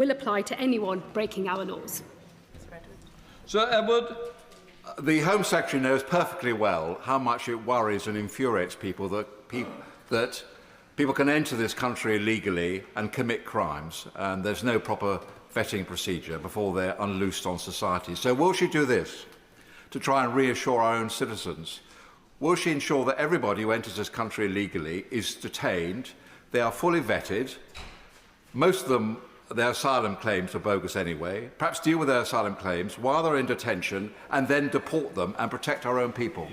will apply to anyone breaking our laws. Sir Edward. The Home Secretary knows perfectly well how much it worries and infuriates people that people can enter this country illegally and commit crimes, and there's no proper vetting procedure before they're unloosed on society. So will she do this to try and reassure our own citizens? Will she ensure that everybody who enters this country illegally is detained, they are fully vetted, most of them, their asylum claims are bogus anyway, perhaps deal with their asylum claims while they're in detention and then deport them and protect our own people?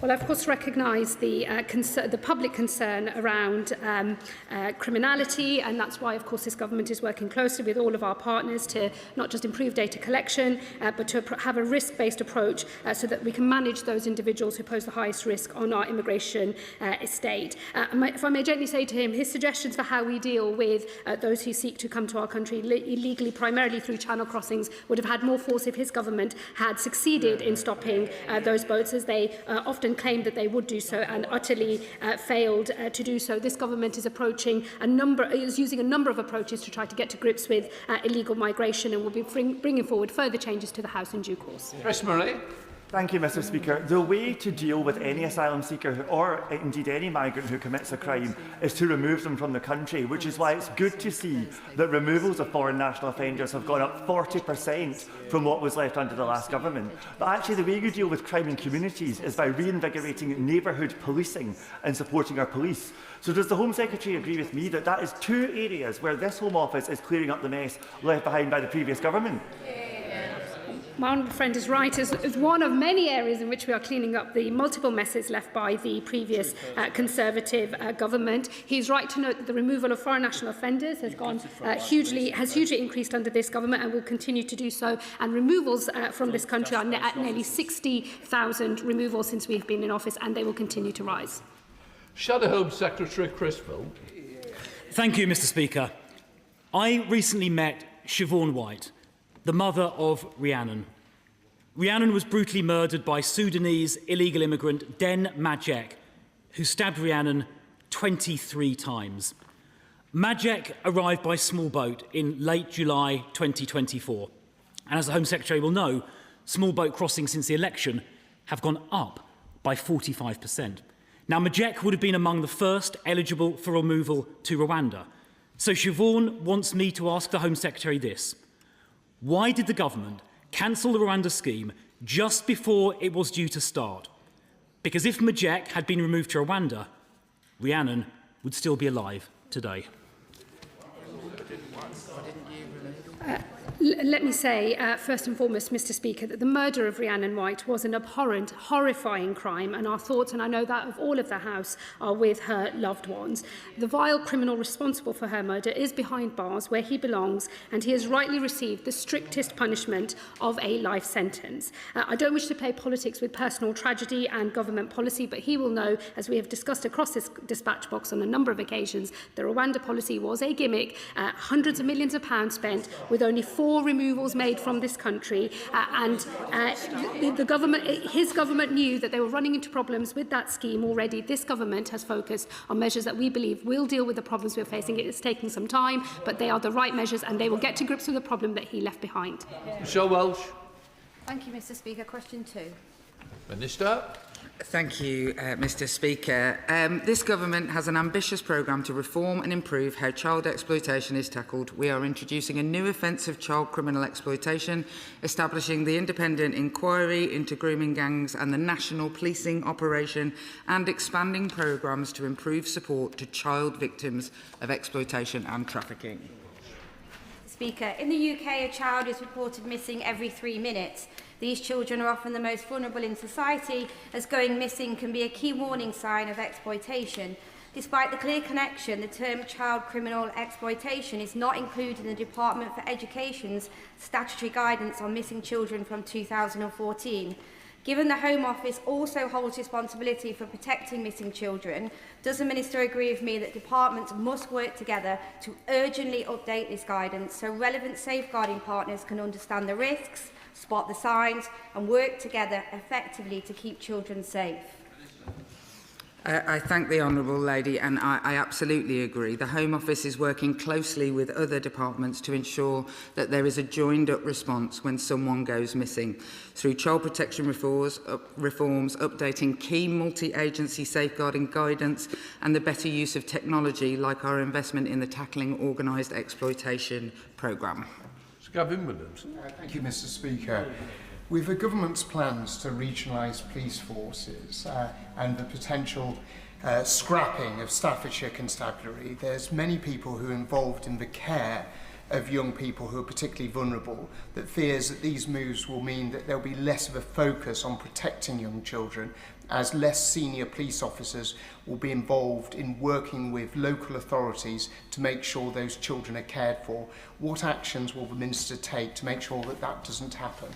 Well, I of course recognise the public concern around criminality, and that's why, of course, this government is working closely with all of our partners to not just improve data collection, but to have a risk-based approach so that we can manage those individuals who pose the highest risk on our immigration estate. If I may gently say to him, his suggestions for how we deal with those who seek to come to our country illegally, primarily through channel crossings, would have had more force if his government had succeeded in stopping those boats, as they often claimed that they would do so and utterly failed to do so. This government is using a number of approaches to try to get to grips with illegal migration, and will be bringing forward further changes to the House in due course. Chris Murray. Thank you, Mr. Speaker. The way to deal with any asylum seeker or indeed any migrant who commits a crime is to remove them from the country, which is why it's good to see that removals of foreign national offenders have gone up 40% from what was left under the last government. But actually the way you deal with crime in communities is by reinvigorating neighbourhood policing and supporting our police. So does the Home Secretary agree with me that that is two areas where this Home Office is clearing up the mess left behind by the previous government? My honourable friend is right. As one of many areas in which we are cleaning up the multiple messes left by the previous Conservative government. He's right to note that the removal of foreign national offenders has hugely increased under this government and will continue to do so. And removals from this country are at nearly 60,000 removals since we've been in office, and they will continue to rise. Shadow Home Secretary Chris Phil. Thank you, Mr. Speaker. I recently met Siobhan White, the mother of Rhiannon. Rhiannon was brutally murdered by Sudanese illegal immigrant Den Majek, who stabbed Rhiannon 23 times. Majek arrived by small boat in late July 2024. And as the Home Secretary will know, small boat crossings since the election have gone up by 45%. Now, Majek would have been among the first eligible for removal to Rwanda. So Siobhan wants me to ask the Home Secretary this. Why did the government cancel the Rwanda scheme just before it was due to start? Because if Majek had been removed to Rwanda, Rhiannon would still be alive today. Let me say, first and foremost, Mr. Speaker, that the murder of Rhiannon White was an abhorrent, horrifying crime, and our thoughts, and I know that of all of the House, are with her loved ones. The vile criminal responsible for her murder is behind bars where he belongs, and he has rightly received the strictest punishment of a life sentence. I don't wish to play politics with personal tragedy and government policy, but he will know, as we have discussed across this dispatch box on a number of occasions, the Rwanda policy was a gimmick, hundreds of millions of pounds spent with only 4 removals made from this country, his government knew that they were running into problems with that scheme already. This government has focused on measures that we believe will deal with the problems we're facing. It is taking some time, but they are the right measures, and they will get to grips with the problem that he left behind. Michelle Welsh. Thank you, Mr. Speaker. Question 2. Minister. Thank you, Mr. Speaker. This government has an ambitious programme to reform and improve how child exploitation is tackled. We are introducing a new offence of child criminal exploitation, establishing the independent inquiry into grooming gangs and the national policing operation, and expanding programmes to improve support to child victims of exploitation and trafficking. Speaker, in the UK, a child is reported missing every 3 minutes. These children are often the most vulnerable in society, as going missing can be a key warning sign of exploitation. Despite the clear connection, the term child criminal exploitation is not included in the Department for Education's statutory guidance on missing children from 2014. Given the Home Office also holds responsibility for protecting missing children, does the Minister agree with me that departments must work together to urgently update this guidance so relevant safeguarding partners can understand the risks, spot the signs and work together effectively to keep children safe? I thank the Honourable Lady, and I absolutely agree. The Home Office is working closely with other departments to ensure that there is a joined-up response when someone goes missing, through child protection reforms, updating key multi-agency safeguarding guidance, and the better use of technology, like our investment in the Tackling Organised Exploitation programme. Sir Gavin Williamson. Thank you, Mr. Speaker. With the government's plans to regionalise police forces and the potential scrapping of Staffordshire Constabulary, there's many people who are involved in the care of young people who are particularly vulnerable that fears that these moves will mean that there'll be less of a focus on protecting young children, as less senior police officers will be involved in working with local authorities to make sure those children are cared for. What actions will the Minister take to make sure that that doesn't happen?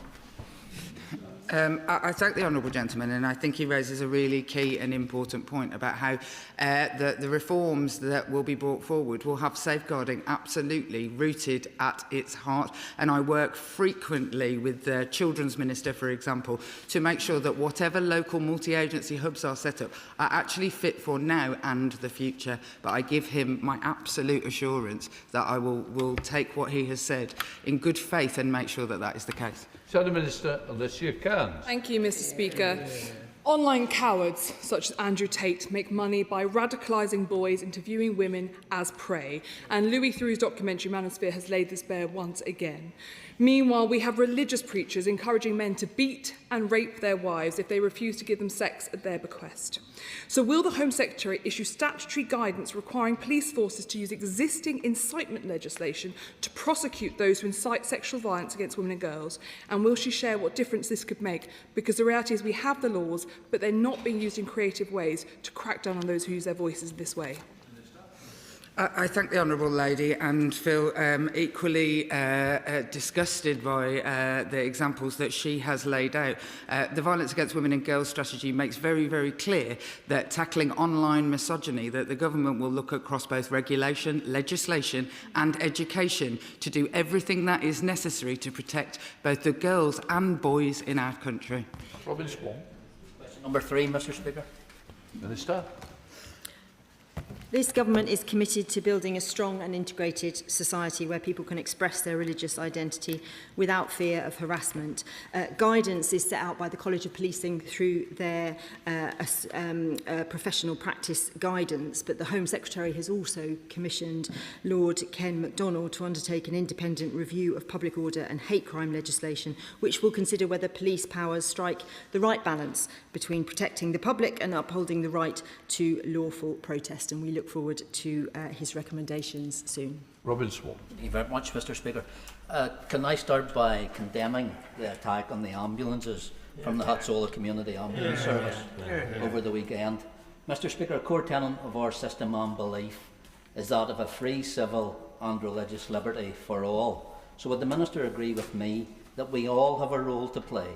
I thank the Honourable Gentleman, and I think he raises a really key and important point about how the reforms that will be brought forward will have safeguarding absolutely rooted at its heart. And I work frequently with the Children's Minister, for example, to make sure that whatever local multi-agency hubs are set up are actually fit for now and the future. But I give him my absolute assurance that I will take what he has said in good faith and make sure that that is the case. Shadow Minister Alicia Cairns. Thank you, Mr. Speaker. Online cowards such as Andrew Tate make money by radicalising boys into viewing women as prey, and Louis Theroux's documentary Manosphere has laid this bare once again. Meanwhile, we have religious preachers encouraging men to beat and rape their wives if they refuse to give them sex at their bequest. So will the Home Secretary issue statutory guidance requiring police forces to use existing incitement legislation to prosecute those who incite sexual violence against women and girls? And will she share what difference this could make? Because the reality is we have the laws, but they're not being used in creative ways to crack down on those who use their voices in this way. I thank the Honourable Lady and feel equally disgusted by the examples that she has laid out. The Violence Against Women and Girls strategy makes very, very clear that tackling online misogyny, that the government will look across both regulation, legislation and education to do everything that is necessary to protect both the girls and boys in our country. Robin Swan. Number 3, Mr. Speaker. Minister. This government is committed to building a strong and integrated society where people can express their religious identity without fear of harassment. Guidance is set out by the College of Policing through their professional practice guidance, but the Home Secretary has also commissioned Lord Ken MacDonald to undertake an independent review of public order and hate crime legislation, which will consider whether police powers strike the right balance between protecting the public and upholding the right to lawful protest. And we look forward to his recommendations soon. Robin Swan. Thank you very much, Mr. Speaker. Can I start by condemning the attack on the ambulances from the Hatzola Community Ambulance Service over the weekend? Mr. Speaker, a core tenet of our system and belief is that of a free civil and religious liberty for all. So would the Minister agree with me that we all have a role to play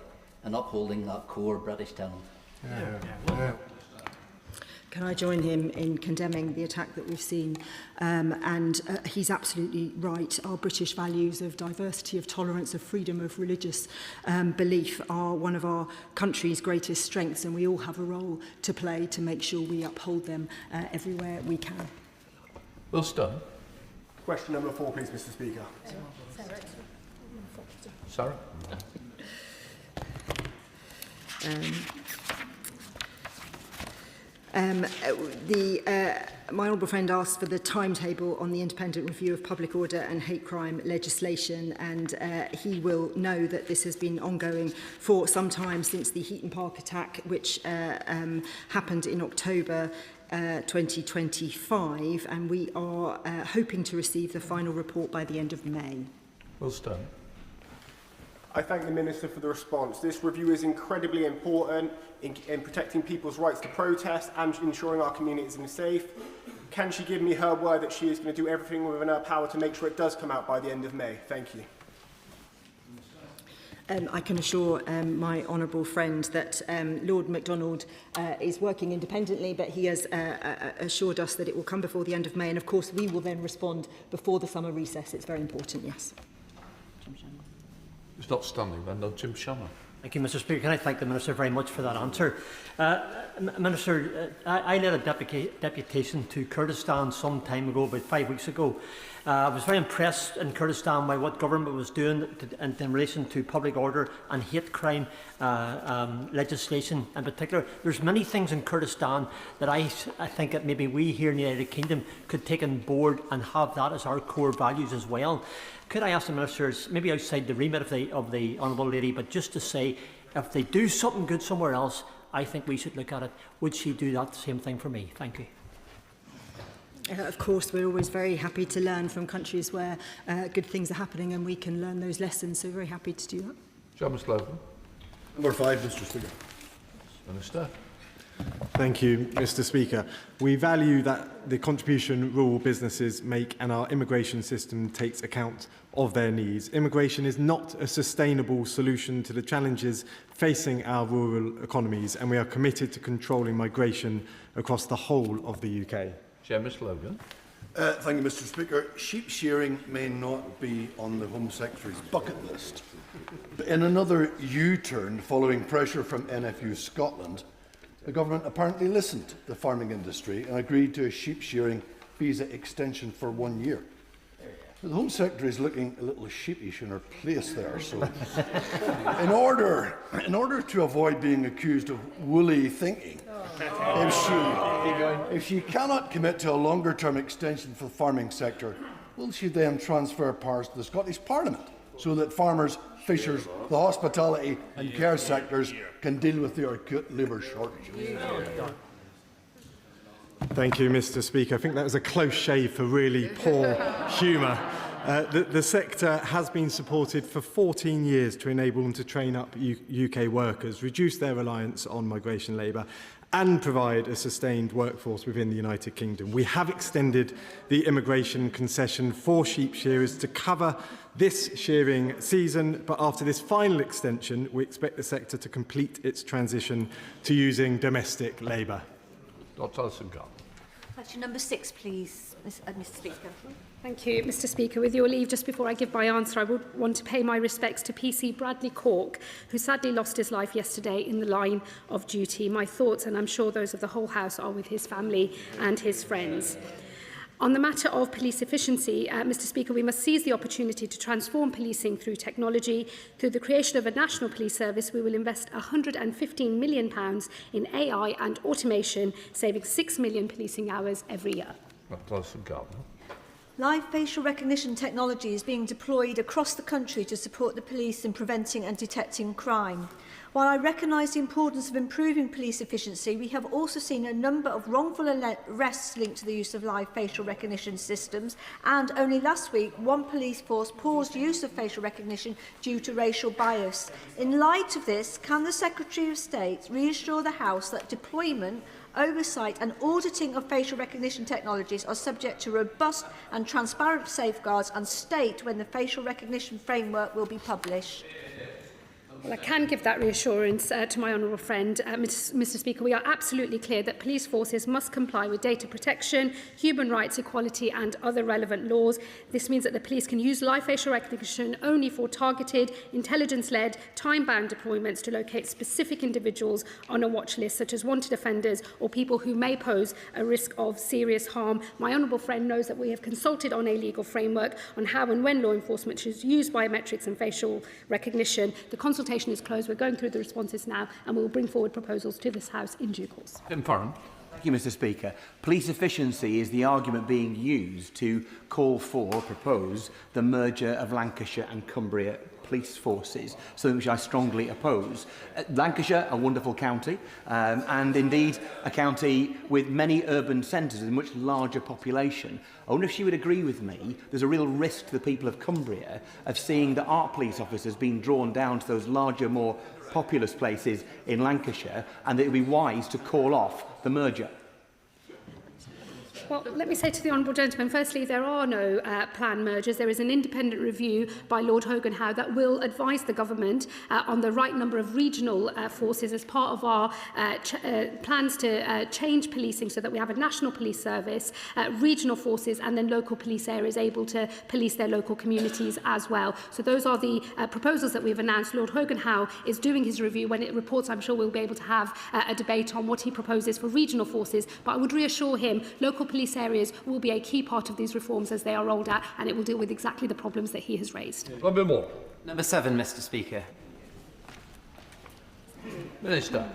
in upholding that core British tenet? Can I join him in condemning the attack that we've seen? And he's absolutely right. Our British values of diversity, of tolerance, of freedom, of religious belief are one of our country's greatest strengths, and we all have a role to play to make sure we uphold them everywhere we can. Will Stone. Question number 4, please, Mr. Speaker. Sarah. My honourable friend asked for the timetable on the independent review of public order and hate crime legislation, and he will know that this has been ongoing for some time since the Heaton Park attack, which happened in October 2025, and we are hoping to receive the final report by the end of May. Will Stone. I thank the Minister for the response. This review is incredibly important in protecting people's rights to protest and ensuring our communities are safe. Can she give me her word that she is going to do everything within her power to make sure it does come out by the end of May? Thank you. I can assure my honourable friend that Lord MacDonald is working independently, but he has assured us that it will come before the end of May, and of course we will then respond before the summer recess. It's very important, yes. It's not standing then, no, Jim Shabana. Thank you, Mr. Speaker. Can I thank the Minister very much for that answer? Minister, I led a deputation to Kurdistan some time ago, about 5 weeks ago. I was very impressed in Kurdistan by what government was doing in relation to public order and hate crime legislation in particular. There's many things in Kurdistan that I think that maybe we here in the United Kingdom could take on board and have that as our core values as well. Could I ask the Ministers, maybe outside the remit of the Honourable Lady, but just to say, if they do something good somewhere else, I think we should look at it. Would she do that same thing for me? Thank you. Of course, we're always very happy to learn from countries where good things are happening and we can learn those lessons, so very happy to do that. John Slogan. Number 5, Mr. Speaker. Minister. Thank you, Mr. Speaker. We value that the contribution rural businesses make and our immigration system takes account of their needs. Immigration is not a sustainable solution to the challenges facing our rural economies, and we are committed to controlling migration across the whole of the UK. Chairman Slogan. Thank you, Mr. Speaker. Sheep shearing may not be on the Home Secretary's bucket list, but in another U-turn following pressure from NFU Scotland, the government apparently listened to the farming industry and agreed to a sheep shearing visa extension for 1 year. The Home Secretary is looking a little sheepish in her place there, so in order to avoid being accused of woolly thinking, if she cannot commit to a longer-term extension for the farming sector, will she then transfer powers to the Scottish Parliament so that farmers, fishers, the hospitality and care sectors can deal with their acute labour shortage? Thank you, Mr. Speaker. I think that was a close shave for really poor humour. The sector has been supported for 14 years to enable them to train up UK workers, reduce their reliance on migration labour and provide a sustained workforce within the United Kingdom. We have extended the immigration concession for sheep shearers to cover this shearing season, but after this final extension, we expect the sector to complete its transition to using domestic labour. Dr. Alison-Garden. Question number 6, please, Mr. Speaker. Thank you, Mr. Speaker. With your leave, just before I give my answer, I would want to pay my respects to PC Bradley Cork, who sadly lost his life yesterday in the line of duty. My thoughts, and I'm sure those of the whole House, are with his family and his friends. On the matter of police efficiency, Mr. Speaker, we must seize the opportunity to transform policing through technology. Through the creation of a national police service, we will invest £115 million in AI and automation, saving 6 million policing hours every year. Dr. Alison-Garden. Live facial recognition technology is being deployed across the country to support the police in preventing and detecting crime. While I recognise the importance of improving police efficiency, we have also seen a number of wrongful arrests linked to the use of live facial recognition systems, and only last week one police force paused use of facial recognition due to racial bias. In light of this, can the Secretary of State reassure the House that deployment, oversight and auditing of facial recognition technologies are subject to robust and transparent safeguards, and state when the facial recognition framework will be published? Well, I can give that reassurance to my honourable friend. Mr. Speaker, we are absolutely clear that police forces must comply with data protection, human rights, equality and other relevant laws. This means that the police can use live facial recognition only for targeted, intelligence-led, time-bound deployments to locate specific individuals on a watch list, such as wanted offenders or people who may pose a risk of serious harm. My honourable friend knows that we have consulted on a legal framework on how and when law enforcement should use biometrics and facial recognition. The consultation is closed. We're going through the responses now, and we will bring forward proposals to this House in due course. Thank you, Mr. Speaker. Police efficiency is the argument being used to call for or propose the merger of Lancashire and Cumbria police forces, something which I strongly oppose. Lancashire, a wonderful county, and indeed a county with many urban centres and a much larger population. I wonder if she would agree with me there's a real risk to the people of Cumbria of seeing that our police officers being drawn down to those larger, more populous places in Lancashire, and that it would be wise to call off the merger. Well, let me say to the Honourable Gentleman, firstly, there are no planned mergers. There is an independent review by Lord Hogan Howe that will advise the government on the right number of regional forces as part of our plans to change policing so that we have a national police service, regional forces and then local police areas able to police their local communities as well. So those are the proposals that we've announced. Lord Hogan Howe is doing his review. When it reports, I'm sure we'll be able to have a debate on what he proposes for regional forces. But I would reassure him local police areas will be a key part of these reforms as they are rolled out, and it will deal with exactly the problems that he has raised. Number 7, Mr. Speaker. Minister.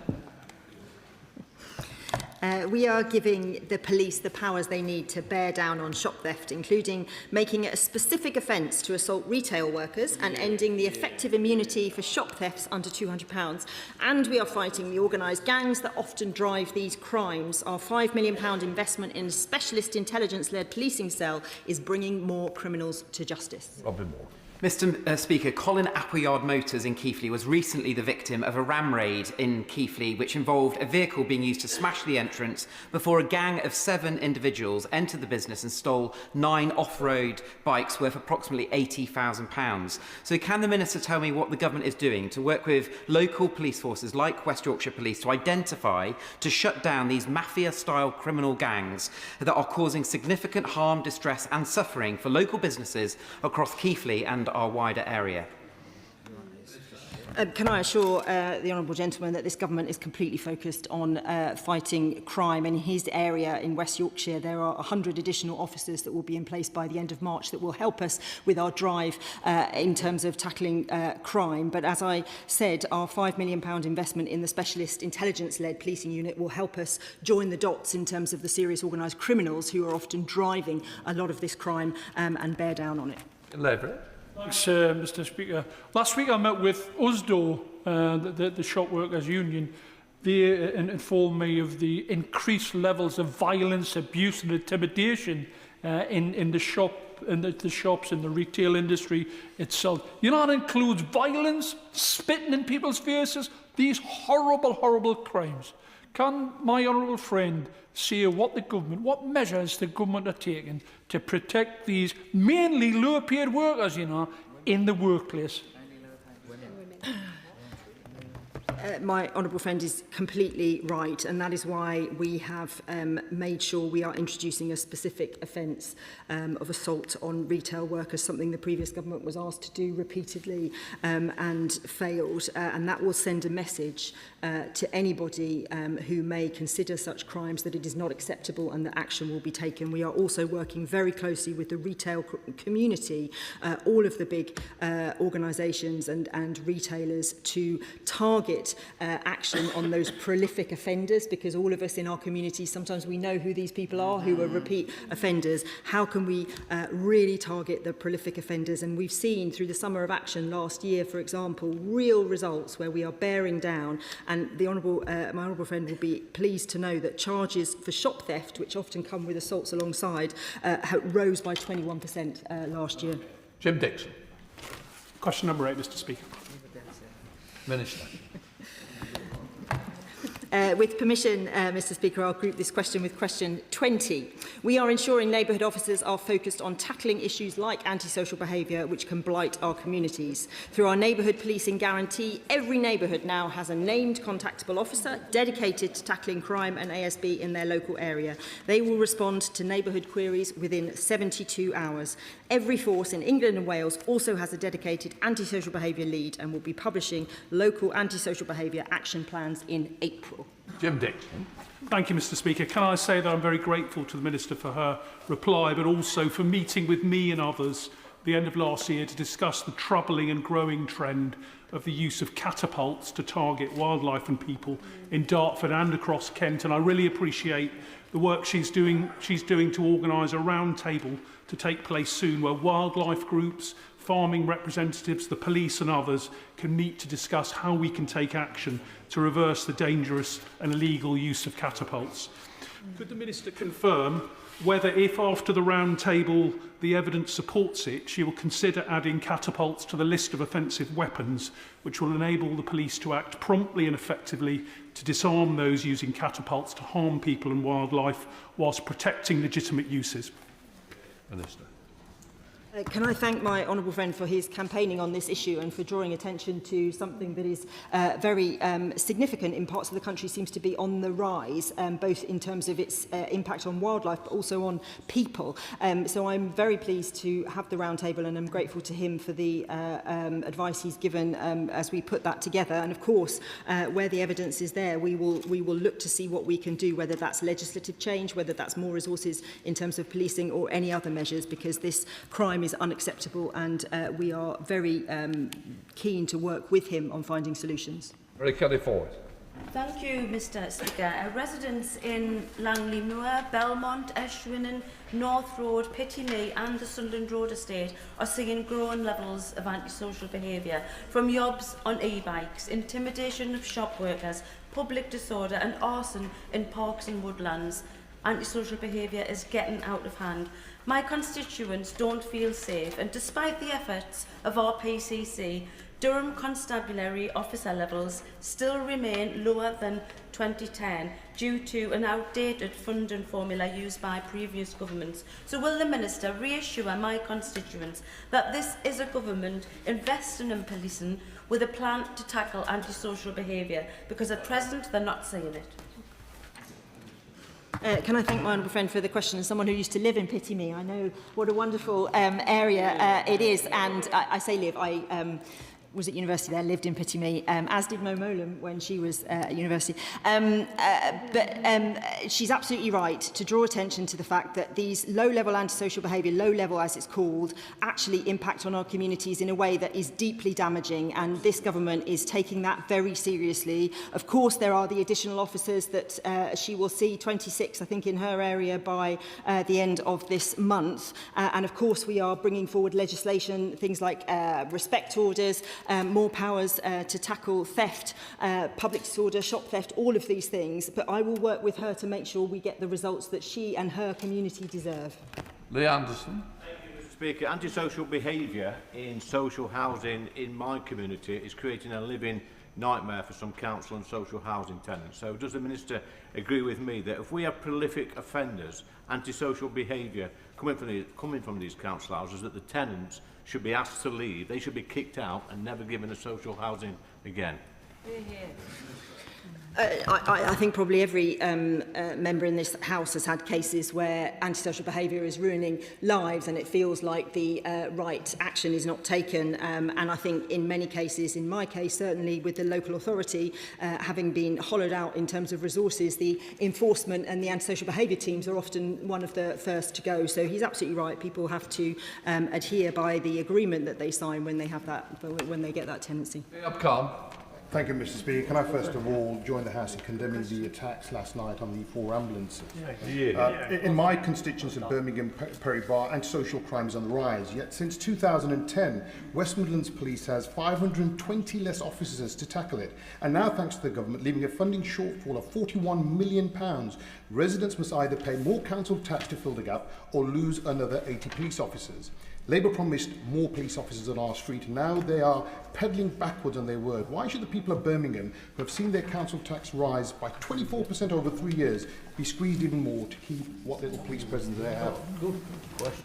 We are giving the police the powers they need to bear down on shop theft, including making it a specific offence to assault retail workers and ending the effective immunity for shop thefts under £200. And we are fighting the organised gangs that often drive these crimes. Our £5 million investment in a specialist intelligence-led policing cell is bringing more criminals to justice. Robin Moore. Mr. Speaker, Colin Appleyard Motors in Keighley was recently the victim of a ram raid in Keighley, which involved a vehicle being used to smash the entrance before a gang of 7 individuals entered the business and stole 9 off-road bikes worth approximately £80,000. So can the Minister tell me what the government is doing to work with local police forces like West Yorkshire Police to identify, to shut down these mafia-style criminal gangs that are causing significant harm, distress and suffering for local businesses across Keighley and our wider area? Can I assure the Honourable Gentleman that this government is completely focused on fighting crime? In his area in West Yorkshire, there are 100 additional officers that will be in place by the end of March that will help us with our drive in terms of tackling crime. But as I said, our £5 million investment in the specialist intelligence-led policing unit will help us join the dots in terms of the serious organised criminals who are often driving a lot of this crime and bear down on it. Leverett. Thanks, Mr. Speaker. Last week I met with USDO, the shop workers' union. They informed me of the increased levels of violence, abuse and intimidation in the shops, in the retail industry itself. You know, that includes violence, spitting in people's faces, these horrible, horrible crimes. Can my honourable friend say what measures the government are taking to protect these mainly low-paid workers, you know, in the workplace? My honourable friend is completely right, and that is why we have made sure we are introducing a specific offence of assault on retail workers, something the previous government was asked to do repeatedly and failed. And that will send a message to anybody who may consider such crimes that it is not acceptable and that action will be taken. We are also working very closely with the retail community, all of the big organisations and retailers, to target action on those prolific offenders, because all of us in our community, sometimes we know who these people are who are repeat offenders. How can we really target the prolific offenders? And we've seen through the Summer of Action last year, for example, real results where we are bearing down, and the my honourable friend will be pleased to know that charges for shop theft, which often come with assaults alongside, rose by 21% last year. Jim Dixon. Question number 8, Mr. Speaker. Minister. With permission, Mr. Speaker, I'll group this question with question 20. We are ensuring neighbourhood officers are focused on tackling issues like antisocial behaviour which can blight our communities. Through our neighbourhood policing guarantee, every neighbourhood now has a named contactable officer dedicated to tackling crime and ASB in their local area. They will respond to neighbourhood queries within 72 hours. Every force in England and Wales also has a dedicated antisocial behaviour lead and will be publishing local antisocial behaviour action plans in April. Jim Dixon. Thank you, Mr. Speaker. Can I say that I'm very grateful to the Minister for her reply, but also for meeting with me and others at the end of last year to discuss the troubling and growing trend of the use of catapults to target wildlife and people in Dartford and across Kent. And I really appreciate the work she's doing to organise a round table to take place soon where wildlife groups, farming representatives, the police and others can meet to discuss how we can take action to reverse the dangerous and illegal use of catapults. Could the Minister confirm whether, if after the round table the evidence supports it, she will consider adding catapults to the list of offensive weapons, which will enable the police to act promptly and effectively to disarm those using catapults to harm people and wildlife whilst protecting legitimate uses. Minister. Can I thank my honourable friend for his campaigning on this issue and for drawing attention to something that is very significant in parts of the country, seems to be on the rise, both in terms of its impact on wildlife but also on people. So I'm very pleased to have the roundtable, and I'm grateful to him for the advice he's given as we put that together. And of course, where the evidence is there, we will look to see what we can do, whether that's legislative change, whether that's more resources in terms of policing or any other measures, because this crime is unacceptable, and we are very keen to work with him on finding solutions. Very Kelly Ford. Thank you, Mr Speaker. Residents in Langley Moor, Belmont, Eschwinen, North Road, Pittinee and the Sunderland Road estate are seeing growing levels of antisocial behaviour, from yobs on e-bikes, intimidation of shop workers, public disorder and arson in parks and woodlands. Antisocial behaviour is getting out of hand. My constituents don't feel safe, and despite the efforts of our PCC, Durham Constabulary officer levels still remain lower than 2010 due to an outdated funding formula used by previous governments. So will the Minister reassure my constituents that this is a government investing in policing with a plan to tackle antisocial behaviour, because at present they're not seeing it? Can I thank my honourable friend for the question? As someone who used to live in Pittinee, I know what a wonderful area it is. And I say live, I was at university there, lived in Pittinee, as did Mo Molam when she was at university. But she's absolutely right to draw attention to the fact that these low-level antisocial behaviour, low-level as it's called, actually impact on our communities in a way that is deeply damaging, and this government is taking that very seriously. Of course, there are the additional officers that she will see, 26, I think, in her area by the end of this month. And of course, we are bringing forward legislation, things like respect orders, more powers to tackle theft, public disorder, shop theft, all of these things. But I will work with her to make sure we get the results that she and her community deserve. Lee Anderson. Thank you, Mr Speaker. Antisocial behaviour in social housing in my community is creating a living nightmare for some council and social housing tenants. So does the Minister agree with me that if we have prolific offenders, antisocial behaviour coming from these council houses, that the tenants should be asked to leave, they should be kicked out and never given a social housing again? I think probably every member in this House has had cases where antisocial behaviour is ruining lives, and it feels like the right action is not taken. And I think in many cases, in my case certainly with the local authority having been hollowed out in terms of resources, the enforcement and the antisocial behaviour teams are often one of the first to go. So he's absolutely right. People have to adhere by the agreement that they sign when they have that, when they get that tenancy. Thank you, Mr Speaker. Can I first of all join the House in condemning the attacks last night on the 4 ambulances? In my constituency of Birmingham, Perry Bar, antisocial crime is on the rise. Yet since 2010, West Midlands Police has 520 less officers to tackle it. And now, thanks to the government leaving a funding shortfall of £41 million, residents must either pay more council tax to fill the gap or lose another 80 police officers. Labour promised more police officers on our street, and now they are pedalling backwards on their word. Why should the people of Birmingham, who have seen their council tax rise by 24% over 3 years, be squeezed even more to keep what little police presence they have? Good question.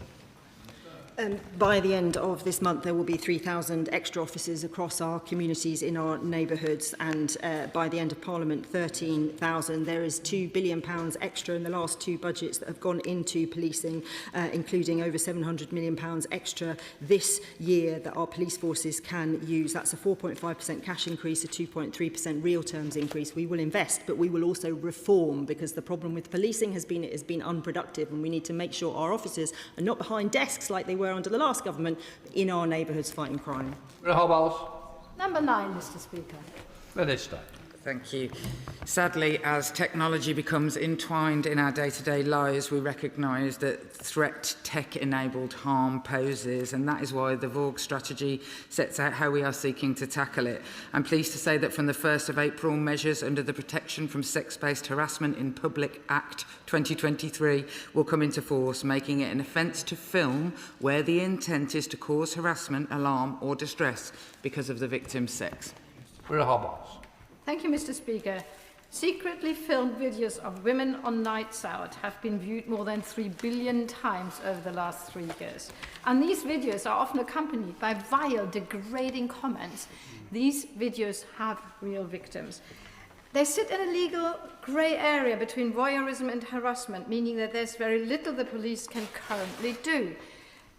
By the end of this month, there will be 3,000 extra officers across our communities in our neighbourhoods, and by the end of Parliament, 13,000. There is £2 billion extra in the last 2 budgets that have gone into policing, including over £700 million extra this year that our police forces can use. That's a 4.5% cash increase, a 2.3% real terms increase. We will invest, but we will also reform, because the problem with policing has been it has been unproductive, and we need to make sure our officers are not behind desks like they were under the last government, in our neighbourhoods fighting crime. Number 9, Mr Speaker. Minister. Thank you. Sadly, as technology becomes entwined in our day-to-day lives, we recognise that threat tech-enabled harm poses, and that is why the VOG strategy sets out how we are seeking to tackle it. I'm pleased to say that from the 1st of April, measures under the Protection from Sex-Based Harassment in Public Act 2023 will come into force, making it an offence to film where the intent is to cause harassment, alarm or distress because of the victim's sex. Thank you, Mr. Speaker. Secretly filmed videos of women on nights out have been viewed more than 3 billion times over the last 3 years. And these videos are often accompanied by vile, degrading comments. These videos have real victims. They sit in a legal grey area between voyeurism and harassment, meaning that there's very little the police can currently do.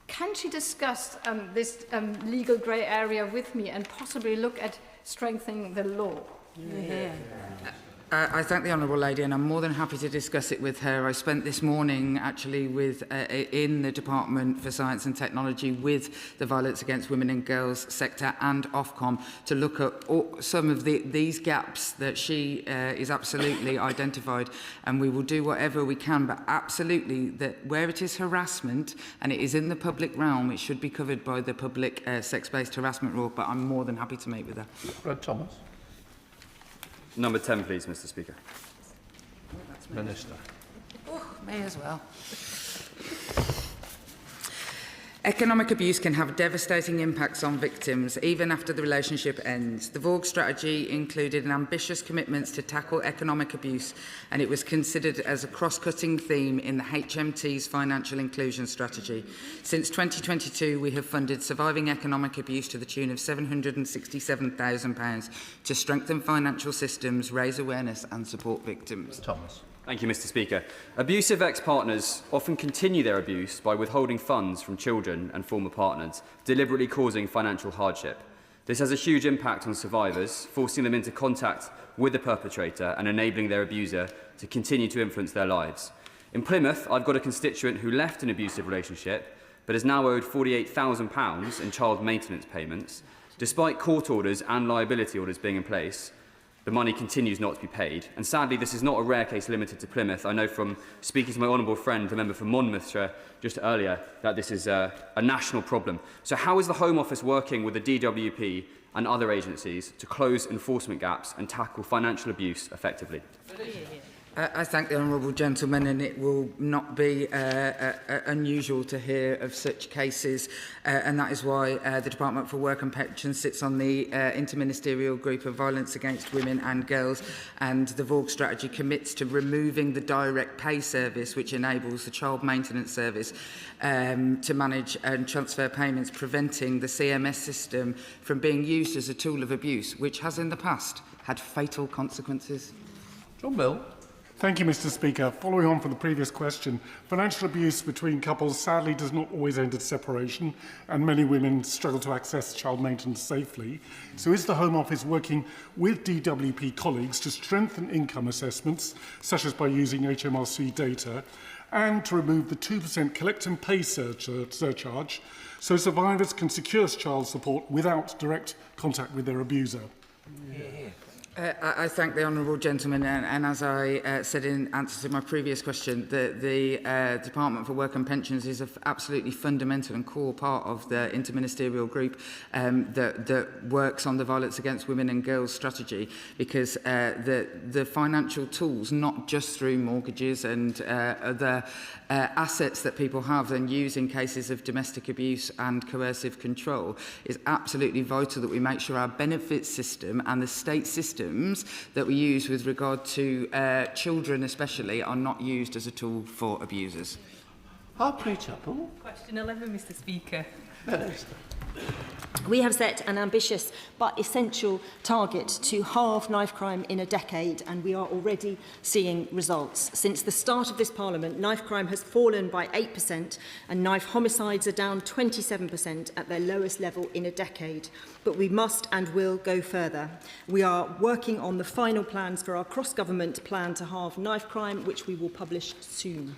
Can she discuss this legal grey area with me and possibly look at strengthening the law? Yeah. I thank the Honourable Lady, and I'm more than happy to discuss it with her. I spent this morning actually in the Department for Science and Technology with the Violence Against Women and Girls sector and Ofcom to look at some of these gaps that she is absolutely identified, and we will do whatever we can, but absolutely that where it is harassment and it is in the public realm, it should be covered by the public sex-based harassment law, but I'm more than happy to meet with her. Fred Thomas. Number 10, please, Mr. Speaker. Minister. Oh, may as well. Economic abuse can have devastating impacts on victims, even after the relationship ends. The VOG strategy included an ambitious commitment to tackle economic abuse, and it was considered as a cross-cutting theme in the HMT's financial inclusion strategy. Since 2022, we have funded surviving economic abuse to the tune of £767,000 to strengthen financial systems, raise awareness and support victims. Thomas. Thank you, Mr. Speaker. Abusive ex-partners often continue their abuse by withholding funds from children and former partners, deliberately causing financial hardship. This has a huge impact on survivors, forcing them into contact with the perpetrator and enabling their abuser to continue to influence their lives. In Plymouth, I've got a constituent who left an abusive relationship but is now owed £48,000 in child maintenance payments. Despite court orders and liability orders being in place, the money continues not to be paid. And sadly, this is not a rare case limited to Plymouth. I know from speaking to my honourable friend, the member for Monmouthshire, just earlier, that this is a national problem. So how is the Home Office working with the DWP and other agencies to close enforcement gaps and tackle financial abuse effectively? I thank the honourable gentleman, and it will not be unusual to hear of such cases, and that is why the Department for Work and Pensions sits on the Interministerial Group of Violence Against Women and Girls, and the VOG strategy commits to removing the direct pay service, which enables the child maintenance service to manage and transfer payments, preventing the CMS system from being used as a tool of abuse, which has in the past had fatal consequences. John Bill. Thank you, Mr. Speaker. Following on from the previous question, financial abuse between couples sadly does not always end in separation, and many women struggle to access child maintenance safely. So is the Home Office working with DWP colleagues to strengthen income assessments, such as by using HMRC data, and to remove the 2% collect and pay surcharge, so survivors can secure child support without direct contact with their abuser? I thank the honourable gentleman, and as I said in answer to my previous question, the Department for Work and Pensions is an absolutely fundamental and core part of the interministerial group that works on the Violence Against Women and Girls strategy, because the financial tools, not just through mortgages and other assets that people have and use in cases of domestic abuse and coercive control, is absolutely vital that we make sure our benefits system and the state systems that we use with regard to children especially are not used as a tool for abusers. Question 11, Mr. Speaker. We have set an ambitious but essential target to halve knife crime in a decade, and we are already seeing results. Since the start of this Parliament, knife crime has fallen by 8% and knife homicides are down 27% at their lowest level in a decade. But we must and will go further. We are working on the final plans for our cross-government plan to halve knife crime, which we will publish soon.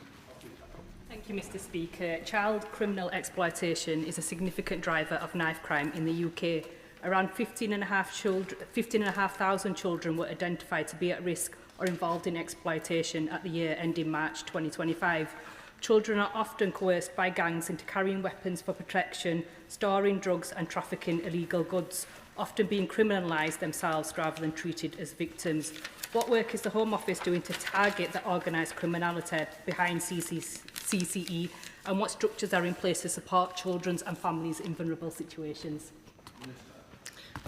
Thank you, Mr. Speaker. Child criminal exploitation is a significant driver of knife crime in the UK. around 15,500 children were identified to be at risk or involved in exploitation at the year ending March 2025. Children are often coerced by gangs into carrying weapons for protection, storing drugs and trafficking illegal goods, often being criminalised themselves rather than treated as victims. What work is the Home Office doing to target the organised criminality behind CCE, and what structures are in place to support children and families in vulnerable situations?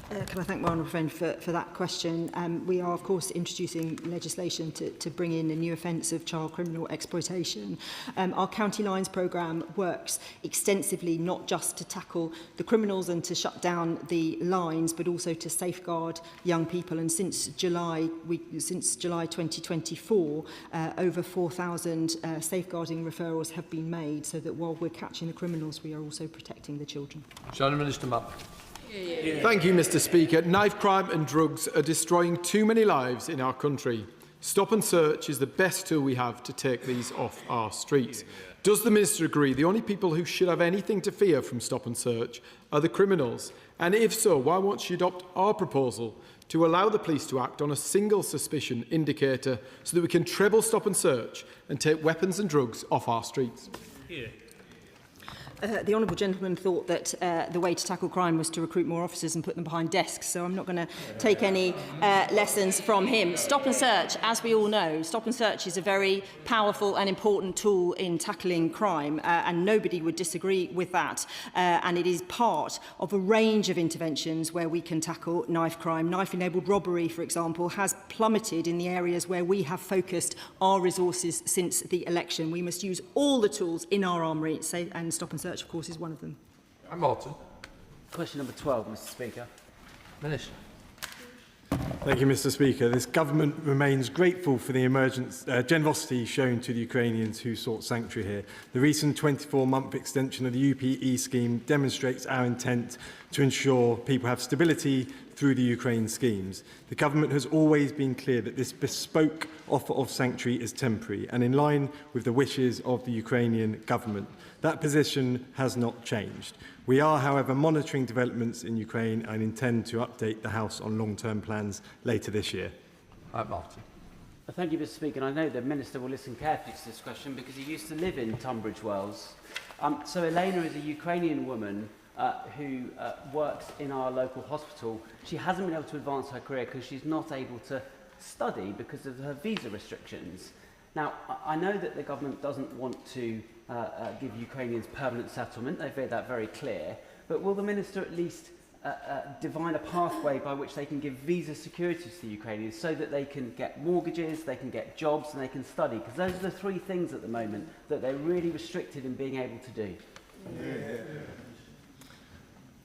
Can I thank my honourable friend for that question? We are, of course, introducing legislation to bring in a new offence of child criminal exploitation. Our County Lines programme works extensively, not just to tackle the criminals and to shut down the lines, but also to safeguard young people. And since July 2024, over 4,000 safeguarding referrals have been made, so that while we're catching the criminals, we are also protecting the children. Shadow Minister Mapp. Thank you, Mr. Speaker. Knife crime and drugs are destroying too many lives in our country. Stop and search is the best tool we have to take these off our streets. Does the Minister agree the only people who should have anything to fear from stop and search are the criminals? And if so, why won't she adopt our proposal to allow the police to act on a single suspicion indicator so that we can treble stop and search and take weapons and drugs off our streets? The honourable gentleman thought that the way to tackle crime was to recruit more officers and put them behind desks, so I'm not going to take any lessons from him. Stop and search, as we all know, stop and search is a very powerful and important tool in tackling crime, and nobody would disagree with that. And it is part of a range of interventions where we can tackle knife crime. Knife-enabled robbery, for example, has plummeted in the areas where we have focused our resources since the election. We must use all the tools in our armoury, and stop and search, of course, is one of them. Martin. Question number 12, Mr. Speaker. Minister. Thank you, Mr. Speaker. This government remains grateful for the generosity shown to the Ukrainians who sought sanctuary here. The recent 24-month extension of the UPE scheme demonstrates our intent to ensure people have stability through the Ukraine schemes. The government has always been clear that this bespoke offer of sanctuary is temporary and in line with the wishes of the Ukrainian government. That position has not changed. We are, however, monitoring developments in Ukraine and intend to update the House on long-term plans later this year. Martin. Thank you, Mr. Speaker. And I know the Minister will listen carefully to this question because he used to live in Tunbridge Wells. So Elena is a Ukrainian woman who works in our local hospital. She hasn't been able to advance her career because she's not able to study because of her visa restrictions. Now, I know that the government doesn't want to give Ukrainians permanent settlement. They've made that very clear. But will the Minister at least divine a pathway by which they can give visa security to the Ukrainians so that they can get mortgages, they can get jobs and they can study? Because those are the three things at the moment that they're really restricted in being able to do.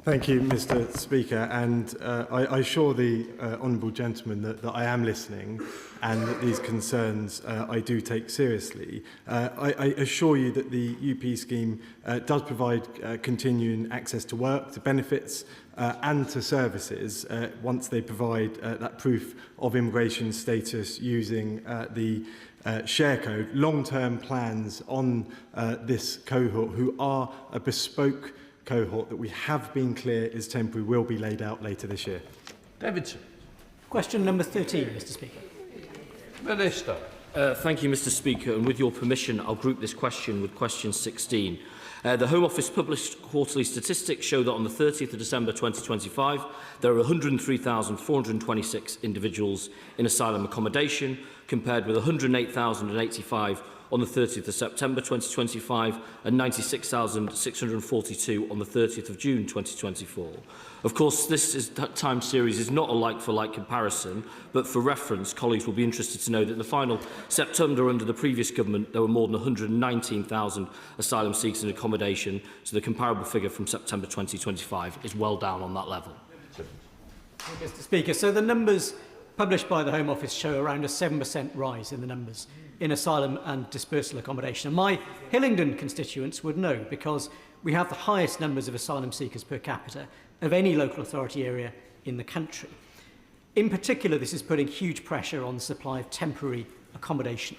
Thank you, Mr. Speaker, and I assure the honourable gentleman that I am listening and that these concerns I do take seriously. I assure you that the UP scheme does provide continuing access to work, to benefits and to services once they provide that proof of immigration status using the share code. Long-term plans on this cohort, who are a bespoke cohort that we have been clear is temporary, will be laid out later this year. Davidson. Question number 13, Mr. Speaker. Minister. Thank you, Mr. Speaker, and with your permission, I'll group this question with question 16. The Home Office published quarterly statistics show that on the 30th of December 2025, there are 103,426 individuals in asylum accommodation, compared with 108,085 on the 30th of September 2025 and 96,642 on the 30th of June 2024. Of course, that time series is not a like-for-like comparison, but for reference, colleagues will be interested to know that in the final September under the previous government, there were more than 119,000 asylum seekers in accommodation, so the comparable figure from September 2025 is well down on that level. Mr. Speaker, so the numbers published by the Home Office show around a 7% rise in the numbers in asylum and dispersal accommodation. And my Hillingdon constituents would know, because we have the highest numbers of asylum seekers per capita of any local authority area in the country. In particular, this is putting huge pressure on the supply of temporary accommodation.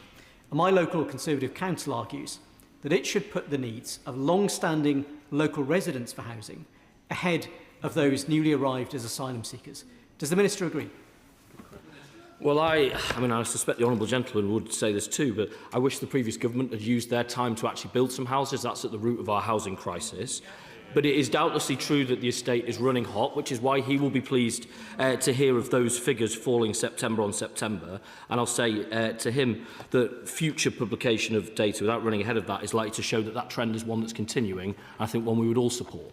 And my local Conservative council argues that it should put the needs of long-standing local residents for housing ahead of those newly arrived as asylum seekers. Does the Minister agree? Well, I suspect the Honourable Gentleman would say this too, but I wish the previous government had used their time to actually build some houses. That's at the root of our housing crisis. But it is doubtlessly true that the estate is running hot, which is why he will be pleased to hear of those figures falling September on September. And I'll say to him that future publication of data without running ahead of that is likely to show that that trend is one that's continuing, I think one we would all support.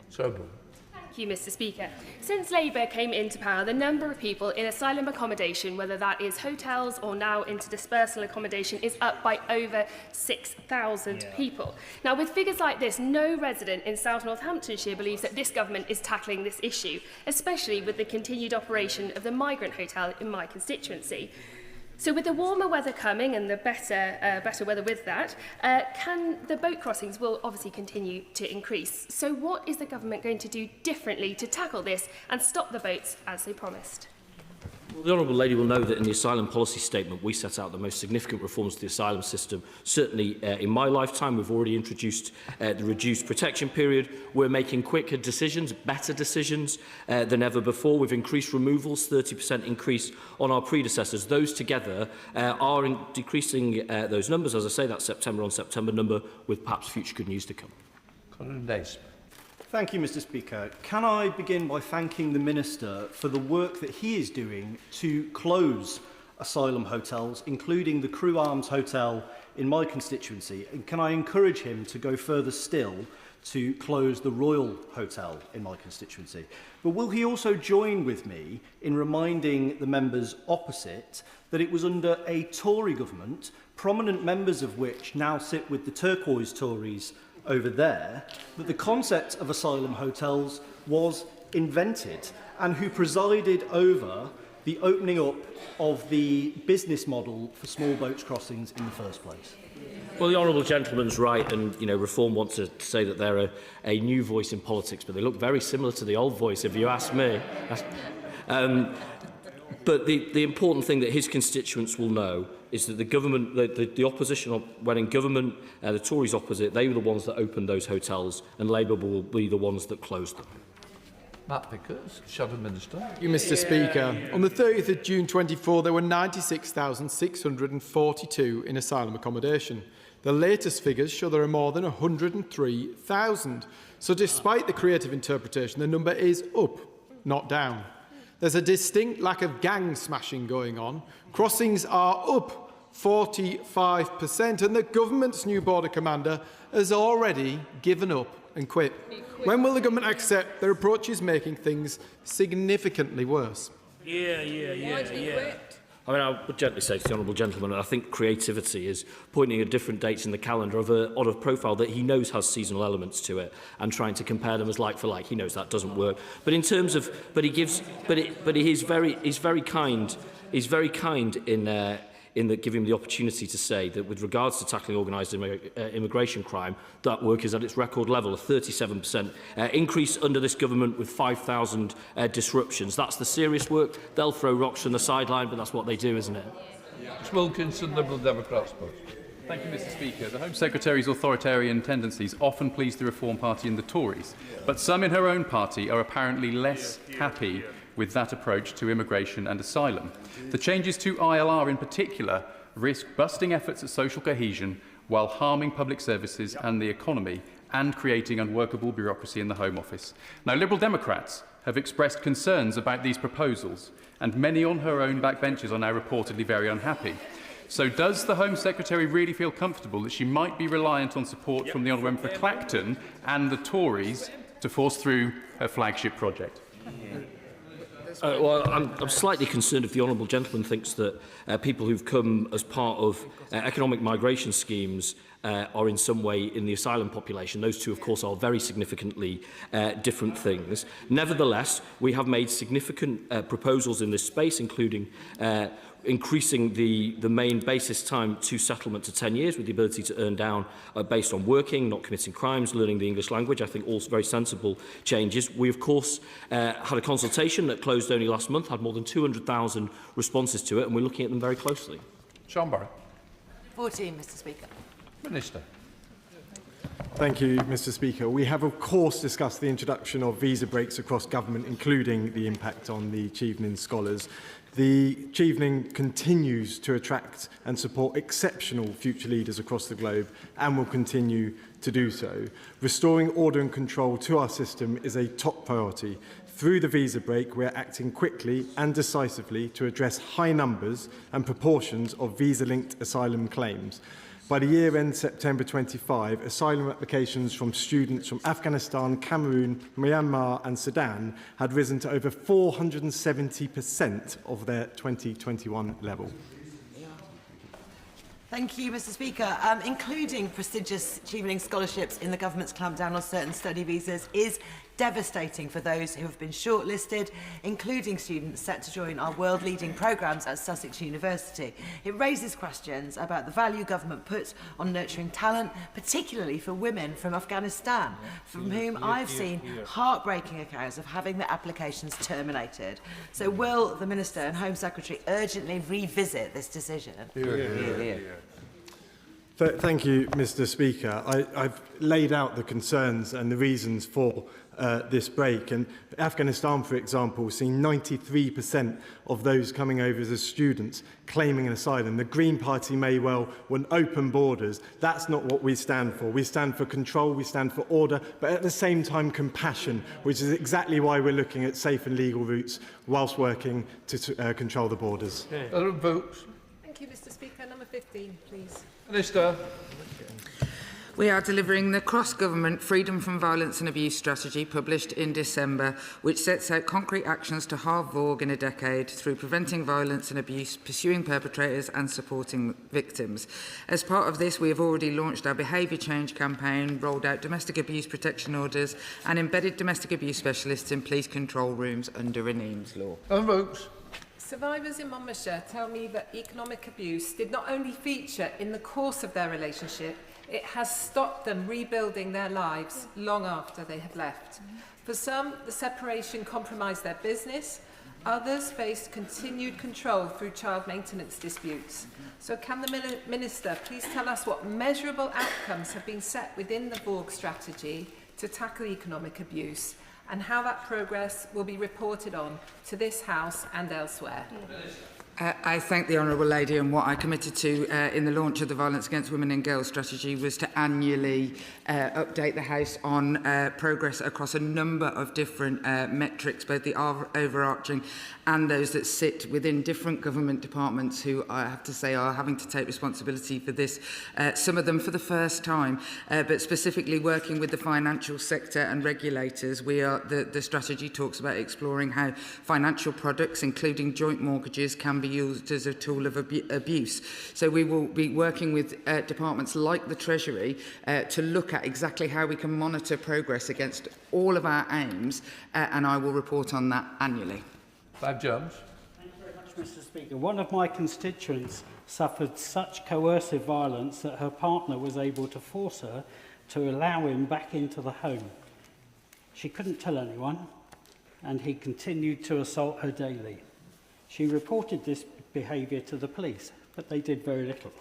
Thank you, Mr. Speaker. Since Labour came into power, the number of people in asylum accommodation, whether that is hotels or now into dispersal accommodation, is up by over 6,000 people. Now, with figures like this, no resident in South Northamptonshire believes that this government is tackling this issue, especially with the continued operation of the migrant hotel in my constituency. So with the warmer weather coming and the better weather with that, the boat crossings will obviously continue to increase. So what is the government going to do differently to tackle this and stop the boats as they promised? Well, the Honourable Lady will know that in the asylum policy statement we set out the most significant reforms to the asylum system. Certainly in my lifetime we've already introduced the reduced protection period. We're making quicker decisions, better decisions than ever before. We've increased removals, 30% increase on our predecessors. Those together are decreasing those numbers. As I say, that September on September number with perhaps future good news to come. Thank you, Mr. Speaker. Can I begin by thanking the Minister for the work that he is doing to close asylum hotels, including the Crew Arms Hotel in my constituency? And can I encourage him to go further still to close the Royal Hotel in my constituency? But will he also join with me in reminding the members opposite that it was under a Tory government, prominent members of which now sit with the turquoise Tories over there, that the concept of asylum hotels was invented, and who presided over the opening up of the business model for small boats crossings in the first place? Well, the Honourable Gentleman's right, and Reform wants to say that they're a new voice in politics, but they look very similar to the old voice, if you ask me. But the important thing that his constituents will know is that the government, the opposition, when in government, the Tories opposite, they were the ones that opened those hotels, and Labour will be the ones that closed them. Matt Pickers, Shadow Minister. Thank you, Mr. Speaker. On the 30th of June 24, there were 96,642 in asylum accommodation. The latest figures show there are more than 103,000. So despite the creative interpretation, the number is up, not down. There's a distinct lack of gang smashing going on. Crossings are up 45%, and the government's new border commander has already given up and quit. When will the government accept their approach is making things significantly worse? I mean, I would gently say to the Honourable Gentleman, I think creativity is pointing at different dates in the calendar of a profile that he knows has seasonal elements to it, and trying to compare them as like for like. He knows that doesn't work. But in terms of, he's very kind in giving him the opportunity to say that with regards to tackling organised immigration crime, that work is at its record level, a 37% increase under this government with 5,000 disruptions. That's the serious work. They'll throw rocks from the sideline, but that's what they do, isn't it? Wilkinson, Liberal Democrats. Thank you, Mr. Speaker. The Home Secretary's authoritarian tendencies often please the Reform Party and the Tories, but some in her own party are apparently less happy with that approach to immigration and asylum. The changes to ILR in particular risk busting efforts at social cohesion while harming public services and the economy and creating unworkable bureaucracy in the Home Office. Now, Liberal Democrats have expressed concerns about these proposals, and many on her own backbenches are now reportedly very unhappy. So does the Home Secretary really feel comfortable that she might be reliant on support from the Honourable Member for Clacton and the Tories to force through her flagship project? Well, I'm slightly concerned if the Honourable Gentleman thinks that people who've come as part of economic migration schemes are in some way in the asylum population. Those two, of course, are very significantly different things. Nevertheless, we have made significant proposals in this space, including increasing the main basis time to settlement to 10 years with the ability to earn down based on working, not committing crimes, learning the English language. I think all very sensible changes. We, of course, had a consultation that closed only last month, had more than 200,000 responses to it, and we're looking at them very closely. Sean Barrett. 14, Mr. Speaker. Minister. Thank you, Mr. Speaker. We have, of course, discussed the introduction of visa breaks across government, including the impact on the Chevening scholars. The Chevening continues to attract and support exceptional future leaders across the globe and will continue to do so. Restoring order and control to our system is a top priority. Through the visa break, we are acting quickly and decisively to address high numbers and proportions of visa-linked asylum claims. By the year-end September 25, asylum applications from students from Afghanistan, Cameroon, Myanmar and Sudan had risen to over 470% of their 2021 level. Thank you, Mr. Speaker. Including prestigious Chevening scholarships in the government's clampdown on certain study visas is devastating for those who have been shortlisted, including students set to join our world-leading programmes at Sussex University. It raises questions about the value government puts on nurturing talent, particularly for women from Afghanistan, from whom I've seen heartbreaking accounts of having their applications terminated. So will the Minister and Home Secretary urgently revisit this decision? Thank you, Mr. Speaker. I've laid out the concerns and the reasons for this break. And Afghanistan, for example, has seen 93% of those coming over as students claiming an asylum. The Green Party may well want open borders. That's not what we stand for. We stand for control, we stand for order, but at the same time compassion, which is exactly why we're looking at safe and legal routes whilst working to control the borders. Votes. Thank you, Mr. Speaker. Number 15, please. Minister. We are delivering the cross-government Freedom from Violence and Abuse strategy published in December, which sets out concrete actions to halve VORG in a decade through preventing violence and abuse, pursuing perpetrators and supporting victims. As part of this, we have already launched our behaviour change campaign, rolled out domestic abuse protection orders and embedded domestic abuse specialists in police control rooms under an Eames law. Survivors in Monmouthshire tell me that economic abuse did not only feature in the course of their relationship, it has stopped them rebuilding their lives long after they have left. For some, the separation compromised their business. Others faced continued control through child maintenance disputes. So can the Minister please tell us what measurable outcomes have been set within the VORG strategy to tackle economic abuse, and how that progress will be reported on to this House and elsewhere? I thank the Honourable Lady, and what I committed to in the launch of the Violence Against Women and Girls strategy was to annually update the House on progress across a number of different metrics, both the overarching and those that sit within different government departments who, I have to say, are having to take responsibility for this, some of them for the first time, but specifically working with the financial sector and regulators. The strategy talks about exploring how financial products, including joint mortgages, can be used as a tool of abuse. So we will be working with departments like the Treasury to look at exactly how we can monitor progress against all of our aims, and I will report on that annually. Jones. Thank you very much, Mr. Speaker. One of my constituents suffered such coercive violence that her partner was able to force her to allow him back into the home. She couldn't tell anyone, and he continued to assault her daily. She reported this behaviour to the police, but they did very little.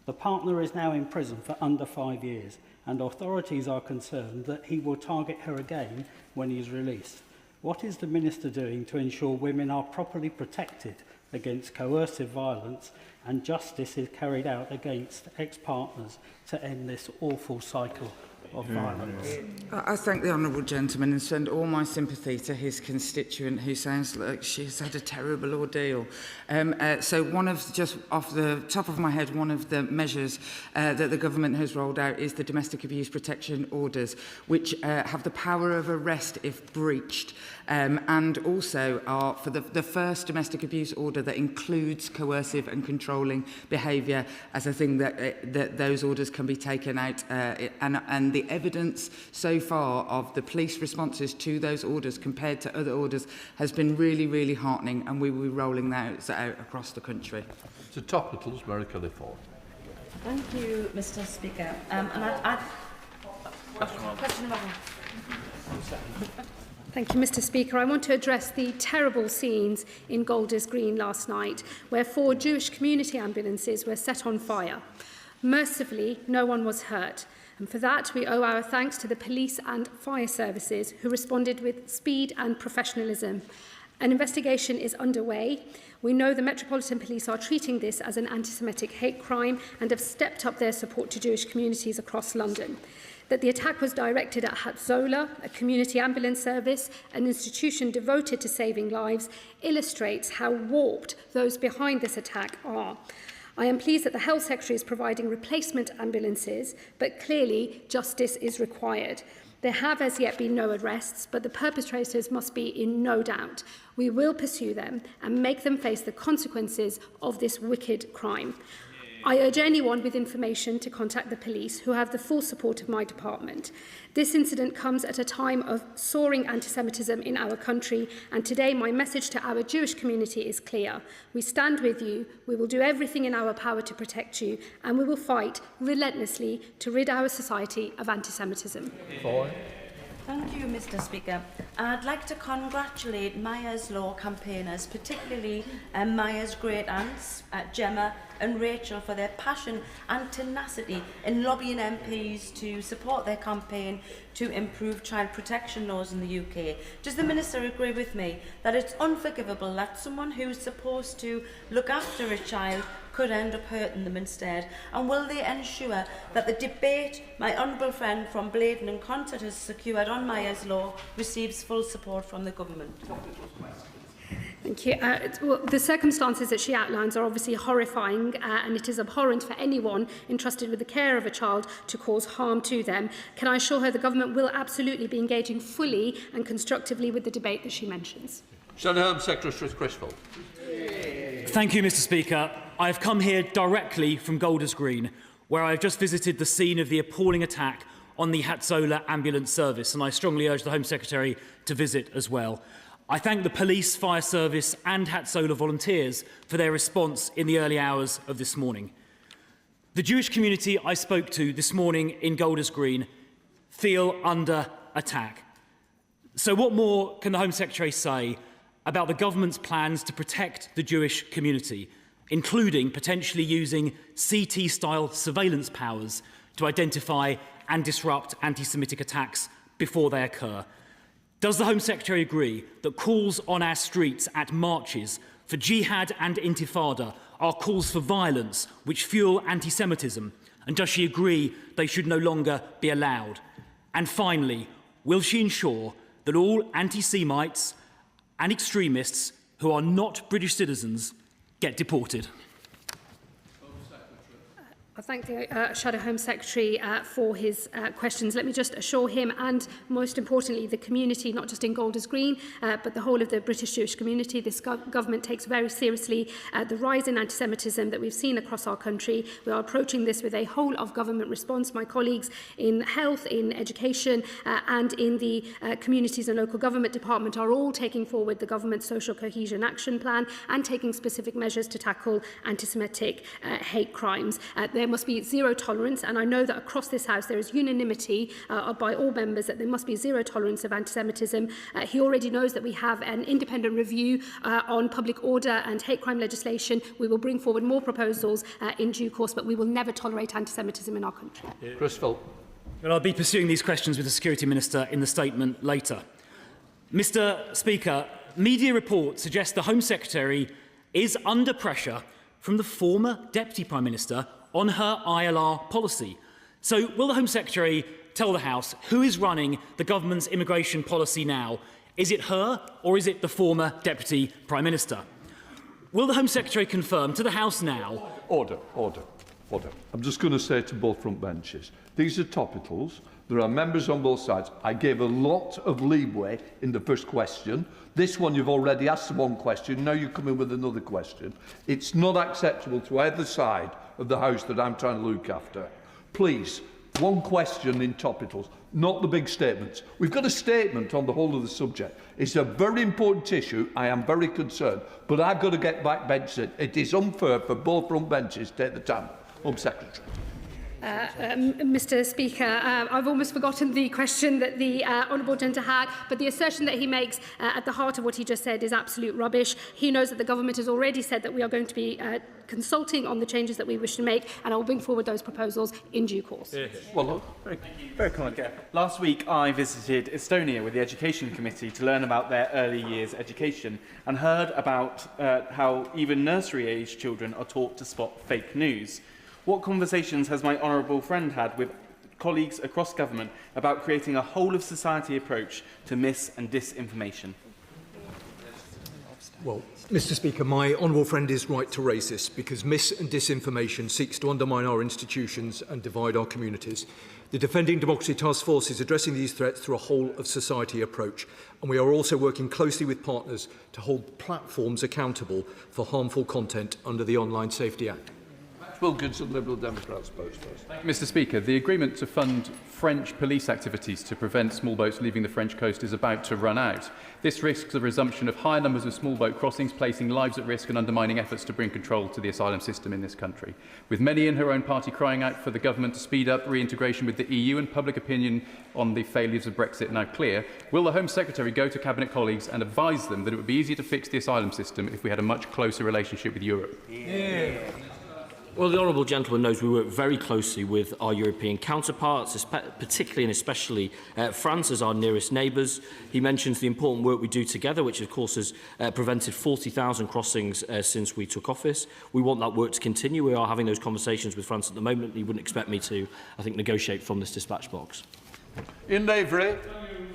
The partner is now in prison for under 5 years, and authorities are concerned that he will target her again when he is released. What is the Minister doing to ensure women are properly protected against coercive violence and justice is carried out against ex-partners to end this awful cycle of violence? I thank the honourable gentleman and send all my sympathy to his constituent, who sounds like she's had a terrible ordeal. So just off the top of my head, one of the measures that the government has rolled out is the domestic abuse protection orders, which have the power of arrest if breached, and also are for the first domestic abuse order that includes coercive and controlling behaviour as a thing that those orders can be taken out, and the evidence so far of the police responses to those orders compared to other orders has been really, really heartening, and we will be rolling those out across the country. To top littles, Mary Ford. Thank you, Mr. Speaker. Question number one. Thank you, Mr. Speaker. I want to address the terrible scenes in Golders Green last night, where 4 Jewish community ambulances were set on fire. Mercifully, no one was hurt, And for that, we owe our thanks to the police and fire services who responded with speed and professionalism. An investigation is underway. We know the Metropolitan Police are treating this as an anti-Semitic hate crime and have stepped up their support to Jewish communities across London. That the attack was directed at Hatzola, a community ambulance service, an institution devoted to saving lives, illustrates how warped those behind this attack are. I am pleased that the Health Secretary is providing replacement ambulances, but clearly justice is required. There have as yet been no arrests, but the perpetrators must be in no doubt. We will pursue them and make them face the consequences of this wicked crime. I urge anyone with information to contact the police, who have the full support of my department. This incident comes at a time of soaring anti-Semitism in our country, and today my message to our Jewish community is clear. We stand with you, we will do everything in our power to protect you, and we will fight relentlessly to rid our society of anti-Semitism. Thank you, Mr. Speaker. I'd like to congratulate Maya's Law campaigners, particularly Maya's great aunts, Gemma and Rachel, for their passion and tenacity in lobbying MPs to support their campaign to improve child protection laws in the UK. Does the Minister agree with me that it's unforgivable that someone who's supposed to look after a child could end up hurting them instead? And will they ensure that the debate my honourable friend from Bladen and Concert has secured on Maya's Law receives full support from the government? Thank you. Well, the circumstances that she outlines are obviously horrifying, and it is abhorrent for anyone entrusted with the care of a child to cause harm to them. Can I assure her the government will absolutely be engaging fully and constructively with the debate that she mentions? Shadow Home Secretary Criswell. Thank you, Mr. Speaker. I have come here directly from Golders Green, where I have just visited the scene of the appalling attack on the Hatzola ambulance service, and I strongly urge the Home Secretary to visit as well. I thank the police, fire service and Hatzola volunteers for their response in the early hours of this morning. The Jewish community I spoke to this morning in Golders Green feel under attack. So what more can the Home Secretary say about the government's plans to protect the Jewish community, including potentially using CT-style surveillance powers to identify and disrupt anti-Semitic attacks before they occur? Does the Home Secretary agree that calls on our streets at marches for jihad and intifada are calls for violence which fuel anti-Semitism? And does she agree they should no longer be allowed? And finally, will she ensure that all anti-Semites and extremists who are not British citizens get deported? I thank the Shadow Home Secretary for his questions. Let me just assure him and, most importantly, the community, not just in Golders Green, but the whole of the British Jewish community. This government takes very seriously the rise in anti-Semitism that we've seen across our country. We are approaching this with a whole-of-government response. My colleagues in health, in education and in the communities and local government department are all taking forward the government's social cohesion action plan and taking specific measures to tackle anti-Semitic hate crimes. There must be zero tolerance, and I know that across this House there is unanimity by all members that there must be zero tolerance of anti-Semitism. He already knows that we have an independent review on public order and hate crime legislation. We will bring forward more proposals in due course, but we will never tolerate anti-Semitism in our country. Criswell. Well, I'll be pursuing these questions with the Security Minister in the statement later. Mr. Speaker, media reports suggest the Home Secretary is under pressure from the former Deputy Prime Minister on her ILR policy. So will the Home Secretary tell the House who is running the government's immigration policy now? Is it her or is it the former Deputy Prime Minister? Will the Home Secretary confirm to the House now... Order. I'm just going to say to both front benches, these are topicals. There are members on both sides. I gave a lot of leeway in the first question. This one, you've already asked one question. Now you come in with another question. It's not acceptable to either side of the House that I'm trying to look after. Please, one question in topicals, not the big statements. We've got a statement on the whole of the subject. It's a very important issue. I am very concerned. But I've got to get back benches in. It is unfair for both front benches to take the time. Home Secretary. Mr. Speaker. I've almost forgotten the question that the Honourable Gentleman had, but the assertion that he makes at the heart of what he just said is absolute rubbish. He knows that the government has already said that we are going to be consulting on the changes that we wish to make, and I will bring forward those proposals in due course. Well, very kind. Last week I visited Estonia with the Education Committee to learn about their early years education and heard about how even nursery-age children are taught to spot fake news. What conversations has my honourable friend had with colleagues across government about creating a whole-of-society approach to mis- and disinformation? Well, Mr. Speaker, my honourable friend is right to raise this because mis- and disinformation seeks to undermine our institutions and divide our communities. The Defending Democracy Task Force is addressing these threats through a whole-of-society approach, and we are also working closely with partners to hold platforms accountable for harmful content under the Online Safety Act. Wilkinson, Liberal Democrats, first. Mr. Speaker, the agreement to fund French police activities to prevent small boats leaving the French coast is about to run out. This risks a resumption of higher numbers of small boat crossings, placing lives at risk and undermining efforts to bring control to the asylum system in this country. With many in her own party crying out for the government to speed up reintegration with the EU and public opinion on the failures of Brexit now clear, will the Home Secretary go to Cabinet colleagues and advise them that it would be easier to fix the asylum system if we had a much closer relationship with Europe? Well, the Honourable Gentleman knows we work very closely with our European counterparts, particularly and especially France as our nearest neighbours. He mentions the important work we do together, which of course has prevented 40,000 crossings since we took office. We want that work to continue. We are having those conversations with France at the moment. You wouldn't expect me to, I think, negotiate from this dispatch box. In Lavery.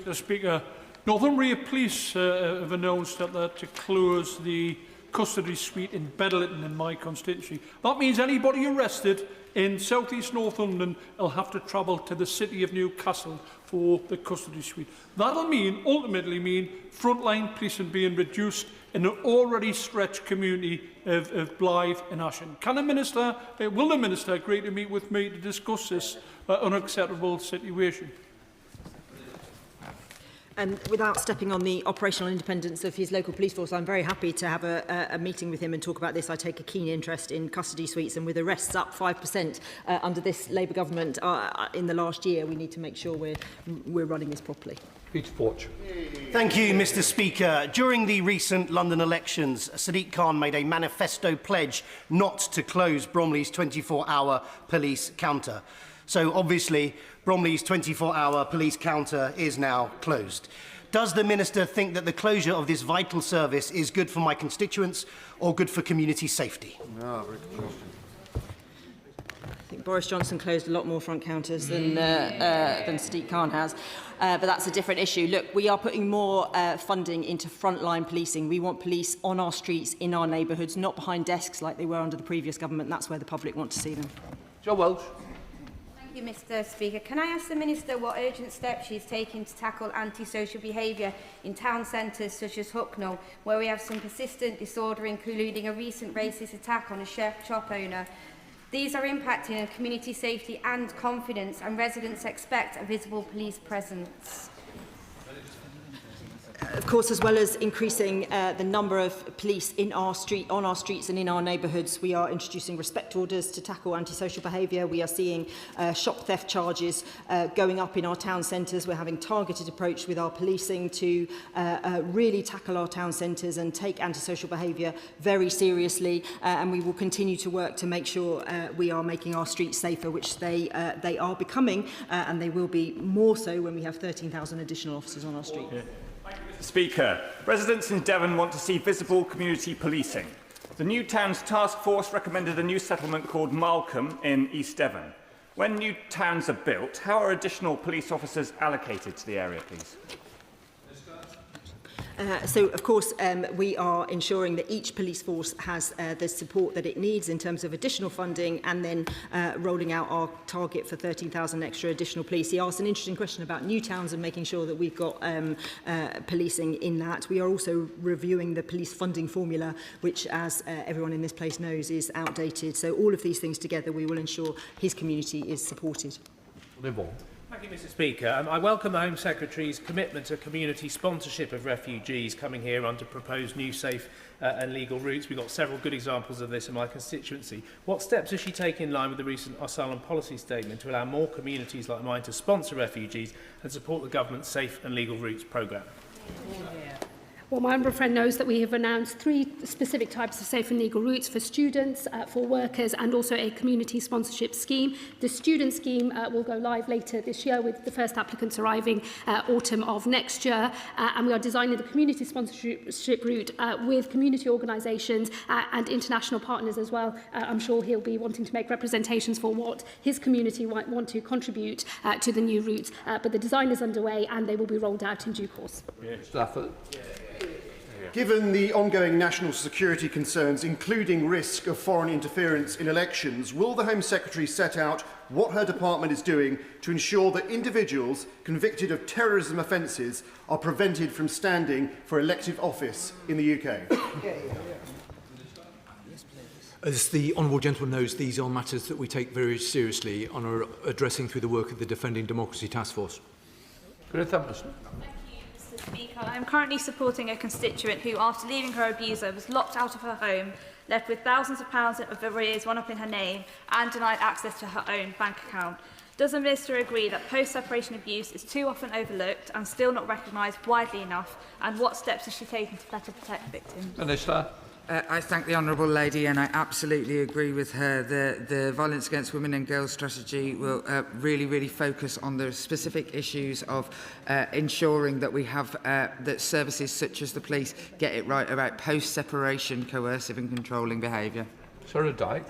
Mr. Speaker, Northumbria Police have announced that they're to close the custody suite in Bedlington in my constituency. That means anybody arrested in South East Northumberland will have to travel to the city of Newcastle for the custody suite. That'll ultimately mean frontline policing being reduced in an already stretched community of Blythe and Ashen. Will the Minister agree to meet with me to discuss this unacceptable situation? And without stepping on the operational independence of his local police force, I'm very happy to have a meeting with him and talk about this. I take a keen interest in custody suites, and with arrests up 5% under this Labour government in the last year, we need to make sure we're running this properly. Peter Forge. Thank you, Mr. Speaker. During the recent London elections, Sadiq Khan made a manifesto pledge not to close Bromley's 24-hour police counter. So obviously, Bromley's 24-hour police counter is now closed. Does the Minister think that the closure of this vital service is good for my constituents or good for community safety? I think Boris Johnson closed a lot more front counters than Sadiq Khan has, but that's a different issue. Look, we are putting more funding into frontline policing. We want police on our streets, in our neighbourhoods, not behind desks like they were under the previous government. That's where the public want to see them. Jo Welsh. Thank you, Mr. Speaker. Can I ask the Minister what urgent steps she is taking to tackle antisocial behaviour in town centres such as Hucknall, where we have some persistent disorder, including a recent racist attack on a chef shop owner? These are impacting on community safety and confidence, and residents expect a visible police presence. Of course, as well as increasing the number of police on our streets and in our neighbourhoods, we are introducing respect orders to tackle antisocial behaviour. We are seeing shop theft charges going up in our town centres. We're having targeted approach with our policing to really tackle our town centres and take antisocial behaviour very seriously. And we will continue to work to make sure we are making our streets safer, which they are becoming, and they will be more so when we have 13,000 additional officers on our street. Yeah. Speaker, residents in Devon want to see visible community policing. The New Towns Task Force recommended a new settlement called Malcolm in East Devon. When new towns are built, how are additional police officers allocated to the area, please? So, of course, we are ensuring that each police force has the support that it needs in terms of additional funding, and then rolling out our target for 13,000 extra additional police. He asked an interesting question about new towns and making sure that we've got policing in that. We are also reviewing the police funding formula, which, as everyone in this place knows, is outdated. So all of these things together, we will ensure his community is supported. Live on. Thank you, Mr. Speaker. I welcome the Home Secretary's commitment to community sponsorship of refugees coming here under proposed new safe and legal routes. We've got several good examples of this in my constituency. What steps does she take in line with the recent asylum policy statement to allow more communities like mine to sponsor refugees and support the government's safe and legal routes programme? Well, my honourable friend knows that we have announced 3 specific types of safe and legal routes for students, for workers and also a community sponsorship scheme. The student scheme will go live later this year with the first applicants arriving autumn of next year. And we are designing the community sponsorship route with community organisations and international partners as well. I'm sure he'll be wanting to make representations for what his community might want to contribute to the new routes. But the design is underway and they will be rolled out in due course. Stafford. Given the ongoing national security concerns, including risk of foreign interference in elections, will the Home Secretary set out what her department is doing to ensure that individuals convicted of terrorism offences are prevented from standing for elective office in the UK? As the honourable gentleman knows, these are matters that we take very seriously and are addressing through the work of the Defending Democracy Task Force. Speaker, I am currently supporting a constituent who, after leaving her abuser, was locked out of her home, left with thousands of pounds of arrears run up in her name and denied access to her own bank account. Does the Minister agree that post-separation abuse is too often overlooked and still not recognised widely enough, and what steps has she taken to better protect victims? Minister. I thank the honourable lady, and I absolutely agree with her. The Violence Against Women and Girls strategy will really focus on the specific issues of ensuring that we have that services such as the police get it right about post-separation coercive and controlling behaviour. Sarah Dyke.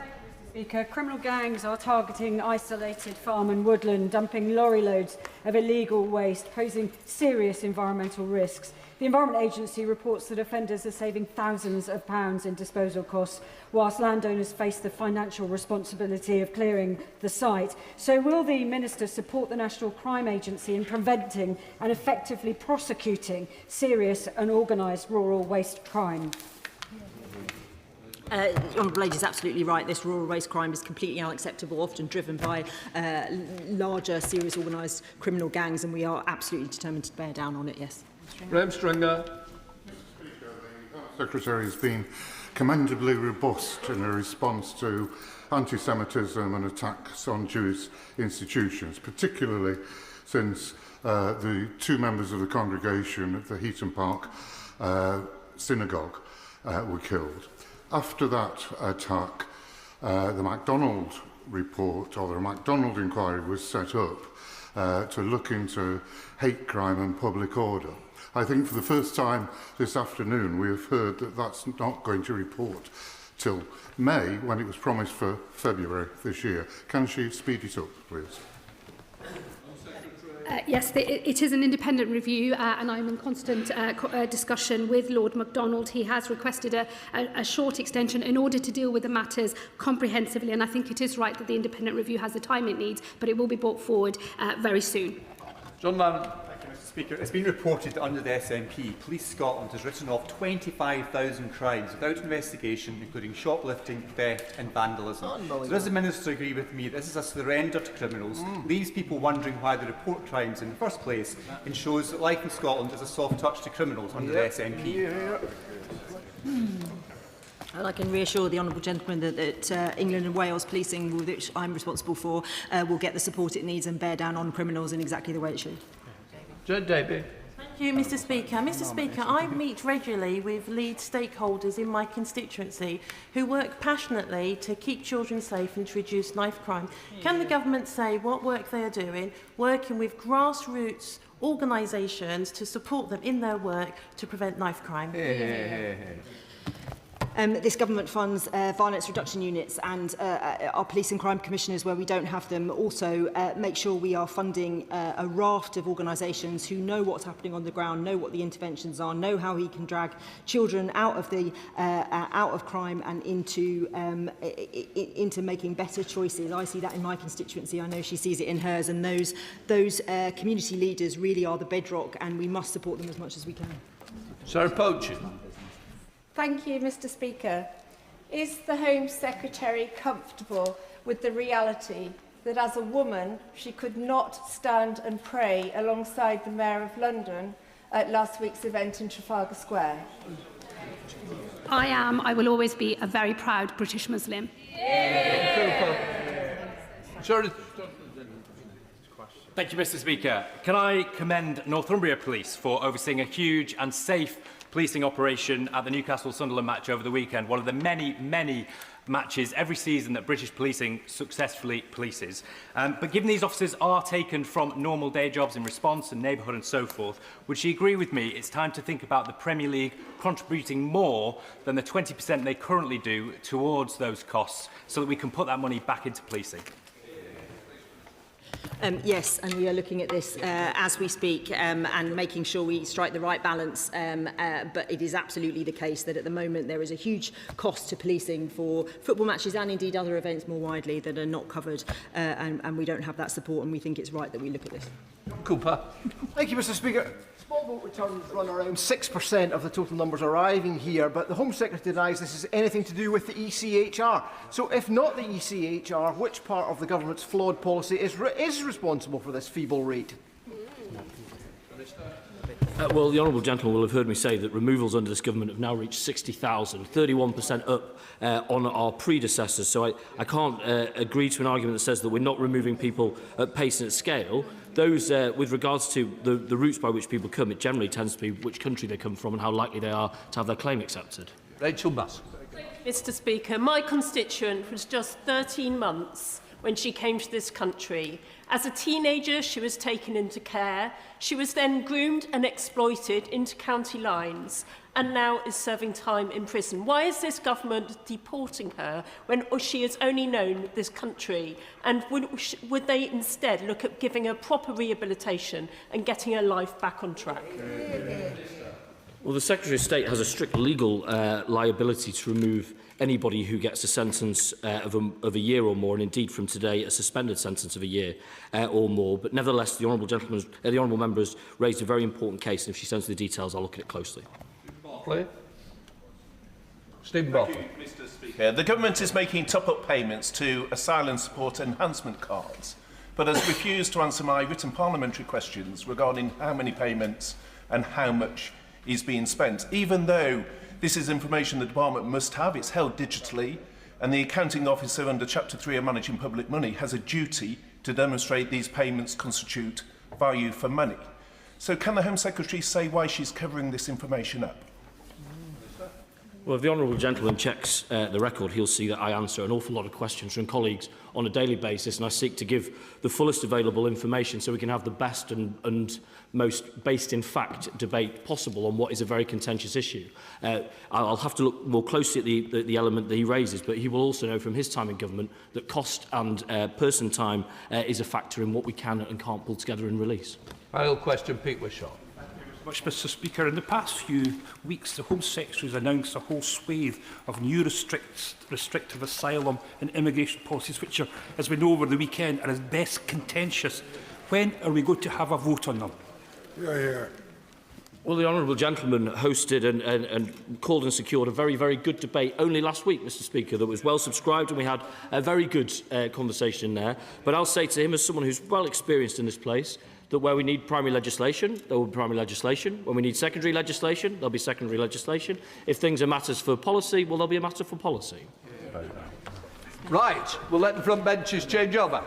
Speaker, criminal gangs are targeting isolated farm and woodland, dumping lorry loads of illegal waste, posing serious environmental risks. The Environment Agency reports that offenders are saving thousands of pounds in disposal costs, whilst landowners face the financial responsibility of clearing the site. So will the Minister support the National Crime Agency in preventing and effectively prosecuting serious and organised rural waste crime? The Honourable Lady is absolutely right. This rural waste crime is completely unacceptable, often driven by larger, serious organised criminal gangs, and we are absolutely determined to bear down on it, yes. Graham Stringer. The Secretary has been commendably robust in her response to anti-Semitism and attacks on Jewish institutions, particularly since the 2 members of the congregation at the Heaton Park synagogue were killed. After that attack, the MacDonald report, or the MacDonald inquiry, was set up to look into hate crime and public order. I think for the first time this afternoon we have heard that that's not going to report till May, when it was promised for February this year. Can she speed it up, please? Yes, it is an independent review and I'm in constant discussion with Lord MacDonald. He has requested a short extension in order to deal with the matters comprehensively, and I think it is right that the independent review has the time it needs, but it will be brought forward very soon. John Lannan. Speaker, it's been reported that under the SNP, Police Scotland has written off 25,000 crimes without investigation, including shoplifting, theft and vandalism. So does the Minister agree with me that this is a surrender to criminals, leaves people wondering why they report crimes in the first place, and shows that life in Scotland is a soft touch to criminals under the SNP? And I can reassure the honourable gentleman that England and Wales policing, which I'm responsible for, will get the support it needs and bear down on criminals in exactly the way it should. Debbie. Thank you, Mr. Speaker. Mr. Speaker, I meet regularly with lead stakeholders in my constituency who work passionately to keep children safe and to reduce knife crime. Can the government say what work they are doing, working with grassroots organisations to support them in their work to prevent knife crime? This government funds violence reduction units, and our police and crime commissioners, where we don't have them, also make sure we are funding a raft of organisations who know what's happening on the ground, know what the interventions are, know how he can drag children out of crime and into making better choices. I see that in my constituency. I know she sees it in hers, and those community leaders really are the bedrock, and we must support them as much as we can. Sarah Poach. Thank you, Mr. Speaker. Is the Home Secretary comfortable with the reality that as a woman she could not stand and pray alongside the Mayor of London at last week's event in Trafalgar Square? I will always be a very proud British Muslim. Thank you, Mr. Speaker. Can I commend Northumbria Police for overseeing a huge and safe policing operation at the Newcastle-Sunderland match over the weekend, one of the many matches every season that British policing successfully polices. But given these officers are taken from normal day jobs in response and neighbourhood and so forth, would she agree with me it's time to think about the Premier League contributing more than the 20% they currently do towards those costs so that we can put that money back into policing? Yes, and we are looking at this as we speak and making sure we strike the right balance. But it is absolutely the case that at the moment there is a huge cost to policing for football matches and indeed other events more widely that are not covered, and we don't have that support, and we think it's right that we look at this. Cooper. Thank you, Mr. Speaker. Small boat returns run around 6% of the total numbers arriving here, but the Home Secretary denies this is anything to do with the ECHR. So if not the ECHR, which part of the government's flawed policy is responsible for this feeble rate? Well, the honourable gentleman will have heard me say that removals under this government have now reached 60,000, 31% up on our predecessors. So I can't agree to an argument that says that we're not removing people at pace and at scale. Those, with regards to the routes by which people come, it generally tends to be which country they come from and how likely they are to have their claim accepted. Rachel Bass. Mr. Speaker, my constituent was just 13 months when she came to this country. As a teenager, she was taken into care. She was then groomed and exploited into county lines and now is serving time in prison. Why is this government deporting her when she has only known this country? And would they instead look at giving her proper rehabilitation and getting her life back on track? Well, the Secretary of State has a strict legal liability to remove anybody who gets a sentence of a year or more, and indeed from today a suspended sentence of a year or more. But nevertheless, the honourable member has raised a very important case, and if she sends the details, I'll look at it closely. Stephen Bartley. Thank you, Mr. Speaker. The government is making top-up payments to asylum support enhancement cards, but has refused to answer my written parliamentary questions regarding how many payments and how much is being spent, even though this is information the department must have. It's held digitally, and the accounting officer under Chapter 3 of Managing Public Money has a duty to demonstrate these payments constitute value for money. So can the Home Secretary say why she's covering this information up? Well, if the honourable gentleman checks the record, he'll see that I answer an awful lot of questions from colleagues on a daily basis, and I seek to give the fullest available information so we can have the best and most based in fact debate possible on what is a very contentious issue. I'll have to look more closely at the element that he raises, but he will also know from his time in government that cost and person time is a factor in what we can and can't pull together and release. Final question, Pete Wishaw. Much, Mr. Speaker. In the past few weeks, the Home Secretary has announced a whole swathe of new restrictive asylum and immigration policies, which are, as we know over the weekend, are at best contentious. When are we going to have a vote on them? Well, the honourable gentleman hosted and called and secured a very, very good debate only last week, Mr. Speaker, that was well subscribed, and we had a very good conversation there. But I'll say to him, as someone who's well experienced in this place, that where we need primary legislation, there will be primary legislation. When we need secondary legislation, there'll be secondary legislation. If things are matters for policy, well, there'll be a matter for policy. Right, we'll let the front benches change over.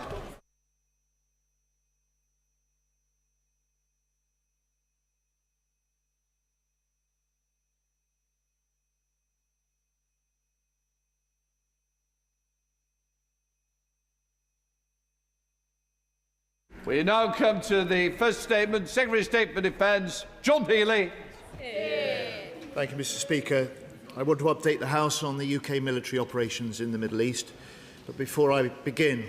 We now come to the first statement. Secretary of State for Defence, John Healey. Thank you, Mr. Speaker. I want to update the House on the UK military operations in the Middle East. But before I begin,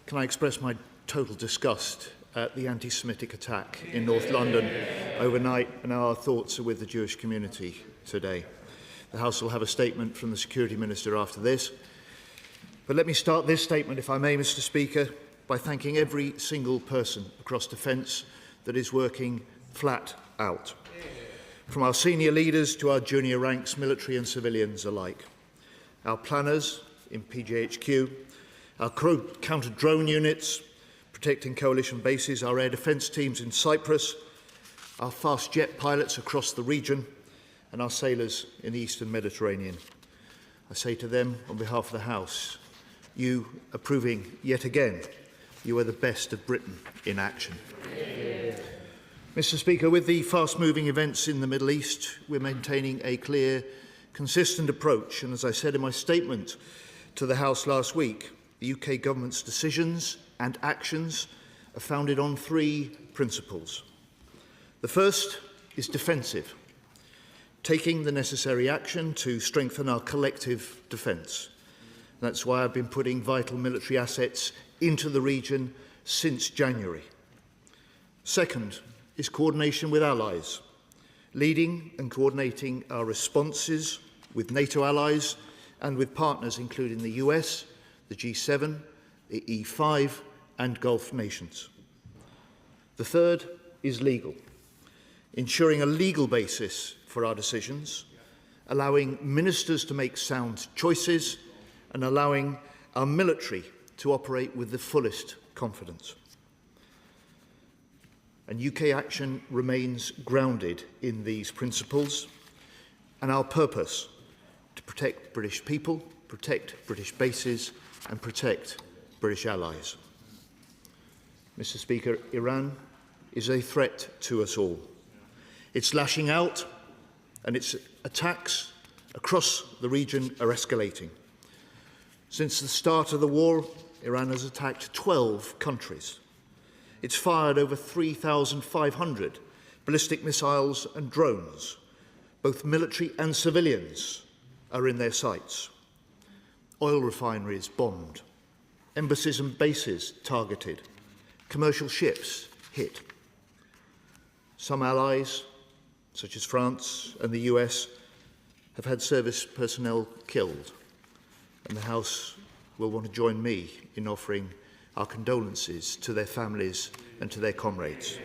can I express my total disgust at the anti-Semitic attack in North London overnight, and our thoughts are with the Jewish community today. The House will have a statement from the Security Minister after this. But let me start this statement, if I may, Mr. Speaker, by thanking every single person across defence that is working flat out, from our senior leaders to our junior ranks, military and civilians alike, our planners in PJHQ, Our counter-drone units protecting coalition bases, our air defence teams in Cyprus, our fast jet pilots across the region, and our sailors in the Eastern Mediterranean. I say to them, on behalf of the House, you are proving yet again you are the best of Britain in action. Yeah. Mr. Speaker, with the fast-moving events in the Middle East, we're maintaining a clear, consistent approach. And as I said in my statement to the House last week, the UK government's decisions and actions are founded on three principles. The first is defensive, taking the necessary action to strengthen our collective defence. That's why I've been putting vital military assets into the region since January. Second is coordination with allies, leading and coordinating our responses with NATO allies and with partners including the US, the G7, the E5 and Gulf nations. The third is legal, ensuring a legal basis for our decisions, allowing ministers to make sound choices and allowing our military to operate with the fullest confidence. And UK action remains grounded in these principles and our purpose to protect British people, protect British bases and protect British allies. Mr. Speaker, Iran is a threat to us all. It's lashing out and its attacks across the region are escalating. Since the start of the war, Iran has attacked 12 countries. It's fired over 3,500 ballistic missiles and drones. Both military and civilians are in their sights. Oil refineries bombed, embassies and bases targeted, commercial ships hit. Some allies, such as France and the US, have had service personnel killed, and the House will want to join me in offering our condolences to their families and to their comrades.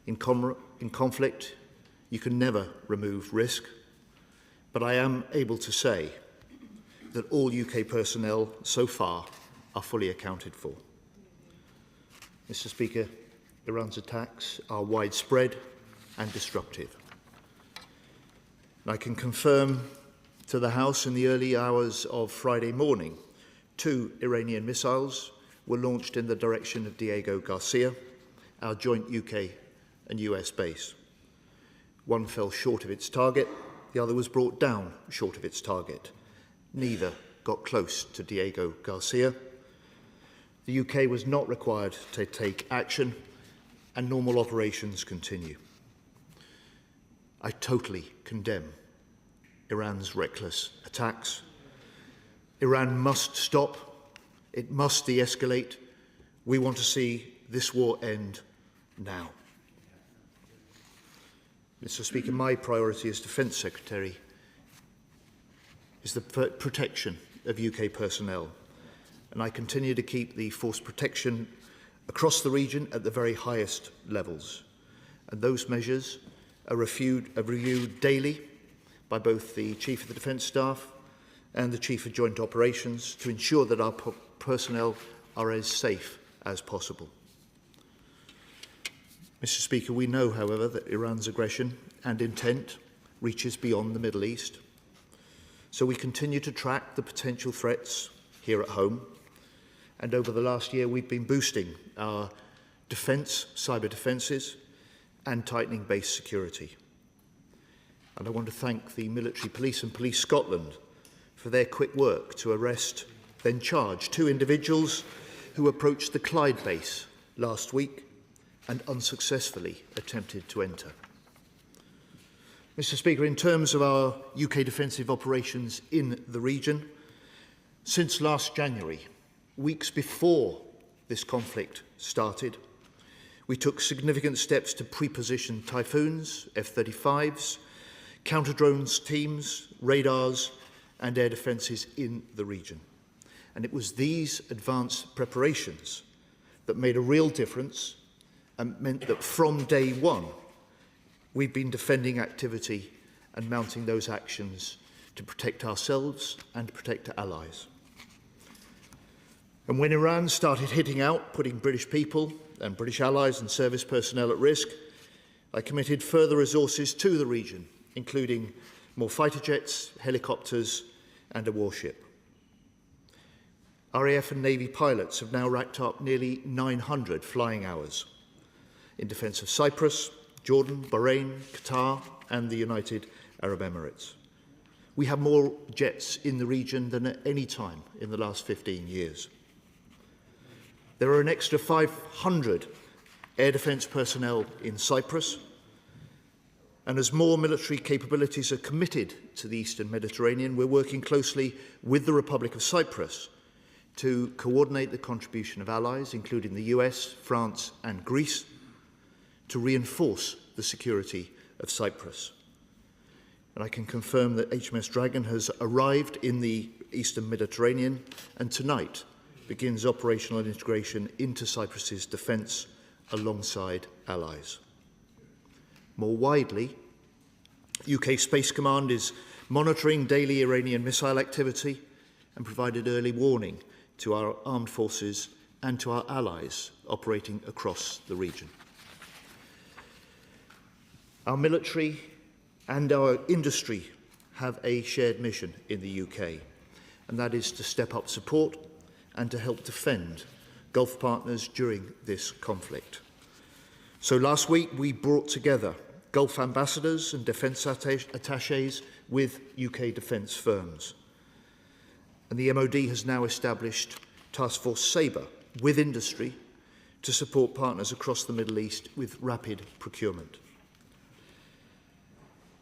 In conflict, you can never remove risk, but I am able to say that all UK personnel so far are fully accounted for. Mr. Speaker, Iran's attacks are widespread and destructive. And I can confirm to the House in the early hours of Friday morning, 2 Iranian missiles were launched in the direction of Diego Garcia, our joint UK and US base. One fell short of its target, the other was brought down short of its target. Neither got close to Diego Garcia. The UK was not required to take action, and normal operations continue. I totally condemn Iran's reckless attacks. Iran must stop. It must de-escalate. We want to see this war end now. Mr. Speaker, my priority as Defence Secretary is the protection of UK personnel, and I continue to keep the force protection across the region at the very highest levels. And those measures are reviewed daily by both the Chief of the Defence Staff and the Chief of Joint Operations to ensure that our personnel are as safe as possible. Mr. Speaker, we know, however, that Iran's aggression and intent reaches beyond the Middle East. So we continue to track the potential threats here at home. And over the last year, we've been boosting our defence, cyber defences, and tightening base security. And I want to thank the Military Police and Police Scotland for their quick work to arrest, then charge 2 individuals who approached the Clyde base last week and unsuccessfully attempted to enter. Mr. Speaker, in terms of our UK defensive operations in the region, since last January, weeks before this conflict started, we took significant steps to pre-position Typhoons, F-35s, counter-drones teams, radars and air defences in the region. And it was these advanced preparations that made a real difference and meant that from day one, we've been defending activity and mounting those actions to protect ourselves and to protect our allies. And when Iran started hitting out, putting British people and British allies and service personnel at risk, I committed further resources to the region, including more fighter jets, helicopters and a warship. RAF and Navy pilots have now racked up nearly 900 flying hours in defence of Cyprus, Jordan, Bahrain, Qatar and the United Arab Emirates. We have more jets in the region than at any time in the last 15 years. There are an extra 500 air defence personnel in Cyprus, and as more military capabilities are committed to the Eastern Mediterranean, we're working closely with the Republic of Cyprus to coordinate the contribution of allies, including the US, France and Greece, to reinforce the security of Cyprus. And I can confirm that HMS Dragon has arrived in the Eastern Mediterranean and tonight begins operational integration into Cyprus's defence alongside allies. More widely, UK Space Command is monitoring daily Iranian missile activity and provided early warning to our armed forces and to our allies operating across the region. Our military and our industry have a shared mission in the UK, and that is to step up support and to help defend Gulf partners during this conflict. So last week we brought together Gulf ambassadors and defence attachés with UK defence firms. And the MOD has now established Task Force Sabre with industry to support partners across the Middle East with rapid procurement.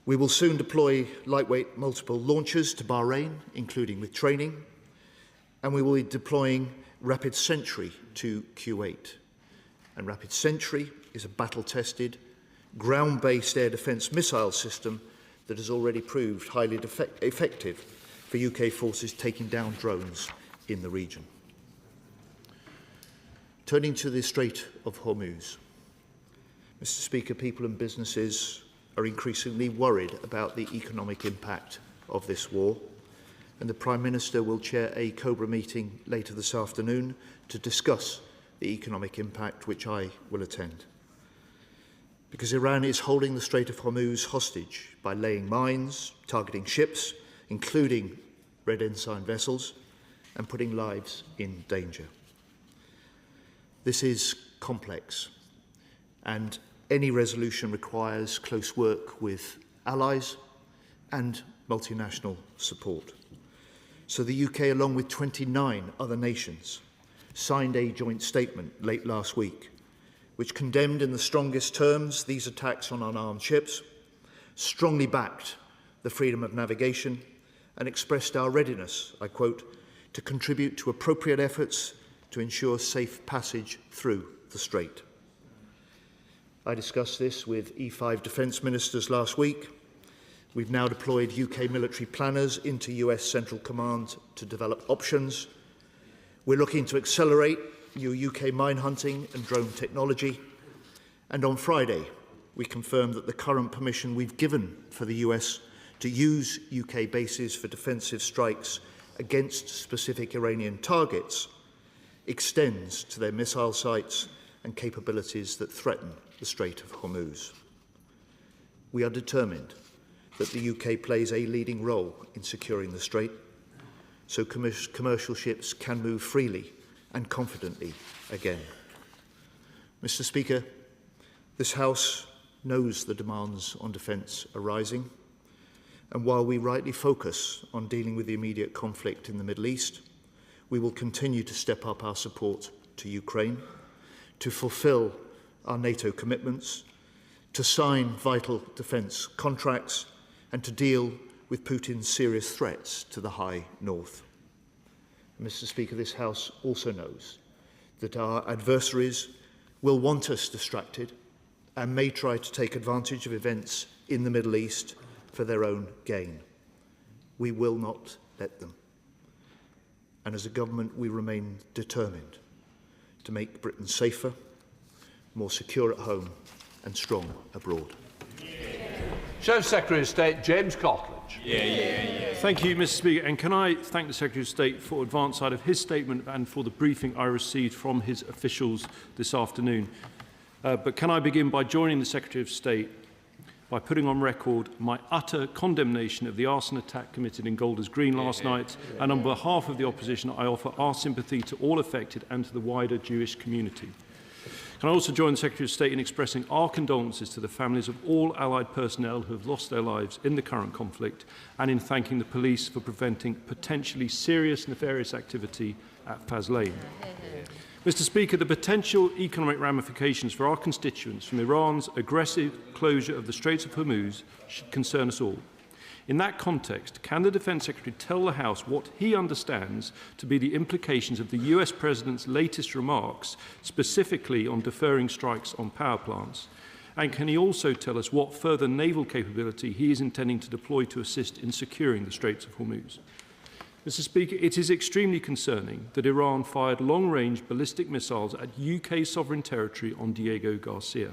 We will soon deploy lightweight multiple launchers to Bahrain, including with training, and we will be deploying Rapid Sentry to Kuwait. And Rapid Sentry is a battle-tested, ground-based air defence missile system that has already proved highly effective for UK forces taking down drones in the region. Turning to the Strait of Hormuz. Mr. Speaker, people and businesses are increasingly worried about the economic impact of this war, and the Prime Minister will chair a COBRA meeting later this afternoon to discuss the economic impact, which I will attend. Because Iran is holding the Strait of Hormuz hostage by laying mines, targeting ships, including Red Ensign vessels, and putting lives in danger. This is complex, and any resolution requires close work with allies and multinational support. So the UK, along with 29 other nations, signed a joint statement late last week, which condemned in the strongest terms these attacks on unarmed ships, strongly backed the freedom of navigation, and expressed our readiness, I quote, to contribute to appropriate efforts to ensure safe passage through the Strait. I discussed this with E5 defence ministers last week. We've now deployed UK military planners into US Central Command to develop options. We're looking to accelerate new UK mine hunting and drone technology. And on Friday, we confirmed that the current permission we've given for the US to use UK bases for defensive strikes against specific Iranian targets extends to their missile sites and capabilities that threaten the Strait of Hormuz. We are determined that the UK plays a leading role in securing the Strait, so commercial ships can move freely and confidently again. Mr. Speaker, this House knows the demands on defence are rising, and while we rightly focus on dealing with the immediate conflict in the Middle East, we will continue to step up our support to Ukraine, to fulfil our NATO commitments, to sign vital defence contracts, and to deal with Putin's serious threats to the high north. Mr. Speaker, this House also knows that our adversaries will want us distracted and may try to take advantage of events in the Middle East for their own gain. We will not let them. And as a government, we remain determined to make Britain safer, more secure at home and strong abroad. Show Secretary of State James Cartledge. Yeah. Thank you, Mr. Speaker. And can I thank the Secretary of State for advance side of his statement and for the briefing I received from his officials this afternoon. But can I begin by joining the Secretary of State by putting on record my utter condemnation of the arson attack committed in Golders Green last night, and on behalf of the opposition I offer our sympathy to all affected and to the wider Jewish community. Can I also join the Secretary of State in expressing our condolences to the families of all Allied personnel who have lost their lives in the current conflict, and in thanking the police for preventing potentially serious nefarious activity at Faz Lane. Mr. Speaker, the potential economic ramifications for our constituents from Iran's aggressive closure of the Straits of Hormuz should concern us all. In that context, can the Defence Secretary tell the House what he understands to be the implications of the US President's latest remarks, specifically on deferring strikes on power plants? And can he also tell us what further naval capability he is intending to deploy to assist in securing the Straits of Hormuz? Mr. Speaker, it is extremely concerning that Iran fired long-range ballistic missiles at UK sovereign territory on Diego Garcia.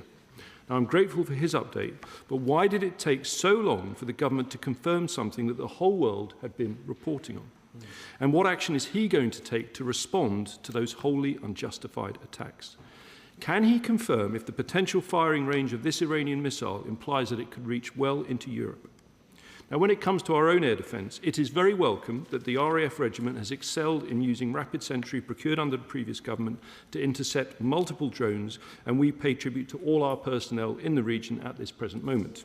Now, I'm grateful for his update, but why did it take so long for the government to confirm something that the whole world had been reporting on? And what action is he going to take to respond to those wholly unjustified attacks? Can he confirm if the potential firing range of this Iranian missile implies that it could reach well into Europe? Now, when it comes to our own air defence, it is very welcome that the RAF regiment has excelled in using rapid sentry procured under the previous government to intercept multiple drones, and we pay tribute to all our personnel in the region at this present moment.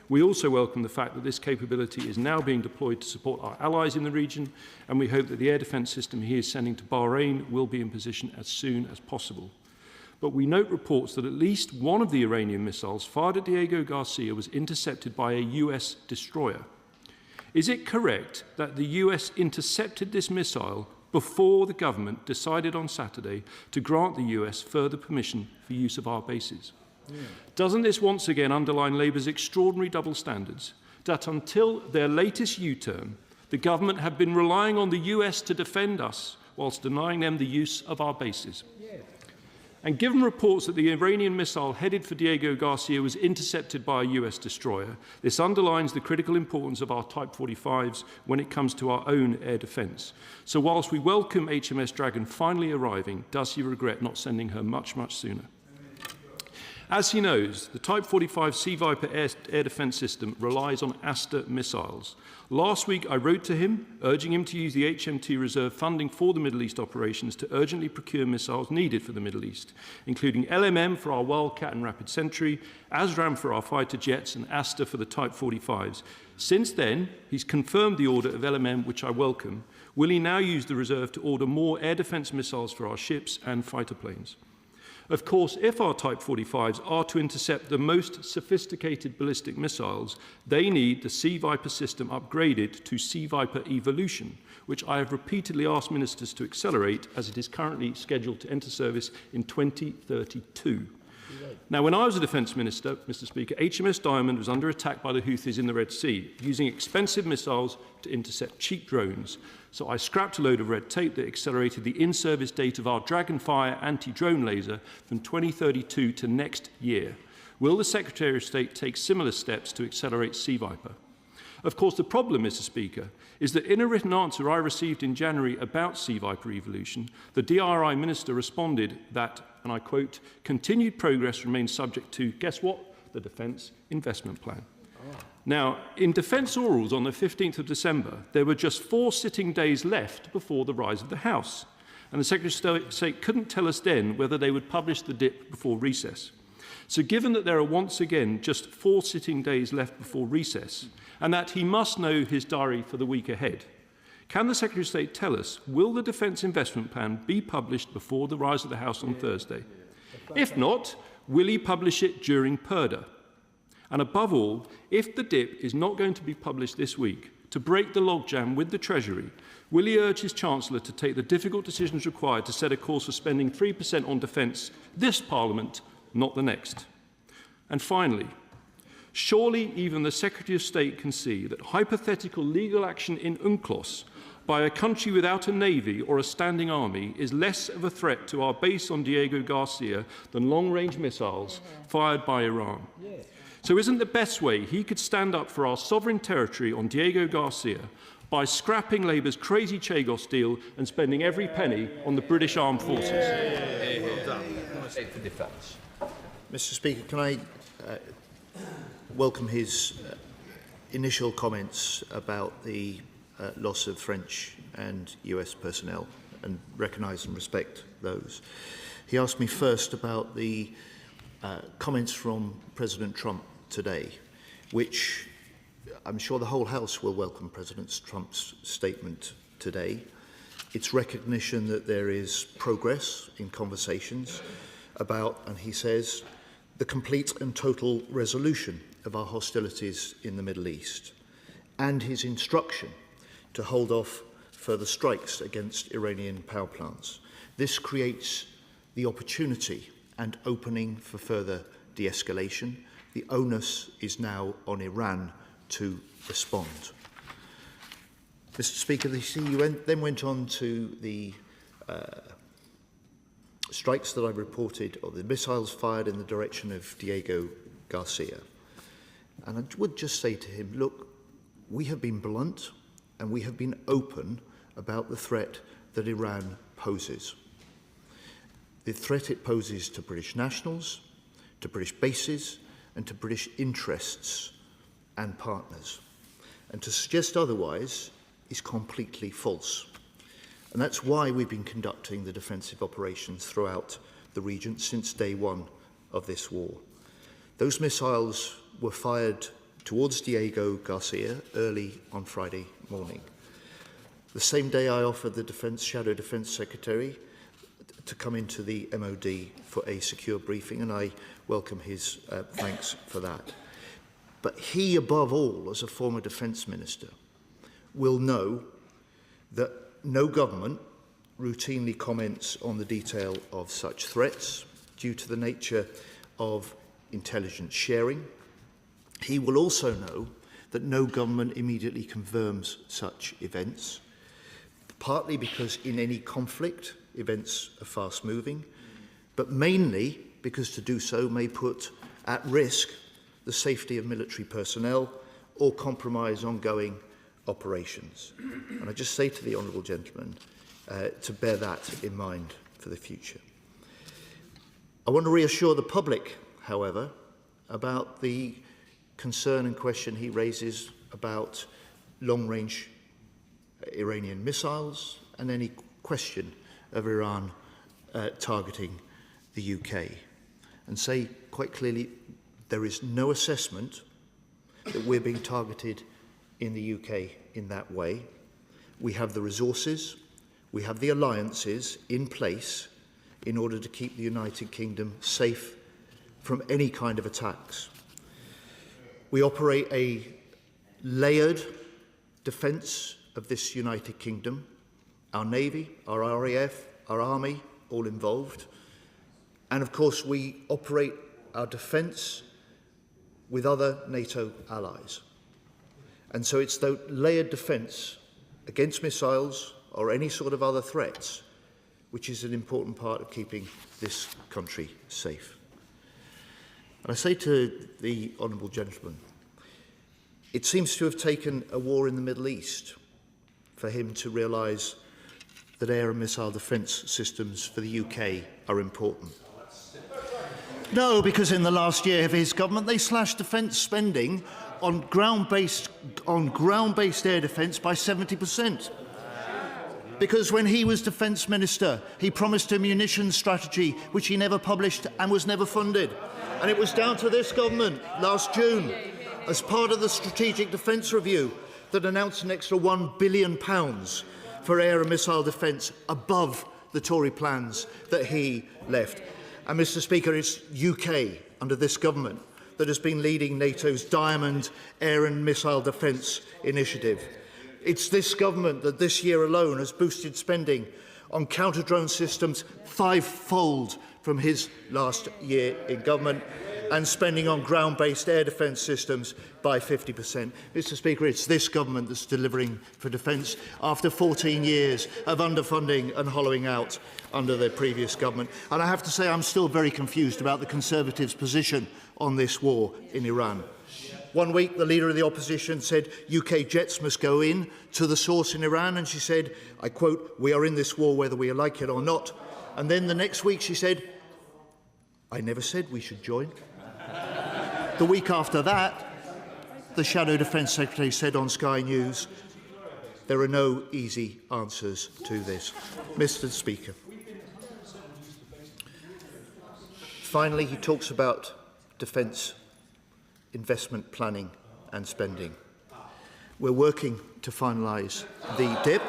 We also welcome the fact that this capability is now being deployed to support our allies in the region, and we hope that the air defence system he is sending to Bahrain will be in position as soon as possible. But we note reports that at least one of the Iranian missiles fired at Diego Garcia was intercepted by a US destroyer. Is it correct that the US intercepted this missile before the government decided on Saturday to grant the US further permission for use of our bases? Doesn't this once again underline Labour's extraordinary double standards, that until their latest U-turn, the government have been relying on the US to defend us whilst denying them the use of our bases? And given reports that the Iranian missile headed for Diego Garcia was intercepted by a US destroyer, this underlines the critical importance of our Type 45s when it comes to our own air defence. So whilst we welcome HMS Dragon finally arriving, does he regret not sending her much, much sooner? As he knows, the Type 45 Sea Viper air defence system relies on Aster missiles. Last week, I wrote to him, urging him to use the HMT reserve funding for the Middle East operations to urgently procure missiles needed for the Middle East, including LMM for our Wildcat and Rapid Sentry, ASRAAM for our fighter jets, and Aster for the Type 45s. Since then, he's confirmed the order of LMM, which I welcome. Will he now use the reserve to order more air defence missiles for our ships and fighter planes? Of course, if our Type 45s are to intercept the most sophisticated ballistic missiles, they need the Sea Viper system upgraded to Sea Viper Evolution, which I have repeatedly asked ministers to accelerate, as it is currently scheduled to enter service in 2032. Now, when I was a Defence Minister, Mr. Speaker, HMS Diamond was under attack by the Houthis in the Red Sea, using expensive missiles to intercept cheap drones. So I scrapped a load of red tape that accelerated the in-service date of our Dragonfire anti-drone laser from 2032 to next year. Will the Secretary of State take similar steps to accelerate Sea Viper? Of course, the problem, Mr. Speaker, is that in a written answer I received in January about Sea Viper Evolution, the DRI Minister responded that, and I quote, continued progress remains subject to, guess what? The Defence Investment Plan. Now, in Defence orals on the 15th of December, there were just 4 sitting days left before the rise of the House. And the Secretary of State couldn't tell us then whether they would publish the DIP before recess. So given that there are once again just 4 sitting days left before recess, and that he must know his diary for the week ahead, can the Secretary of State tell us, will the Defence Investment Plan be published before the rise of the House on Thursday? If not, will he publish it during purdah? And above all, if the DIP is not going to be published this week, to break the logjam with the Treasury, will he urge his Chancellor to take the difficult decisions required to set a course for spending 3% on defence this Parliament, not the next? And finally, surely even the Secretary of State can see that hypothetical legal action in UNCLOS by a country without a navy or a standing army is less of a threat to our base on Diego Garcia than long-range missiles fired by Iran. So isn't the best way he could stand up for our sovereign territory on Diego Garcia by scrapping Labour's crazy Chagos deal and spending every penny on the British Armed Forces. Mr. Speaker, can I welcome his initial comments about the loss of French and US personnel and recognise and respect those. He asked me first about the comments from President Trump today, which I'm sure the whole House will welcome President Trump's statement today. It's recognition that there is progress in conversations about, and he says, the complete and total resolution of our hostilities in the Middle East, and his instruction to hold off further strikes against Iranian power plants. This creates the opportunity and opening for further de-escalation. The onus is now on Iran to respond. Mr. Speaker, you then went on to the strikes that I reported, or the missiles fired in the direction of Diego Garcia. And I would just say to him, look, we have been blunt and we have been open about the threat that Iran poses. The threat it poses to British nationals, to British bases, and to British interests and partners. And to suggest otherwise is completely false. And that's why we've been conducting the defensive operations throughout the region since day one of this war. Those missiles were fired towards Diego Garcia early on Friday morning. The same day I offered the Shadow Defence Secretary to come into the MOD for a secure briefing, and I welcome his thanks for that. But he, above all, as a former Defence Minister, will know that no government routinely comments on the detail of such threats due to the nature of intelligence sharing. He will also know that no government immediately confirms such events, partly because in any conflict, events are fast-moving, but mainly because to do so may put at risk the safety of military personnel or compromise ongoing operations. And I just say to the honourable gentleman to bear that in mind for the future. I want to reassure the public, however, about the concern and question he raises about long-range Iranian missiles and any question of Iran targeting the UK, and say quite clearly there is no assessment that we're being targeted in the UK in that way. We have the resources, we have the alliances in place in order to keep the United Kingdom safe from any kind of attacks. We operate a layered defence of this United Kingdom, our Navy, our RAF, our Army, all involved. And of course, we operate our defence with other NATO allies. And so it's the layered defence against missiles or any sort of other threats which is an important part of keeping this country safe. And I say to the honourable gentleman, it seems to have taken a war in the Middle East for him to realise that air and missile defence systems for the UK are important. No, because in the last year of his government, they slashed defence spending on ground-based air defence by 70%. Because when he was Defence Minister, he promised a munitions strategy which he never published and was never funded. And it was down to this government last June, as part of the Strategic Defence Review, that announced an extra £1 billion for air and missile defence above the Tory plans that he left. And, Mr. Speaker, it's UK, under this government, that has been leading NATO's Diamond Air and Missile Defence Initiative. It's this government that this year alone has boosted spending on counter-drone systems five-fold from his last year in government, and spending on ground-based air defence systems by 50%. Mr. Speaker, it's this government that's delivering for defence after 14 years of underfunding and hollowing out under the previous government. And I have to say I'm still very confused about the Conservatives' position on this war in Iran. One week, the leader of the opposition said UK jets must go in to the source in Iran, and she said, I quote, "We are in this war whether we like it or not." And then the next week she said, "I never said we should join." The week after that, the Shadow Defence Secretary said on Sky News, "There are no easy answers to this." Mr. Speaker. Finally, he talks about defence investment planning and spending. We're working to finalise the DIP.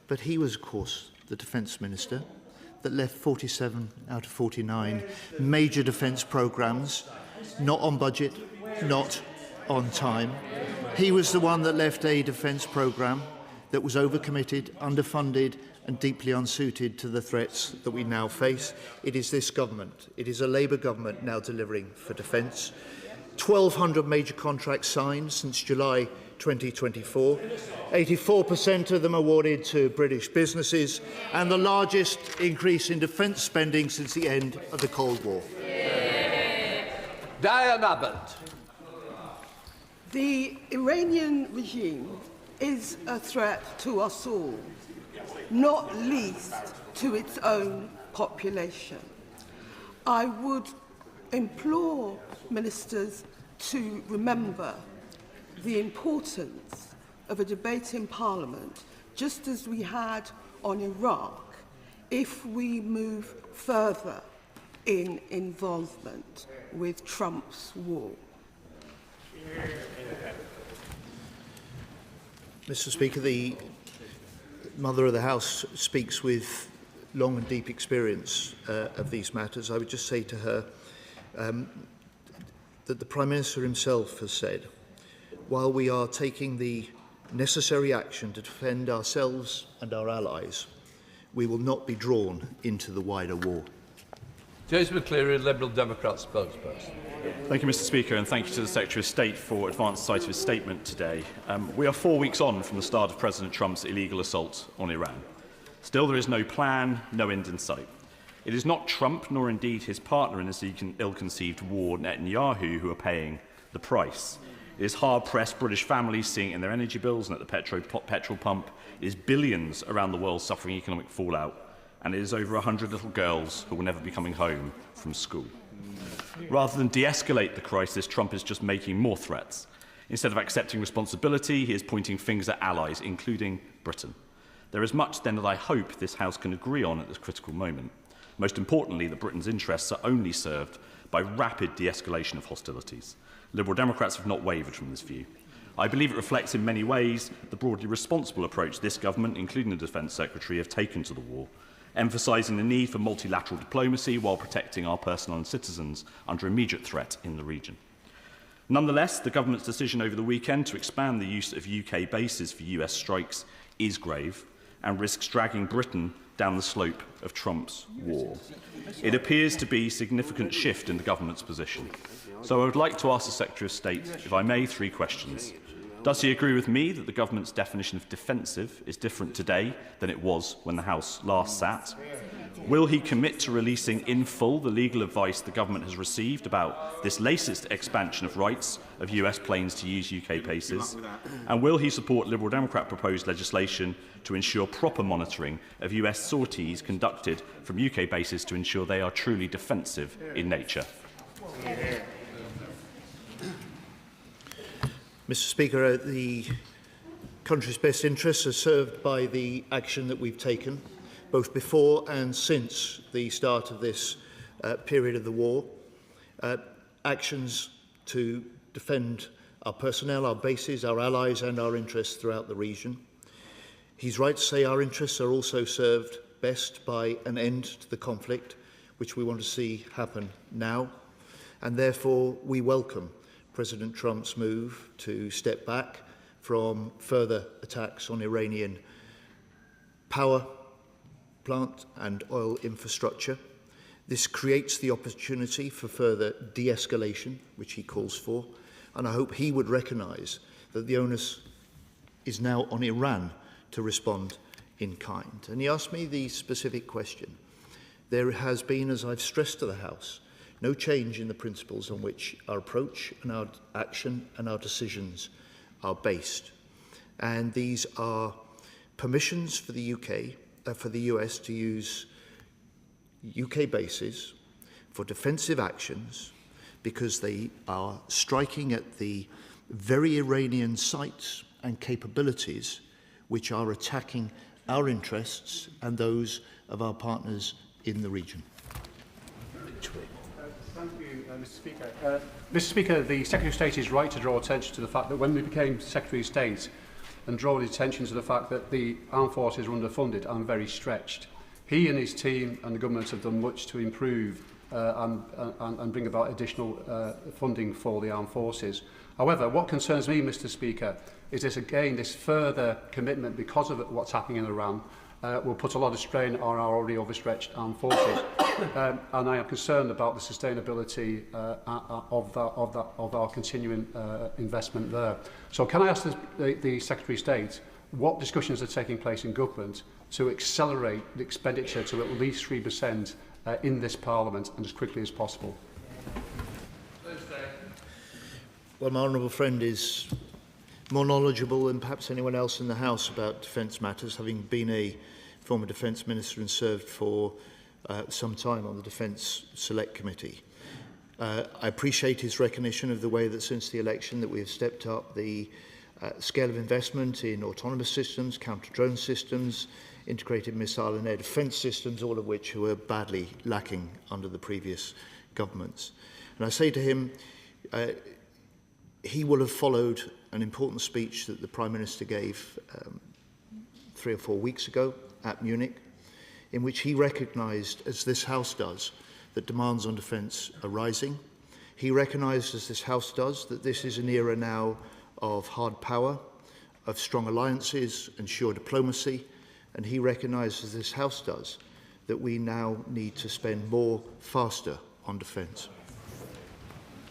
But he was, of course, the Defence Minister that left 47 out of 49 major defence programmes not on budget, not on time. He was the one that left a defence programme that was overcommitted, underfunded and deeply unsuited to the threats that we now face. It is this government, it is a Labour government now delivering for defence. 1,200 major contracts signed since July 2024, 84% of them awarded to British businesses, and the largest increase in defence spending since the end of the Cold War. Diane Abbott. The Iranian regime is a threat to us all, not least to its own population. I would implore ministers to remember the importance of a debate in Parliament, just as we had on Iraq, if we move further in involvement with Trump's war. Mr. Speaker, the Mother of the House speaks with long and deep experience of these matters. I would just say to her that the Prime Minister himself has said, while we are taking the necessary action to defend ourselves and our allies, we will not be drawn into the wider war. James McCleary, Liberal Democrat spokesperson. Thank you, Mr. Speaker, and thank you to the Secretary of State for advance sight of his statement today. We are 4 weeks on from the start of President Trump's illegal assault on Iran. Still, there is no plan, no end in sight. It is not Trump, nor indeed his partner in this ill-conceived war, Netanyahu, who are paying the price. It is hard-pressed British families seeing it in their energy bills and at the petrol pump. It is billions around the world suffering economic fallout. And it is over 100 little girls who will never be coming home from school. Rather than de-escalate the crisis, Trump is just making more threats. Instead of accepting responsibility, he is pointing fingers at allies, including Britain. There is much, then, that I hope this House can agree on at this critical moment. Most importantly, that Britain's interests are only served by rapid de-escalation of hostilities. Liberal Democrats have not wavered from this view. I believe it reflects in many ways the broadly responsible approach this government, including the Defence Secretary, have taken to the war, emphasising the need for multilateral diplomacy while protecting our personnel and citizens under immediate threat in the region. Nonetheless, the government's decision over the weekend to expand the use of UK bases for US strikes is grave and risks dragging Britain down the slope of Trump's war. It appears to be a significant shift in the government's position. So I would like to ask the Secretary of State, if I may, 3 questions. Does he agree with me that the government's definition of defensive is different today than it was when the House last sat? Will he commit to releasing in full the legal advice the government has received about this latest expansion of rights of US planes to use UK bases? And will he support Liberal Democrat proposed legislation to ensure proper monitoring of US sorties conducted from UK bases to ensure they are truly defensive in nature? Mr. Speaker, the country's best interests are served by the action that we've taken, both before and since the start of this period of the war. Actions to defend our personnel, our bases, our allies and our interests throughout the region. He's right to say our interests are also served best by an end to the conflict, which we want to see happen now. And therefore, we welcome President Trump's move to step back from further attacks on Iranian power plant and oil infrastructure. This creates the opportunity for further de-escalation, which he calls for, and I hope he would recognise that the onus is now on Iran to respond in kind. And he asked me the specific question. There has been, as I've stressed to the House, no change in the principles on which our approach and our action and our decisions are based. And these are permissions for the for the US to use UK bases for defensive actions because they are striking at the very Iranian sites and capabilities which are attacking our interests and those of our partners in the region. Thank you, Mr. Speaker. Mr. Speaker, the Secretary of State is right to draw attention to the fact that when we became Secretary of State and draw attention to the fact that the armed forces are underfunded and very stretched. He and his team and the government have done much to improve and bring about additional funding for the armed forces. However, what concerns me, Mr. Speaker, is this further commitment because of what's happening in Iran will put a lot of strain on our already overstretched armed forces. And I am concerned about the sustainability of our continuing investment there. So can I ask the Secretary of State what discussions are taking place in government to accelerate the expenditure to at least 3% in this Parliament and as quickly as possible? Well, my honourable friend is more knowledgeable than perhaps anyone else in the House about defence matters, having been a former Defence Minister and served for some time on the Defence Select Committee. I appreciate his recognition of the way that since the election that we have stepped up the scale of investment in autonomous systems, counter-drone systems, integrated missile and air defence systems, all of which were badly lacking under the previous governments. And I say to him, he will have followed an important speech that the Prime Minister gave 3 or 4 weeks ago at Munich, in which he recognised, as this House does, that demands on defence are rising. He recognised, as this House does, that this is an era now of hard power, of strong alliances and sure diplomacy, and he recognised, as this House does, that we now need to spend more faster on defence.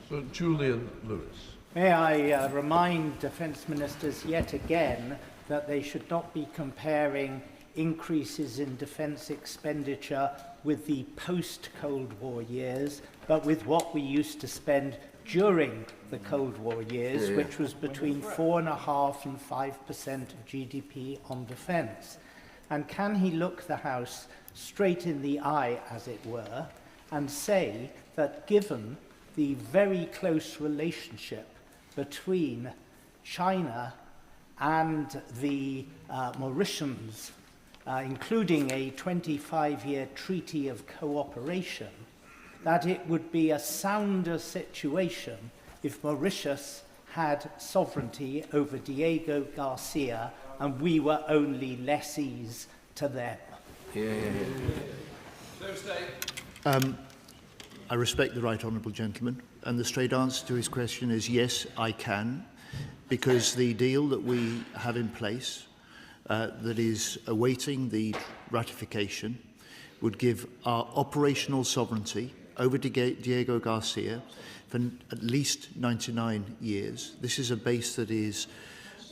So, Julian Lewis. May I remind defence ministers yet again that they should not be comparing increases in defence expenditure with the post-Cold War years, but with what we used to spend during the Cold War years, which was between 4.5% and 5% of GDP on defence. And can he look the House straight in the eye, as it were, and say that given the very close relationship between China and the Mauritians, including a 25-year treaty of cooperation, that it would be a sounder situation if Mauritius had sovereignty over Diego Garcia and we were only lessees to them? I respect the right honourable gentleman, and the straight answer to his question is yes, I can, because the deal that we have in place that is awaiting the ratification would give our operational sovereignty over Diego Garcia for at least 99 years. This is a base that is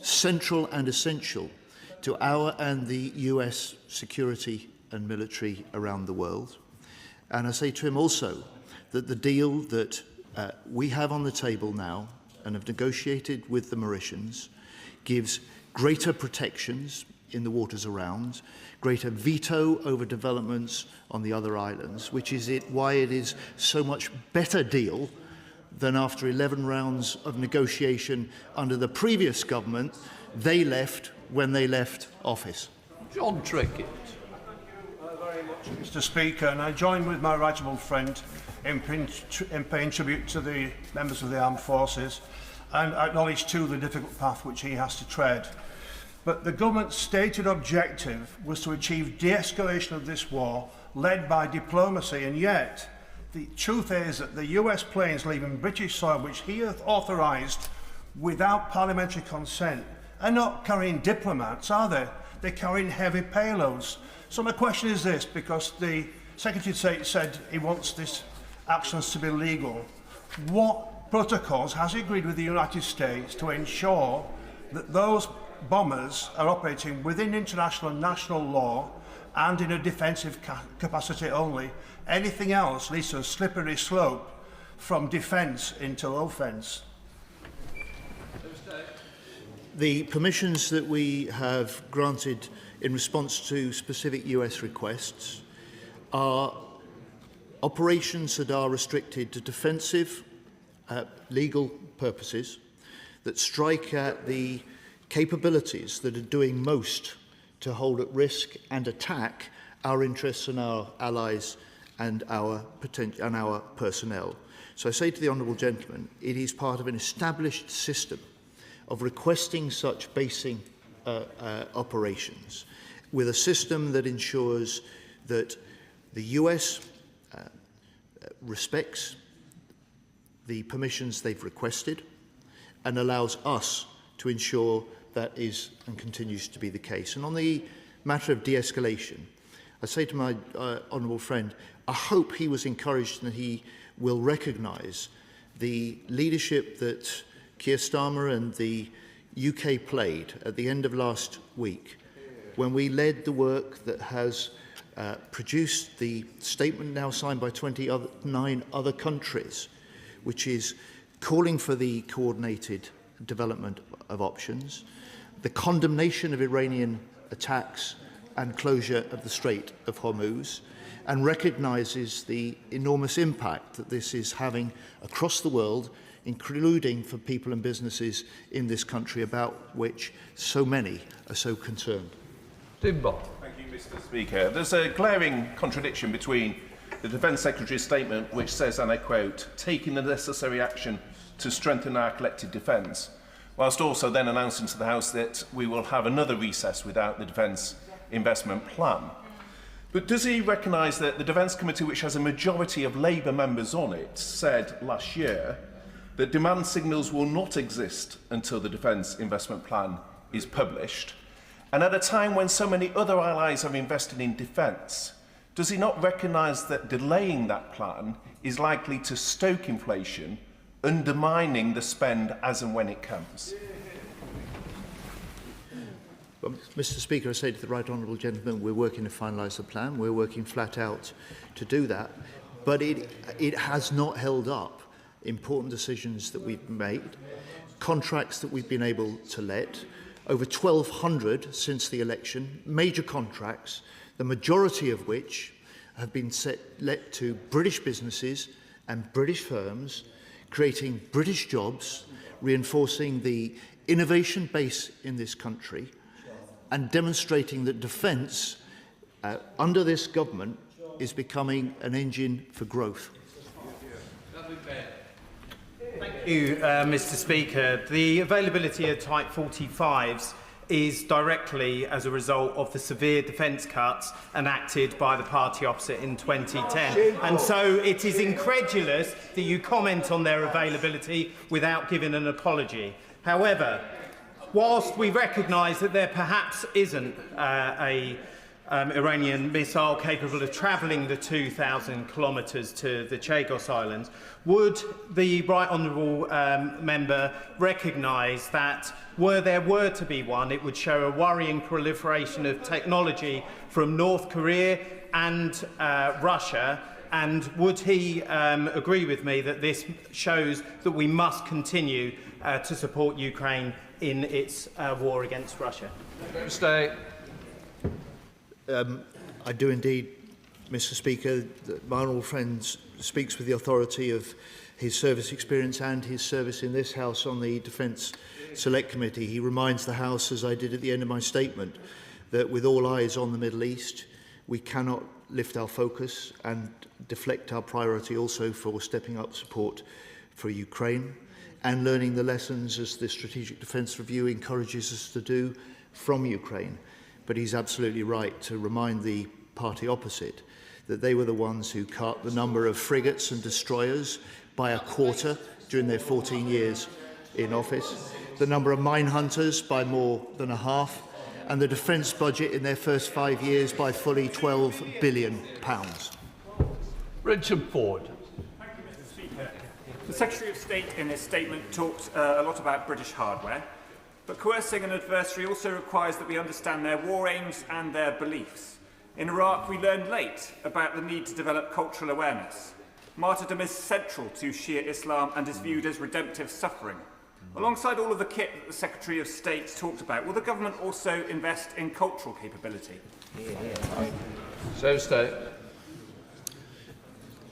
central and essential to our and the US security and military around the world. And I say to him also that the deal that we have on the table now and have negotiated with the Mauritians gives greater protections in the waters around, greater veto over developments on the other islands, which is why it is so much better deal than after 11 rounds of negotiation under the previous government they left when they left office. John Trickett. Mr. Speaker, and I join with my right honourable friend in paying tribute to the members of the armed forces and acknowledge too the difficult path which he has to tread. But the government's stated objective was to achieve de-escalation of this war led by diplomacy, and yet the truth is that the US planes leaving British soil, which he hath authorised without parliamentary consent, are not carrying diplomats, are they? They're carrying heavy payloads. So my question is this, because the Secretary of State said he wants these actions to be legal. What protocols has he agreed with the United States to ensure that those bombers are operating within international and national law and in a defensive capacity only. Anything else leads to a slippery slope from defence into offence. The permissions that we have granted in response to specific US requests are operations that are restricted to defensive legal purposes that strike at the capabilities that are doing most to hold at risk and attack our interests and our allies and our personnel. So I say to the Honourable Gentleman, it is part of an established system of requesting such basing operations with a system that ensures that the US respects the permissions they've requested and allows us to ensure that is and continues to be the case. And on the matter of de-escalation, I say to my honourable friend, I hope he was encouraged and he will recognise the leadership that Keir Starmer and the UK played at the end of last week when we led the work that has produced the statement now signed by 29 other countries, which is calling for the coordinated development of options, the condemnation of Iranian attacks and closure of the Strait of Hormuz, and recognises the enormous impact that this is having across the world, including for people and businesses in this country about which so many are so concerned. Thank you, Mr. Speaker. There's a glaring contradiction between the Defence Secretary's statement, which says, and I quote, taking the necessary action to strengthen our collective defence, whilst also then announcing to the House that we will have another recess without the Defence Investment Plan. But does he recognise that the Defence Committee, which has a majority of Labour members on it, said last year that demand signals will not exist until the Defence Investment Plan is published? And at a time when so many other allies are investing in defence, does he not recognise that delaying that plan is likely to stoke inflation, undermining the spend as and when it comes? Well, Mr. Speaker, I say to the right honourable gentleman, we're working to finalise the plan. We're working flat out to do that. But it has not held up important decisions that we've made, contracts that we've been able to let, over 1,200 since the election, major contracts, the majority of which have been let to British businesses and British firms, creating British jobs, reinforcing the innovation base in this country, and demonstrating that defence, under this government, is becoming an engine for growth. Thank you, Mr. Speaker. The availability of Type 45s is directly as a result of the severe defence cuts enacted by the party opposite in 2010. And so it is incredulous that you comment on their availability without giving an apology. However, whilst we recognise that there perhaps isn't a Iranian missile capable of travelling the 2,000 kilometres to the Chagos Islands, would the Right Honourable member recognise that were there to be one, it would show a worrying proliferation of technology from North Korea and Russia? And would he agree with me that this shows that we must continue to support Ukraine in its war against Russia? I do indeed, Mr. Speaker. My honourable friend speaks with the authority of his service experience and his service in this House on the Defence Select Committee. He reminds the House, as I did at the end of my statement, that with all eyes on the Middle East, we cannot lift our focus and deflect our priority also for stepping up support for Ukraine and learning the lessons, as the Strategic Defence Review encourages us to do, from Ukraine. But he's absolutely right to remind the party opposite that they were the ones who cut the number of frigates and destroyers by a quarter during their 14 years in office, the number of mine hunters by more than a half, and the defence budget in their first 5 years by fully £12 billion. Richard Ford. Thank you, Mr. Speaker. The Secretary of State in his statement talked a lot about British hardware, but coercing an adversary also requires that we understand their war aims and their beliefs. In Iraq, we learned late about the need to develop cultural awareness. Martyrdom is central to Shia Islam and is viewed as redemptive suffering. Alongside all of the kit that the Secretary of State talked about, will the government also invest in cultural capability? So State.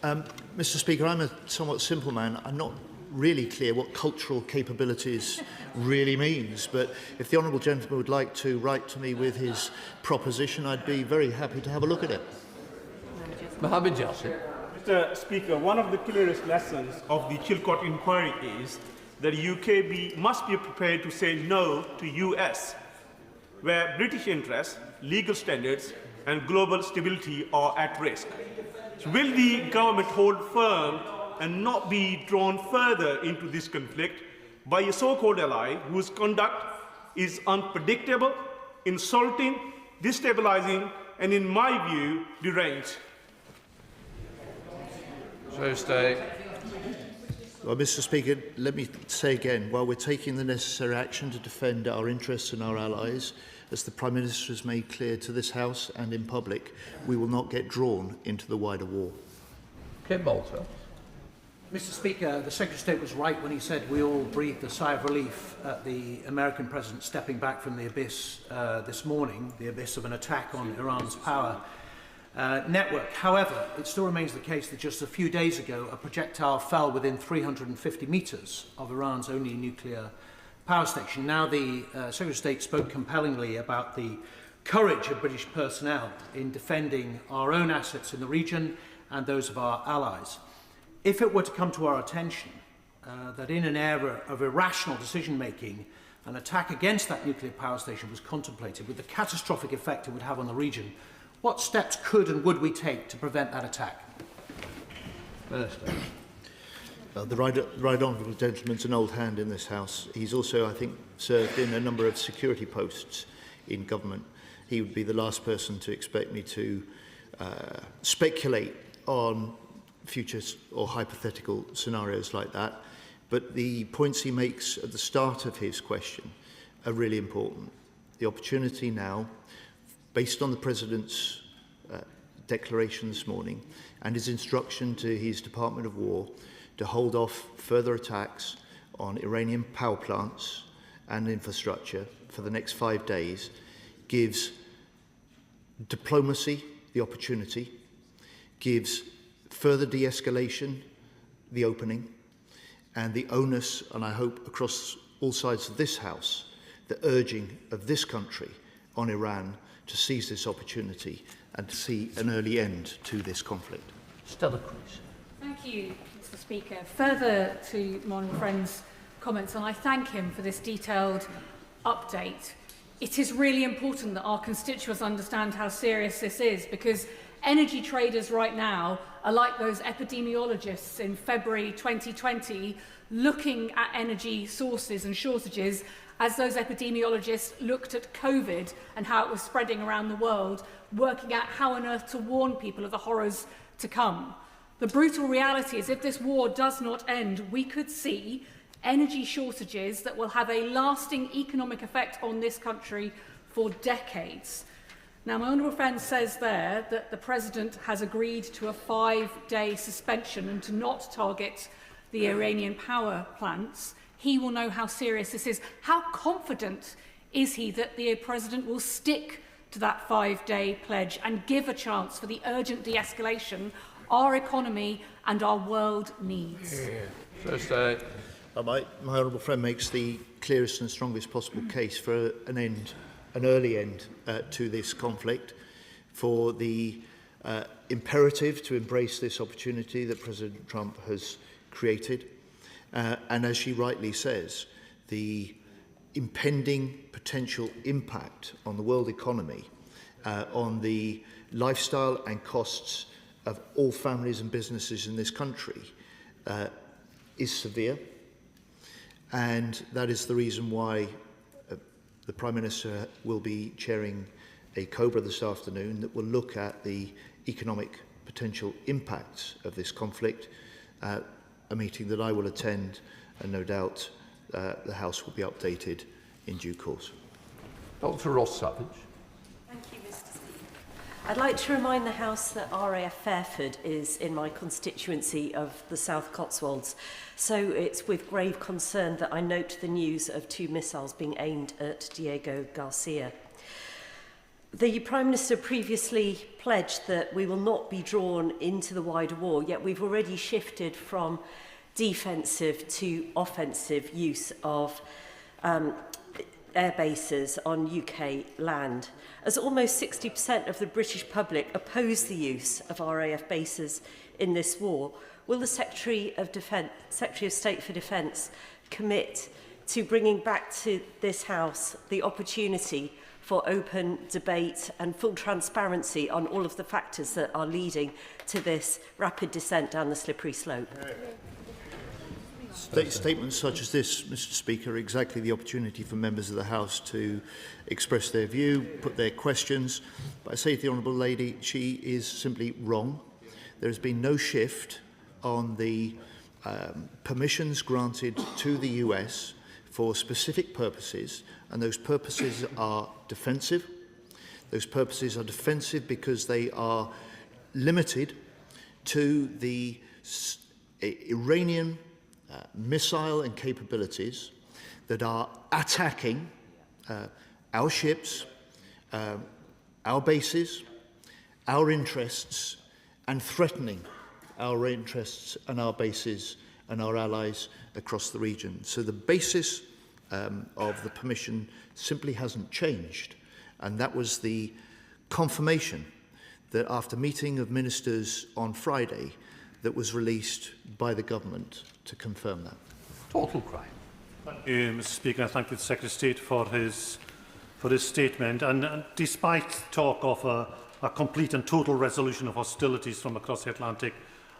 Mr. Speaker, I'm a somewhat simple man. I'm not really clear what cultural capabilities really means, but if the honourable gentleman would like to write to me with his proposition, I'd be very happy to have a look at it. Mohammed. Mr. Speaker, one of the clearest lessons of the Chilcot inquiry is that the UK must be prepared to say no to US, where British interests, legal standards and global stability are at risk. So will the government hold firm and not be drawn further into this conflict by a so-called ally whose conduct is unpredictable, insulting, destabilizing and, in my view, deranged? So State. Well, Mr. Speaker, let me say again, while we're taking the necessary action to defend our interests and our allies, as the Prime Minister has made clear to this House and in public, we will not get drawn into the wider war. Kim Bolton. Mr. Speaker, the Secretary of State was right when he said we all breathed a sigh of relief at the American President stepping back from the abyss this morning, the abyss of an attack on Iran's power network. However, it still remains the case that just a few days ago, a projectile fell within 350 metres of Iran's only nuclear power station. Now, the Secretary of State spoke compellingly about the courage of British personnel in defending our own assets in the region and those of our allies. If it were to come to our attention that in an era of irrational decision-making, an attack against that nuclear power station was contemplated with the catastrophic effect it would have on the region, what steps could and would we take to prevent that attack? Minister. The right honourable gentleman's an old hand in this House. He's also, I think, served in a number of security posts in government. He would be the last person to expect me to speculate on future or hypothetical scenarios like that. But the points he makes at the start of his question are really important. The opportunity now, based on the President's declaration this morning and his instruction to his Department of War to hold off further attacks on Iranian power plants and infrastructure for the next 5 days, gives diplomacy the opportunity, gives further de-escalation the opening, and the onus, and I hope across all sides of this House, the urging of this country on Iran to seize this opportunity and to see an early end to this conflict. Stella Cruz. Thank you, Mr. Speaker. Further to my honourable friend's comments, and I thank him for this detailed update. It is really important that our constituents understand how serious this is, because energy traders right now are like those epidemiologists in February 2020 looking at energy sources and shortages as those epidemiologists looked at COVID and how it was spreading around the world, working out how on earth to warn people of the horrors to come. The brutal reality is if this war does not end, we could see energy shortages that will have a lasting economic effect on this country for decades. Now, my honourable friend says there that the President has agreed to a 5-day suspension and to not target the Iranian power plants. He will know how serious this is. How confident is he that the President will stick to that 5-day pledge and give a chance for the urgent de-escalation our economy and our world needs? First, my honourable friend makes the clearest and strongest possible case for an early end to this conflict, for the imperative to embrace this opportunity that President Trump has created. And as she rightly says, the impending potential impact on the world economy, on the lifestyle and costs of all families and businesses in this country is severe. And that is the reason why the Prime Minister will be chairing a COBRA this afternoon that will look at the economic potential impacts of this conflict, a meeting that I will attend, and no doubt the House will be updated in due course. Dr. Ross Savage. Thank you, Mr. Speaker. I'd like to remind the House that RAF Fairford is in my constituency of the South Cotswolds, so it's with grave concern that I note the news of 2 missiles being aimed at Diego Garcia. The Prime Minister previously pledged that we will not be drawn into the wider war, yet we've already shifted from defensive to offensive use of air bases on UK land. As almost 60% of the British public oppose the use of RAF bases in this war, will the Secretary of State for Defence commit to bringing back to this House the opportunity for open debate and full transparency on all of the factors that are leading to this rapid descent down the slippery slope? Statements such as this, Mr. Speaker, are exactly the opportunity for members of the House to express their view, put their questions. But I say to the Honourable Lady, she is simply wrong. There has been no shift on the permissions granted to the US for specific purposes, and those purposes are defensive. Those purposes are defensive because they are limited to the Iranian missile and capabilities that are attacking our ships, our bases, our interests, and threatening our interests and our bases and our allies across the region. So the basis of the permission simply hasn't changed, and that was the confirmation that after meeting of ministers on Friday that was released by the government to confirm that. Total crime. Thank you, Mr. Speaker. I thank the Secretary of State for his statement. And despite talk of a complete and total resolution of hostilities from across the Atlantic,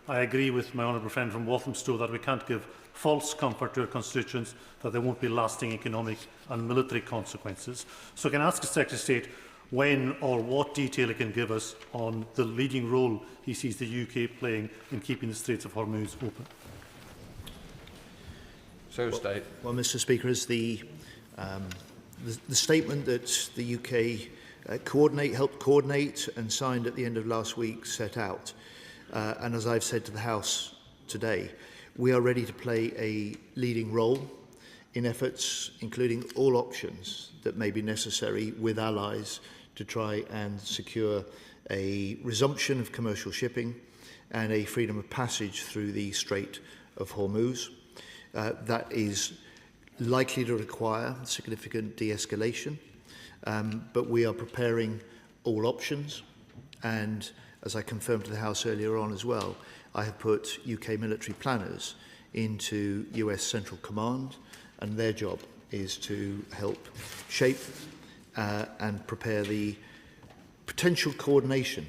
I agree with my honourable friend from Walthamstow that we can't give false comfort to our constituents that there won't be lasting economic and military consequences. So can I ask the Secretary of State when or what detail he can give us on the leading role he sees the UK playing in keeping the Straits of Hormuz open? Well, Mr. Speaker, as the statement that the UK helped coordinate and signed at the end of last week set out, and as I've said to the House today, we are ready to play a leading role in efforts, including all options that may be necessary with allies to try and secure a resumption of commercial shipping and a freedom of passage through the Strait of Hormuz. That is likely to require significant de-escalation, but we are preparing all options, and as I confirmed to the House earlier on as well, I have put UK military planners into US Central Command, and their job is to help shape and prepare the potential coordination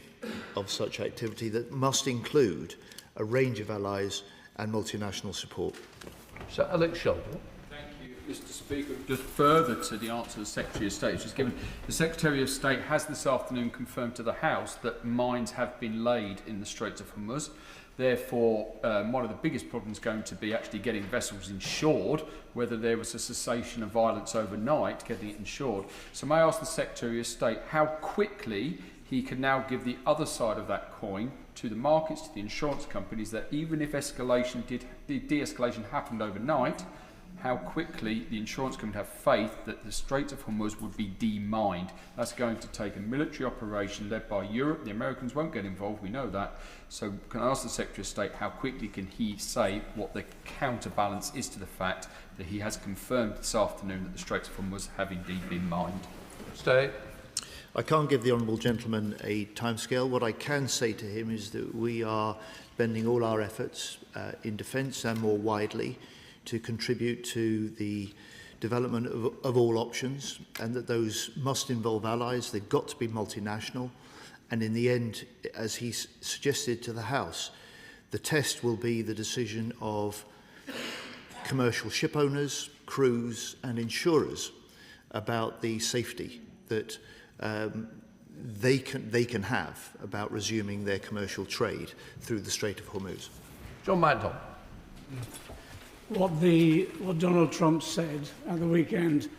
of such activity that must include a range of allies and multinational support. Sir Alex Sheldon. Thank you, Mr. Speaker. Just further to the answer the Secretary of State has given, the Secretary of State has this afternoon confirmed to the House that mines have been laid in the Straits of Hormuz. Therefore, one of the biggest problems is going to be actually getting vessels insured, whether there was a cessation of violence overnight, getting it insured. So may I ask the Secretary of State how quickly he can now give the other side of that coin to the markets, to the insurance companies, that even if the de-escalation happened overnight, how quickly the insurance company have faith that the Straits of Hormuz would be demined. That's going to take a military operation led by Europe. The Americans won't get involved, we know that. So can I ask the Secretary of State how quickly can he say what the counterbalance is to the fact that he has confirmed this afternoon that the Straits of Hormuz have indeed been mined? State. I can't give the Honourable Gentleman a timescale. What I can say to him is that we are bending all our efforts in defence and more widely to contribute to the development of all options, and that those must involve allies. They've got to be multinational. And in the end, as he suggested to the House, the test will be the decision of commercial ship owners, crews and insurers about the safety that they can have about resuming their commercial trade through the Strait of Hormuz. John Manton. What Donald Trump said at the weekend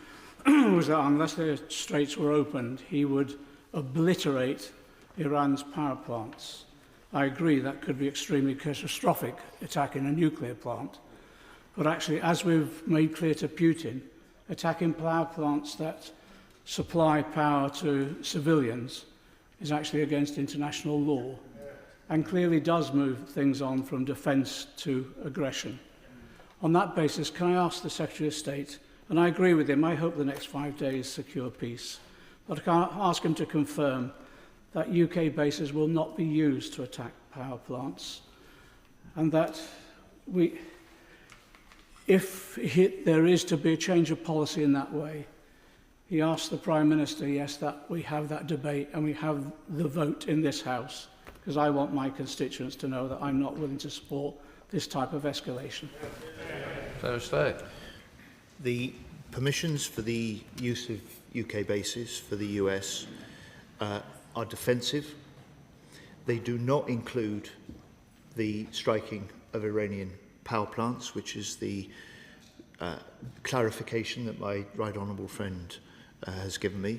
was that unless the straits were opened, he would obliterate Iran's power plants. I agree that could be extremely catastrophic, attacking a nuclear plant. But actually, as we've made clear to Putin, attacking power plants that supply power to civilians is actually against international law and clearly does move things on from defence to aggression. On that basis, can I ask the Secretary of State, and I agree with him, I hope the next 5 days secure peace, but can I ask him to confirm that UK bases will not be used to attack power plants, and that if there is to be a change of policy in that way, he asked the Prime Minister, yes, that we have that debate and we have the vote in this House, because I want my constituents to know that I'm not willing to support this type of escalation. The permissions for the use of UK bases for the US are defensive. They do not include the striking of Iranian power plants, which is the clarification that my right honourable friend has given me.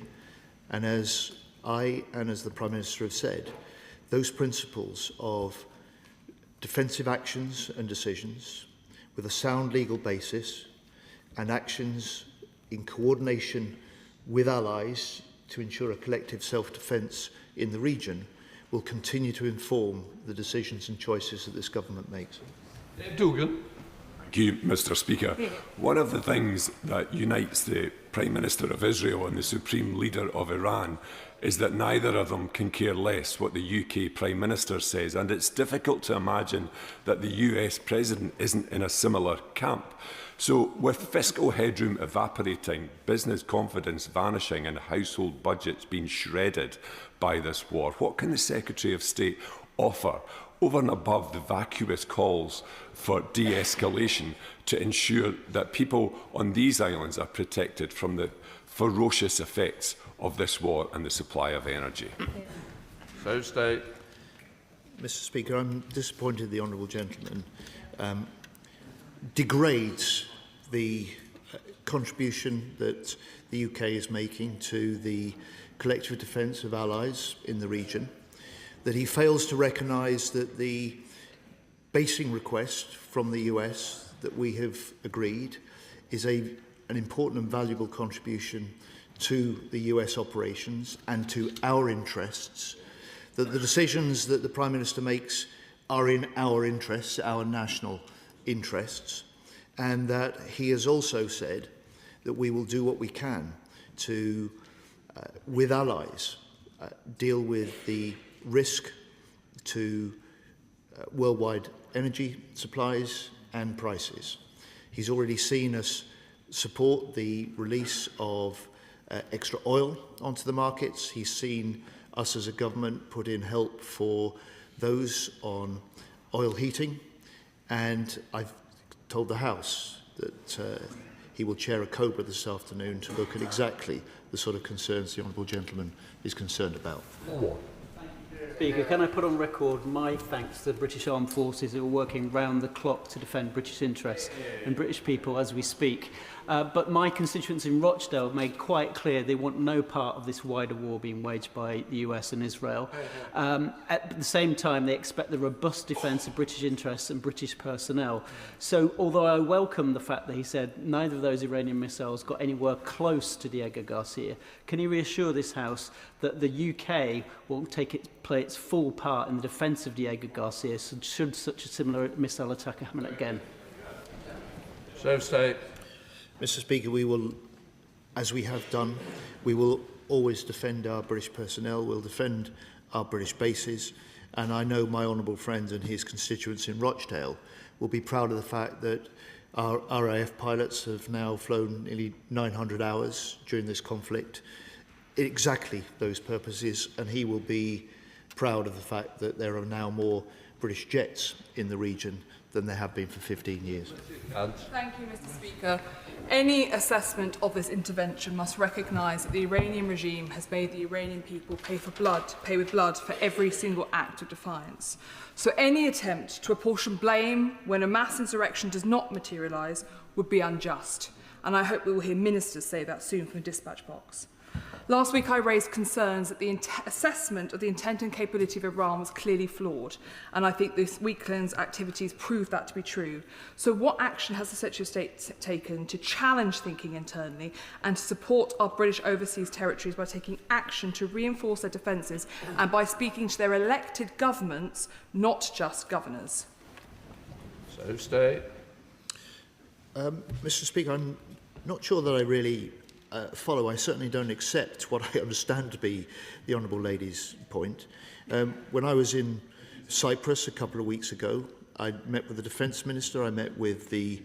And as I and as the Prime Minister have said, those principles of defensive actions and decisions with a sound legal basis and actions in coordination with allies to ensure a collective self-defence in the region will continue to inform the decisions and choices that this government makes. Dougal. Thank you, Mr. Speaker. One of the things that unites the Prime Minister of Israel and the Supreme Leader of Iran is that neither of them can care less what the UK Prime Minister says, and it's difficult to imagine that the US President isn't in a similar camp. So, with fiscal headroom evaporating, business confidence vanishing and household budgets being shredded by this war, what can the Secretary of State offer over and above the vacuous calls for de-escalation to ensure that people on these islands are protected from the ferocious effects of this war and the supply of energy? Mr. Speaker, I'm disappointed the honourable gentleman degrades the contribution that the UK is making to the collective defence of allies in the region, that he fails to recognise that the basing request from the US that we have agreed is an important and valuable contribution to the US operations and to our interests, that the decisions that the Prime Minister makes are in our interests, our national interests, and that he has also said that we will do what we can to, with allies, deal with the risk to worldwide energy supplies and prices. He's already seen us support the release of extra oil onto the markets. He's seen us as a government put in help for those on oil heating, and I've told the House that he will chair a COBRA this afternoon to look at exactly the sort of concerns the honourable gentleman is concerned about. Speaker, can I put on record my thanks to the British Armed Forces who are working round the clock to defend British interests and British people as we speak. But my constituents in Rochdale made quite clear they want no part of this wider war being waged by the US and Israel. At the same time, they expect the robust defence of British interests and British personnel. So, although I welcome the fact that he said neither of those Iranian missiles got anywhere close to Diego Garcia, can he reassure this House that the UK will play its full part in the defence of Diego Garcia should such a similar missile attack happen again? Mr. Speaker, we will, as we have done, we will always defend our British personnel, we'll defend our British bases, and I know my honourable friend and his constituents in Rochdale will be proud of the fact that our RAF pilots have now flown nearly 900 hours during this conflict, exactly those purposes, and he will be proud of the fact that there are now more British jets in the region than there have been for 15 years. Thank you, Mr. Speaker. Any assessment of this intervention must recognise that the Iranian regime has made the Iranian people pay with blood for every single act of defiance. So any attempt to apportion blame when a mass insurrection does not materialise would be unjust. And I hope we will hear ministers say that soon from the dispatch box. Last week I raised concerns that the assessment of the intent and capability of Iran was clearly flawed, and I think this weekend's activities proved that to be true. So what action has the Secretary of State taken to challenge thinking internally and to support our British overseas territories by taking action to reinforce their defences and by speaking to their elected governments, not just governors? So, State. Mr. Speaker, I'm not sure that I really follow. I certainly don't accept what I understand to be the Honourable Lady's point. When I was in Cyprus a couple of weeks ago, I met with the Defence Minister, I met with the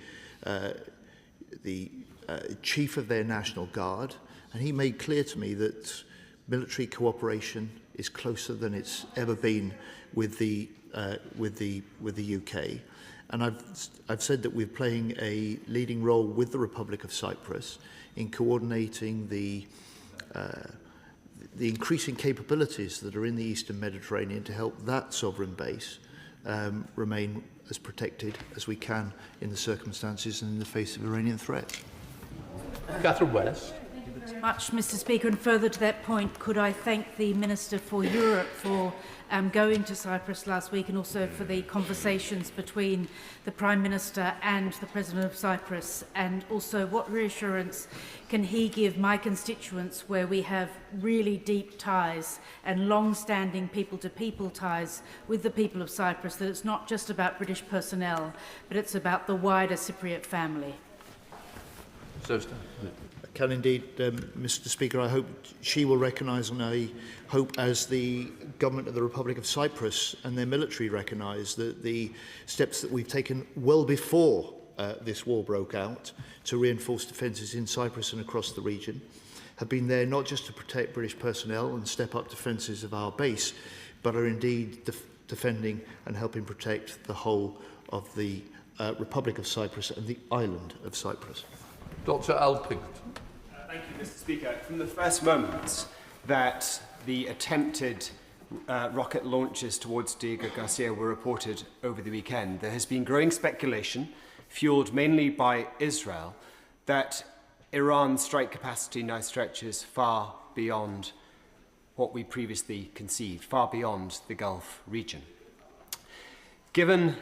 Chief of their National Guard, and he made clear to me that military cooperation is closer than it's ever been with the UK. And I've said that we're playing a leading role with the Republic of Cyprus in coordinating the increasing capabilities that are in the Eastern Mediterranean to help that sovereign base remain as protected as we can in the circumstances and in the face of Iranian threat. Catherine West. Thank you very much, Mr. Speaker. And further to that point, could I thank the Minister for Europe for going to Cyprus last week, and also for the conversations between the Prime Minister and the President of Cyprus, and also what reassurance can he give my constituents where we have really deep ties and long-standing people-to-people ties with the people of Cyprus, that it's not just about British personnel, but it's about the wider Cypriot family? So, I can indeed, Mr. Speaker. I hope she will recognise, and I hope as the government of the Republic of Cyprus and their military recognise that the steps that we've taken well before this war broke out to reinforce defences in Cyprus and across the region have been there not just to protect British personnel and step up defences of our base, but are indeed defending and helping protect the whole of the Republic of Cyprus and the island of Cyprus. Dr. Alping. Thank you, Mr. Speaker. From the first moment that the attempted rocket launches towards Diego Garcia were reported over the weekend, there has been growing speculation, fueled mainly by Israel, that Iran's strike capacity now stretches far beyond what we previously conceived, far beyond the Gulf region. Given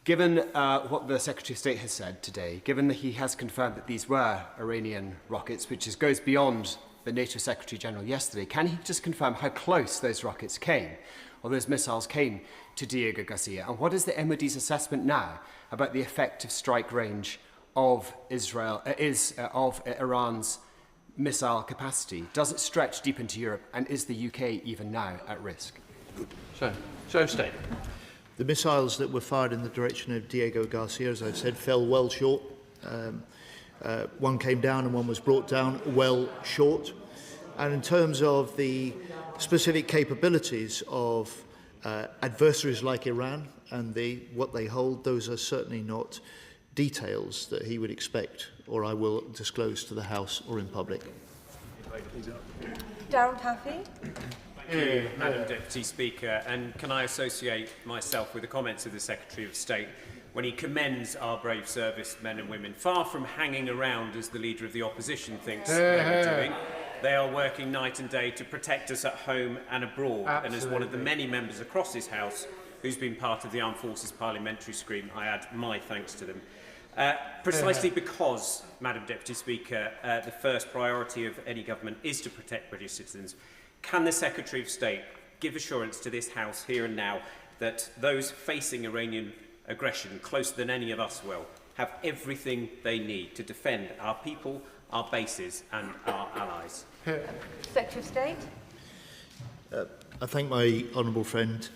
what the Secretary of State has said today, given that he has confirmed that these were Iranian rockets, which goes beyond the NATO Secretary General yesterday, can he just confirm how close those rockets came, or those missiles came, to Diego Garcia? And what is the MOD's assessment now about the effective strike range of Iran's missile capacity? Does it stretch deep into Europe, and is the UK even now at risk? So State. The missiles that were fired in the direction of Diego Garcia, as I've said, fell well short. One came down and one was brought down well short. And in terms of the specific capabilities of adversaries like Iran and what they hold, those are certainly not details that he would expect or I will disclose to the House or in public. Darren Caffey. Thank you, Madam Deputy Speaker. And can I associate myself with the comments of the Secretary of State when he commends our brave servicemen and women, far from hanging around as the Leader of the Opposition thinks they were doing. They are working night and day to protect us at home and abroad. Absolutely. And as one of the many members across this House who's been part of the Armed Forces Parliamentary Stream, I add my thanks to them. Precisely because, Madam Deputy Speaker, the first priority of any government is to protect British citizens, can the Secretary of State give assurance to this House here and now that those facing Iranian aggression, closer than any of us will, have everything they need to defend our people, our bases and our allies? Secretary of State. I thank my honourable friend.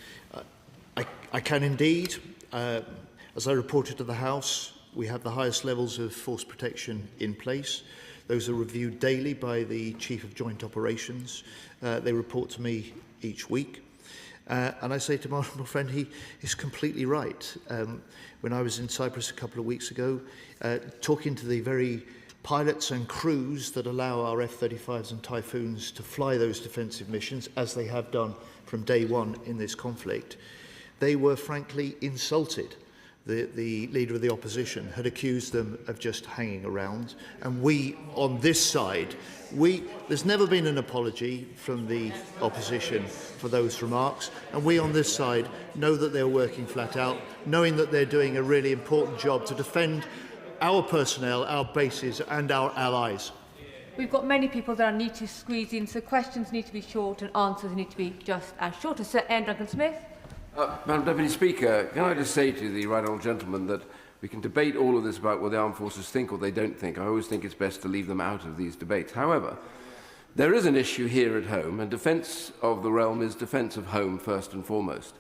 I can indeed. As I reported to the House, we have the highest levels of force protection in place. Those are reviewed daily by the Chief of Joint Operations. They report to me each week. And I say to my honourable friend, he is completely right. When I was in Cyprus a couple of weeks ago, talking to the very pilots and crews that allow our F-35s and Typhoons to fly those defensive missions, as they have done from day one in this conflict, they were frankly insulted the leader of the opposition, had accused them of just hanging around. And we, on this side, there's never been an apology from the opposition for those remarks. And we, on this side, know that they're working flat out, knowing that they're doing a really important job to defend our personnel, our bases and our allies. We've got many people that need to squeeze in, so questions need to be short and answers need to be just as short. Sir Ian Duncan-Smith. Madam Deputy Speaker, can I just say to the right honourable gentleman that we can debate all of this about what the armed forces think or they don't think. I always think it's best to leave them out of these debates. However, there is an issue here at home, and defence of the realm is defence of home first and foremost.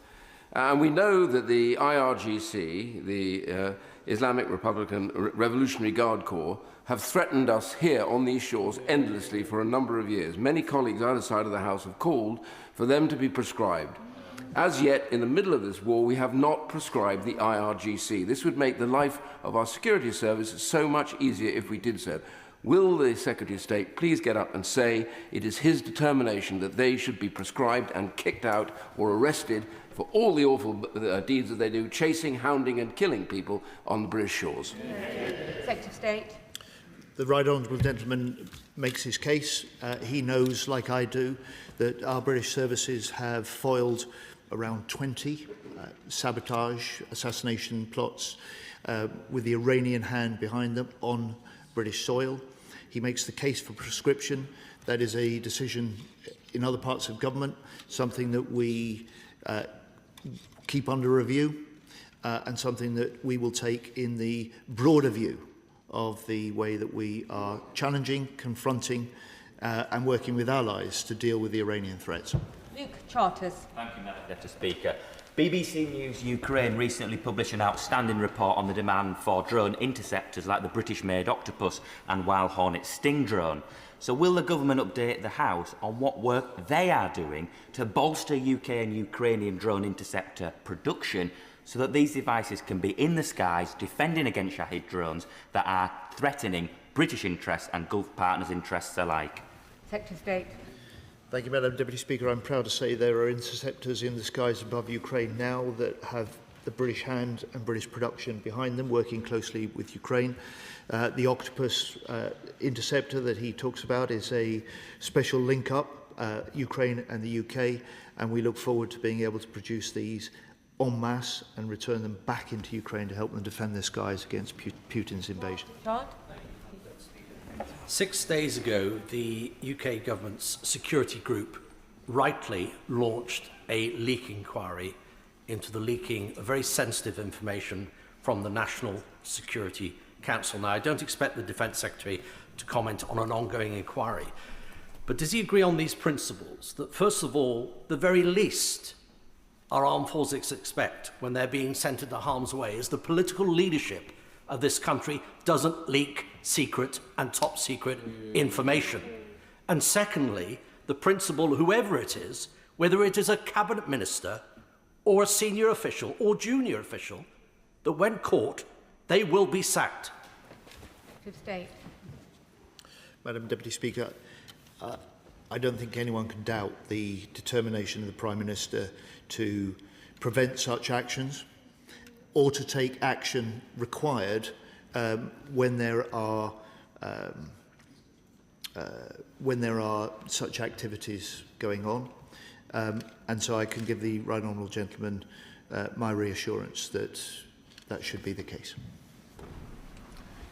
And we know that the IRGC, the Islamic Revolutionary Guard Corps, have threatened us here on these shores endlessly for a number of years. Many colleagues either side of the House have called for them to be prescribed. As yet, in the middle of this war, we have not prescribed the IRGC. This would make the life of our security service so much easier if we did so. Will the Secretary of State please get up and say it is his determination that they should be prescribed and kicked out or arrested for all the awful deeds that they do, chasing, hounding and killing people on the British shores? Secretary of State. The right honourable gentleman makes his case. He knows, like I do, that our British services have foiled around 20 sabotage, assassination plots with the Iranian hand behind them on British soil. He makes the case for prescription. That is a decision in other parts of government, something that we keep under review and something that we will take in the broader view of the way that we are challenging, confronting and working with allies to deal with the Iranian threats. Luke Charters. Thank you, Madam Deputy Speaker. BBC News Ukraine recently published an outstanding report on the demand for drone interceptors like the British-made Octopus and Wild Hornet Sting drone. So will the government update the House on what work they are doing to bolster UK and Ukrainian drone interceptor production so that these devices can be in the skies defending against Shahid drones that are threatening British interests and Gulf partners' interests alike? Secretary of State. Thank you, Madam Deputy Speaker. I'm proud to say there are interceptors in the skies above Ukraine now that have the British hand and British production behind them, working closely with Ukraine. The Octopus interceptor that he talks about is a special link-up, Ukraine and the UK, and we look forward to being able to produce these en masse and return them back into Ukraine to help them defend their skies against Putin's invasion. Todd? 6 days ago, the UK government's security group rightly launched a leak inquiry into the leaking of very sensitive information from the National Security Council. Now, I don't expect the Defence Secretary to comment on an ongoing inquiry, but does he agree on these principles that, first of all, the very least our armed forces expect when they're being sent into harm's way is the political leadership of this country doesn't leak secret and top secret information? And secondly, the principle, whoever it is, whether it is a cabinet minister or a senior official or junior official, that when caught, they will be sacked. State. Madam Deputy Speaker, I don't think anyone can doubt the determination of the Prime Minister to prevent such actions or to take action required when there are such activities going on. And so I can give the right honourable gentleman my reassurance that that should be the case.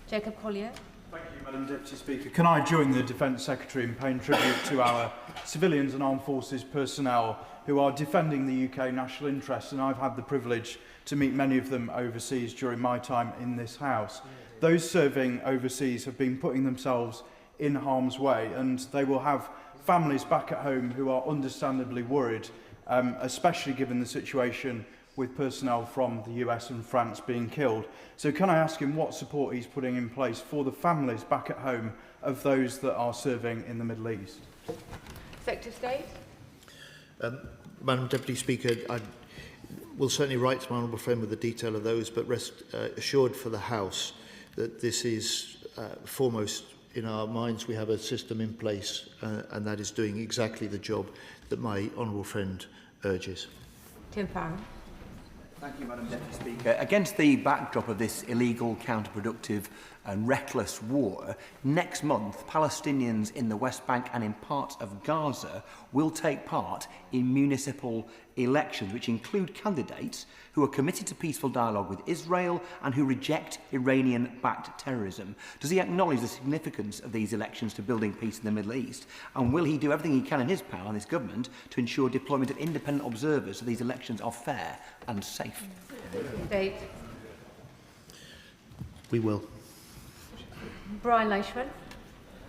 Jacob Collier. Thank you, Madam Deputy Speaker. Can I join the Defence Secretary in paying tribute to our civilians and armed forces personnel who are defending the UK national interests, and I've had the privilege to meet many of them overseas during my time in this House. Those serving overseas have been putting themselves in harm's way, and they will have families back at home who are understandably worried, especially given the situation with personnel from the US and France being killed. So can I ask him what support he's putting in place for the families back at home of those that are serving in the Middle East? Secretary of State. Madam Deputy Speaker, I will certainly write to my honourable friend with the detail of those, but rest assured for the House that this is foremost in our minds. We have a system in place and that is doing exactly the job that my honourable friend urges. Tim Farron. Thank you, Madam Deputy Speaker. Against the backdrop of this illegal, counterproductive and reckless war, next month Palestinians in the West Bank and in parts of Gaza will take part in municipal elections, which include candidates who are committed to peaceful dialogue with Israel and who reject Iranian-backed terrorism. Does he acknowledge the significance of these elections to building peace in the Middle East? And will he do everything he can in his power, and this government, to ensure deployment of independent observers so these elections are fair and safe? Date. We will. Brian Leishman.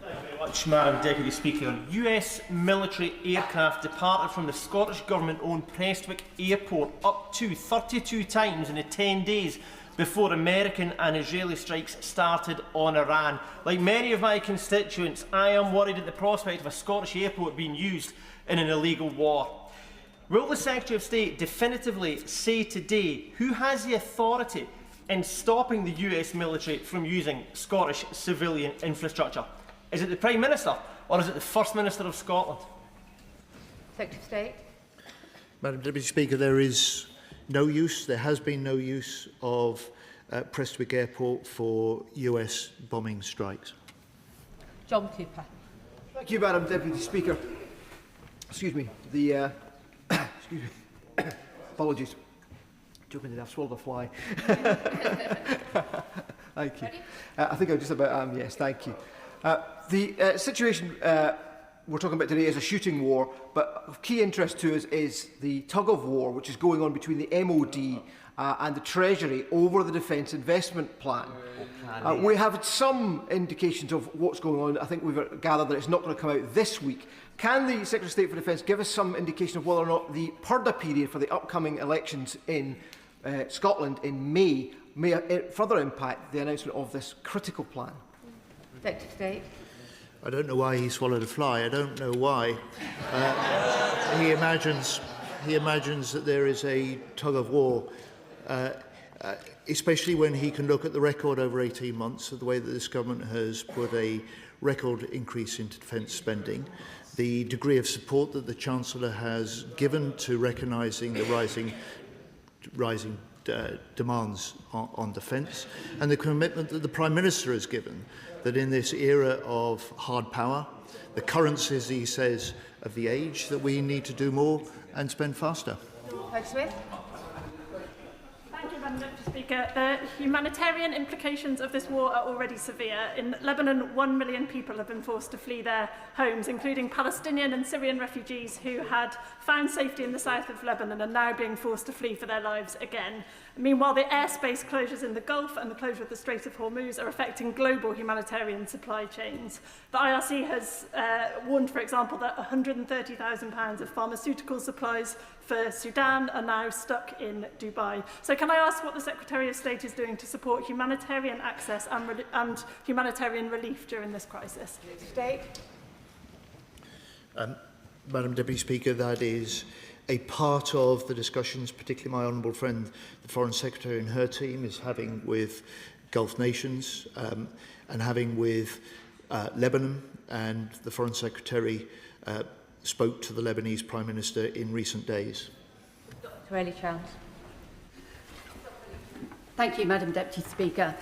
Thank you very much, Madam Deputy Speaker. US military aircraft departed from the Scottish Government-owned Prestwick Airport up to 32 times in the 10 days before American and Israeli strikes started on Iran. Like many of my constituents, I am worried at the prospect of a Scottish airport being used in an illegal war. Will the Secretary of State definitively say today who has the authority in stopping the US military from using Scottish civilian infrastructure? Is it the Prime Minister or is it the First Minister of Scotland? Secretary of State. Madam Deputy Speaker, there has been no use of Prestwick Airport for US bombing strikes. John Cooper. Thank you, Madam Deputy Speaker. Excuse me. Excuse me. Apologies. Joking, I've swallowed a fly. Thank you. I think I'm just about yes, thank you. The situation we're talking about today is a shooting war, but of key interest to us is the tug of war which is going on between the MOD and the Treasury over the Defence Investment Plan. We have some indications of what's going on. I think we've gathered that it's not going to come out this week. Can the Secretary of State for Defence give us some indication of whether or not the purdah period for the upcoming elections in Scotland in May further impact the announcement of this critical plan? Secretary of State. I don't know why he swallowed a fly. I don't know why. He imagines that there is a tug of war, especially when he can look at the record over 18 months of the way that this government has put a record increase into defence spending, the degree of support that the Chancellor has given to recognising the rising demands on defence, and the commitment that the Prime Minister has given that in this era of hard power, the currency, as he says, of the age, that we need to do more and spend faster. Thanks, Smith. Thank you, Madam Deputy Speaker. The humanitarian implications of this war are already severe. In Lebanon, 1 million people have been forced to flee their homes, including Palestinian and Syrian refugees who had found safety in the south of Lebanon and are now being forced to flee for their lives again. Meanwhile, the airspace closures in the Gulf and the closure of the Strait of Hormuz are affecting global humanitarian supply chains. The IRC has warned, for example, that £130,000 of pharmaceutical supplies for Sudan are now stuck in Dubai. So can I ask what the Secretary of State is doing to support humanitarian access and humanitarian relief during this crisis? State. Madam Deputy Speaker, that is a part of the discussions, particularly my honourable friend, the Foreign Secretary and her team, is having with Gulf nations and having with Lebanon, and the Foreign Secretary spoke to the Lebanese Prime Minister in recent days. Dr. Ellie Chance. Thank you, Madam Deputy Speaker.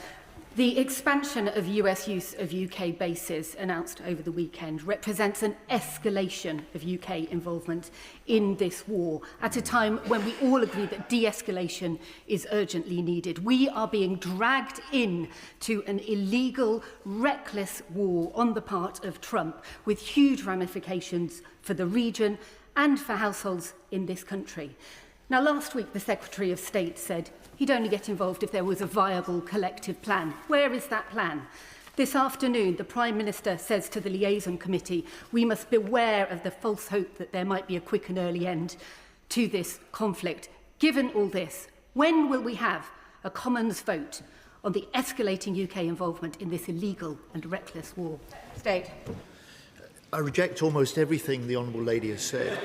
The expansion of US use of UK bases announced over the weekend represents an escalation of UK involvement in this war at a time when we all agree that de-escalation is urgently needed. We are being dragged into an illegal, reckless war on the part of Trump with huge ramifications for the region and for households in this country. Now, last week, the Secretary of State said he'd only get involved if there was a viable collective plan. Where is that plan? This afternoon, the Prime Minister says to the Liaison Committee, we must beware of the false hope that there might be a quick and early end to this conflict. Given all this, when will we have a Commons vote on the escalating UK involvement in this illegal and reckless war? State. I reject almost everything the Honourable Lady has said.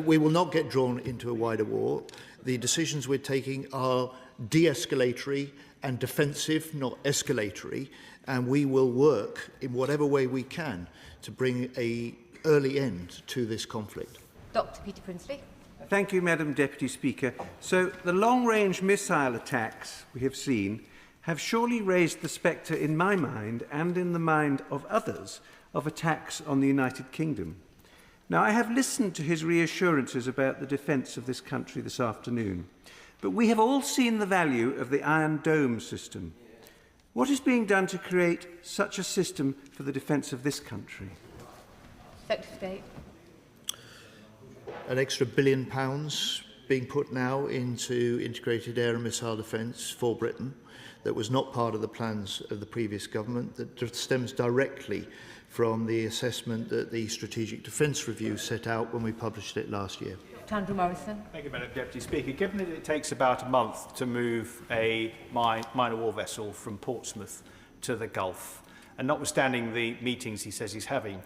We will not get drawn into a wider war. The decisions we're taking are de-escalatory and defensive, not escalatory, and we will work in whatever way we can to bring an early end to this conflict. Dr. Peter Prinsley. Thank you, Madam Deputy Speaker. So, the long-range missile attacks we have seen have surely raised the spectre in my mind and in the mind of others of attacks on the United Kingdom. Now, I have listened to his reassurances about the defence of this country this afternoon, but we have all seen the value of the Iron Dome system. What is being done to create such a system for the defence of this country? Secretary of State. An extra £1 billion being put now into integrated air and missile defence for Britain that was not part of the plans of the previous government, that stems directly from the assessment that the Strategic Defence Review set out when we published it last year. Andrew Morrison. Thank you, Madam Deputy Speaker. Given that it takes about a month to move a minor war vessel from Portsmouth to the Gulf, and notwithstanding the meetings he says he's having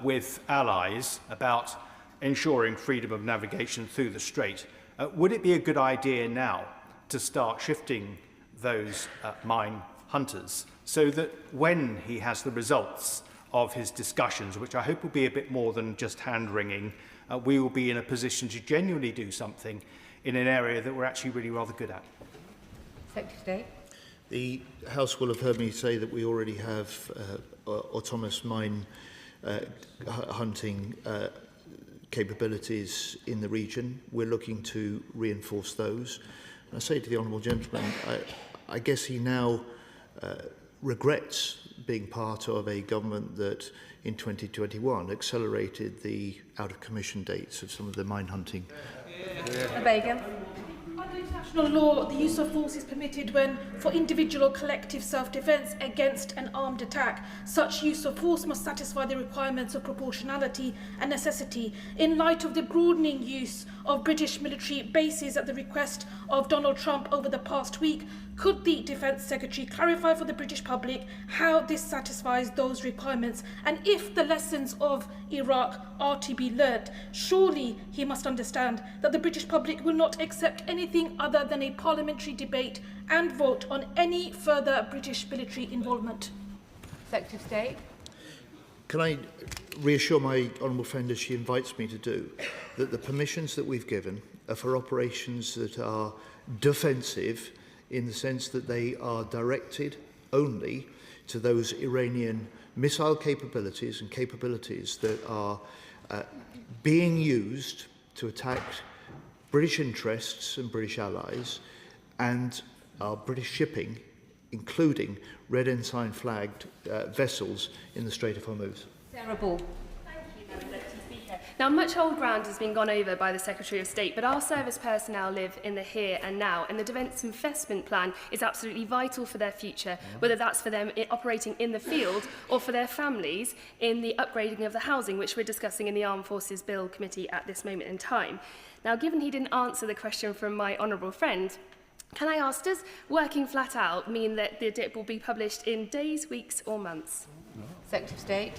with allies about ensuring freedom of navigation through the Strait, would it be a good idea now to start shifting those mine hunters so that when he has the results of his discussions, which I hope will be a bit more than just hand-wringing, we will be in a position to genuinely do something in an area that we're actually really rather good at? Secretary of State. The House will have heard me say that we already have autonomous mine hunting capabilities in the region. We're looking to reinforce those. And I say to the Honourable Gentleman, I guess he now regrets being part of a government that in 2021 accelerated the out-of-commission dates of some of the mine hunting. Begum. Under international law, the use of force is permitted when, for individual or collective self-defence against an armed attack, such use of force must satisfy the requirements of proportionality and necessity. In light of the broadening use of British military bases at the request of Donald Trump over the past week, could the Defence Secretary clarify for the British public how this satisfies those requirements? And if the lessons of Iraq are to be learnt, surely he must understand that the British public will not accept anything other than a parliamentary debate and vote on any further British military involvement. Secretary of State. Can I reassure my honourable friend, as she invites me to do, that the permissions that we've given are for operations that are defensive, in the sense that they are directed only to those Iranian missile capabilities and capabilities that are being used to attack British interests and British allies, and our British shipping, including red ensign flagged vessels in the Strait of Hormuz. Sarah Ball. Now, much old ground has been gone over by the Secretary of State, but our service personnel live in the here and now, and the Defence Investment Plan is absolutely vital for their future, whether that's for them operating in the field or for their families in the upgrading of the housing, which we're discussing in the Armed Forces Bill Committee at this moment in time. Now, given he didn't answer the question from my honourable friend, can I ask, does working flat out mean that the DIP will be published in days, weeks or months? Secretary of State.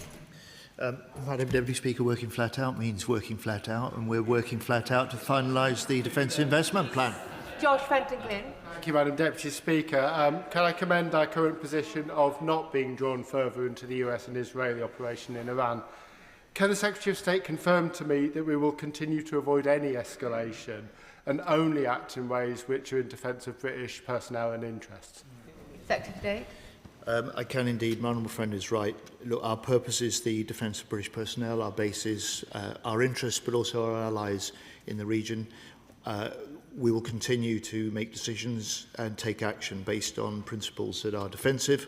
Madam Deputy Speaker, working flat out means working flat out, and we're working flat out to finalise the Defence Investment Plan. George Fenton-Glynn. Thank you, Madam Deputy Speaker. Can I commend our current position of not being drawn further into the US and Israeli operation in Iran? Can the Secretary of State confirm to me that we will continue to avoid any escalation and only act in ways which are in defence of British personnel and interests? Secretary of State. I can indeed. My honourable friend is right. Look, our purpose is the defence of British personnel. Our base is our interests, but also our allies in the region. We will continue to make decisions and take action based on principles that are defensive,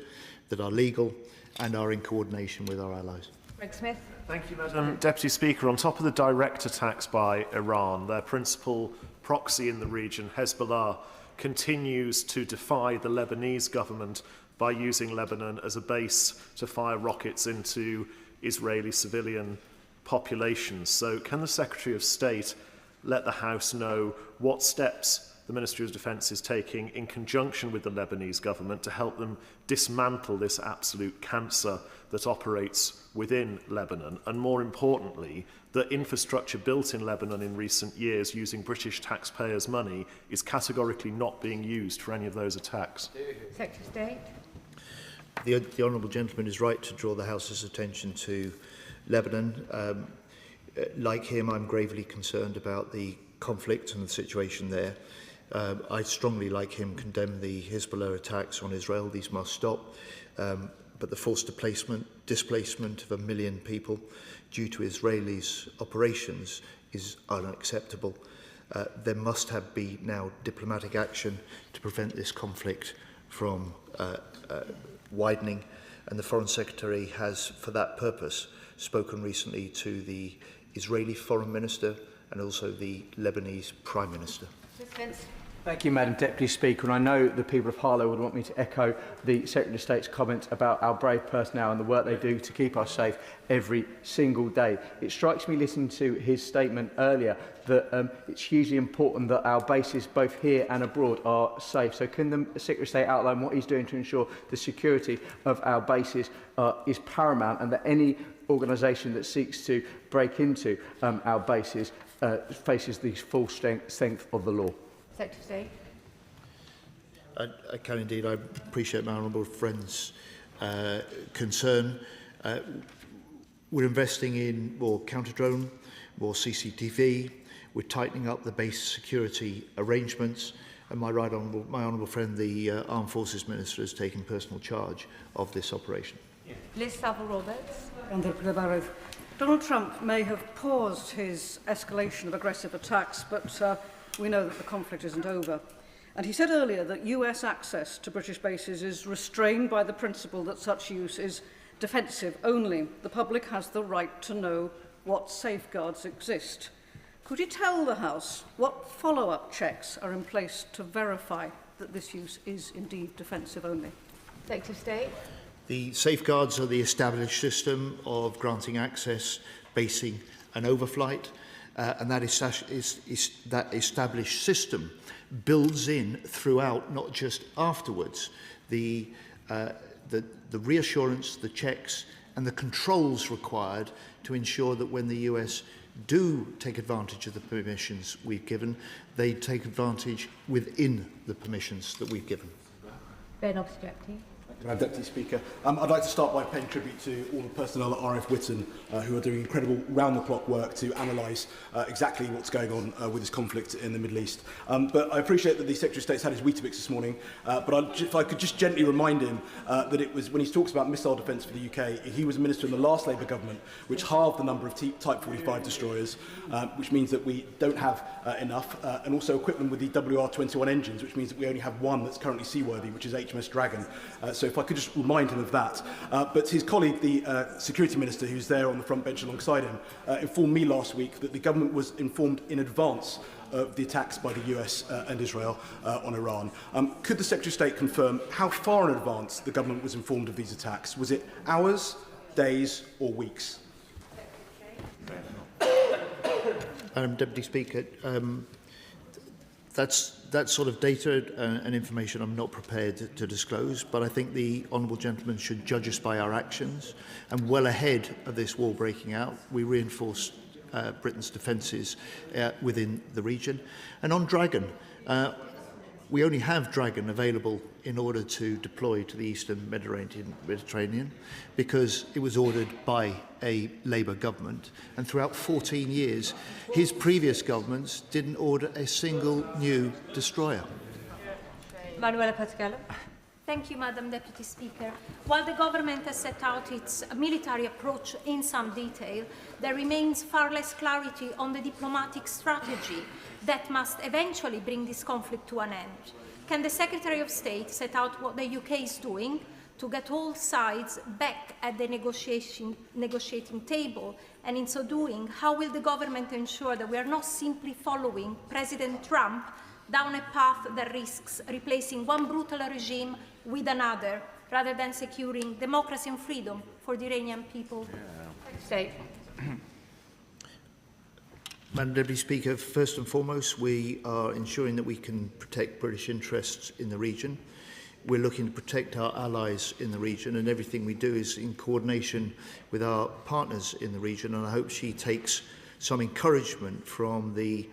that are legal, and are in coordination with our allies. Greg Smith. Thank you, Madam Deputy Speaker. On top of the direct attacks by Iran, their principal proxy in the region, Hezbollah, continues to defy the Lebanese government by using Lebanon as a base to fire rockets into Israeli civilian populations. So can the Secretary of State let the House know what steps the Ministry of Defence is taking in conjunction with the Lebanese government to help them dismantle this absolute cancer that operates within Lebanon, and more importantly, that infrastructure built in Lebanon in recent years using British taxpayers' money is categorically not being used for any of those attacks? Secretary of State. The honourable gentleman is right to draw the House's attention to Lebanon. Like him, I'm gravely concerned about the conflict and the situation there. I strongly, like him, condemn the Hezbollah attacks on Israel. These must stop. But the forced displacement of 1 million people due to Israelis' operations is unacceptable. There must be now diplomatic action to prevent this conflict from widening, and the Foreign Secretary has, for that purpose, spoken recently to the Israeli Foreign Minister and also the Lebanese Prime Minister. Thank you, Madam Deputy Speaker. And I know the people of Harlow would want me to echo the Secretary of State's comments about our brave personnel and the work they do to keep us safe every single day. It strikes me, listening to his statement earlier, that it's hugely important that our bases, both here and abroad, are safe. So can the Secretary of State outline what he's doing to ensure the security of our bases is paramount, and that any organisation that seeks to break into our bases faces the full strength of the law? Secretary of State. I can indeed. I appreciate my honourable friend's concern. We're investing in more counter-drone, more CCTV. We're tightening up the base security arrangements. And my honourable friend, the Armed Forces Minister, has taken personal charge of this operation. Liz Saville-Roberts. Donald Trump may have paused his escalation of aggressive attacks, but we know that the conflict isn't over. And he said earlier that US access to British bases is restrained by the principle that such use is defensive only. The public has the right to know what safeguards exist. Could you tell the House what follow-up checks are in place to verify that this use is indeed defensive only? Secretary of State. The safeguards are the established system of granting access, basing and overflight. And that established system builds in throughout, not just afterwards, the reassurance, the checks and the controls required to ensure that when the US do take advantage of the permissions we've given, they take advantage within the permissions that we've given. Ben Obstructing. Madam Deputy Speaker, I'd like to start by paying tribute to all the personnel at RF Whitton who are doing incredible round-the-clock work to analyse exactly what's going on with this conflict in the Middle East. But I appreciate that the Secretary of State's had his Weetabix this morning, but if I could just gently remind him that it was when he talks about missile defence for the UK, he was a minister in the last Labour government, which halved the number of Type 45 destroyers, which means that we don't have enough, and also equipped them with the WR-21 engines, which means that we only have one that's currently seaworthy, which is HMS Dragon. So if I could just remind him of that. But his colleague, the Security Minister, who's there on the front bench alongside him, informed me last week that the government was informed in advance of the attacks by the US and Israel on Iran. Could the Secretary of State confirm how far in advance the government was informed of these attacks? Was it hours, days or weeks? Deputy Speaker, that sort of data and information I'm not prepared to disclose, but I think the honourable gentleman should judge us by our actions. And well ahead of this war breaking out, we reinforced Britain's defences within the region. And on Dragon, we only have Dragon available in order to deploy to the Eastern Mediterranean because it was ordered by a Labour government, and throughout 14 years his previous governments didn't order a single new destroyer. Manuela Pascallo. Thank you, Madam Deputy Speaker. While the government has set out its military approach in some detail, there remains far less clarity on the diplomatic strategy that must eventually bring this conflict to an end. Can the Secretary of State set out what the UK is doing to get all sides back at the negotiating table? And in so doing, how will the government ensure that we are not simply following President Trump down a path that risks replacing one brutal regime with another, rather than securing democracy and freedom for the Iranian people? State. Madam Deputy Speaker, first and foremost, we are ensuring that we can protect British interests in the region. We're looking to protect our allies in the region, and everything we do is in coordination with our partners in the region. And I hope she takes some encouragement from the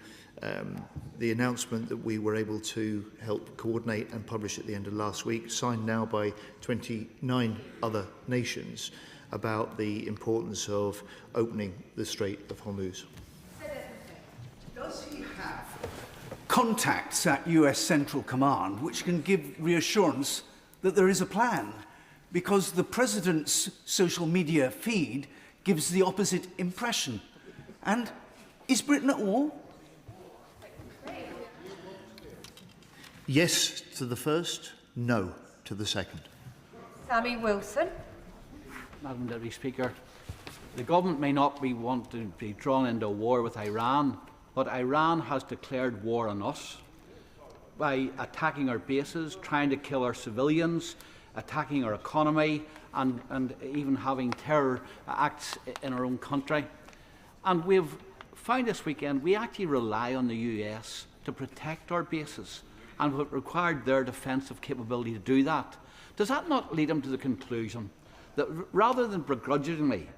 announcement that we were able to help coordinate and publish at the end of last week, signed now by 29 other nations, about the importance of opening the Strait of Hormuz. Does he have contacts at US Central Command which can give reassurance that there is a plan, because the President's social media feed gives the opposite impression. And is Britain at war? Yes to the first, no to the second. Sammy Wilson. Madam Deputy Speaker, the government may not want to be drawn into a war with Iran, but Iran has declared war on us by attacking our bases, trying to kill our civilians, attacking our economy, and even having terror acts in our own country. And we've found this weekend we actually rely on the US to protect our bases, and we've required their defensive capability to do that. Does that not lead them to the conclusion that rather than begrudgingly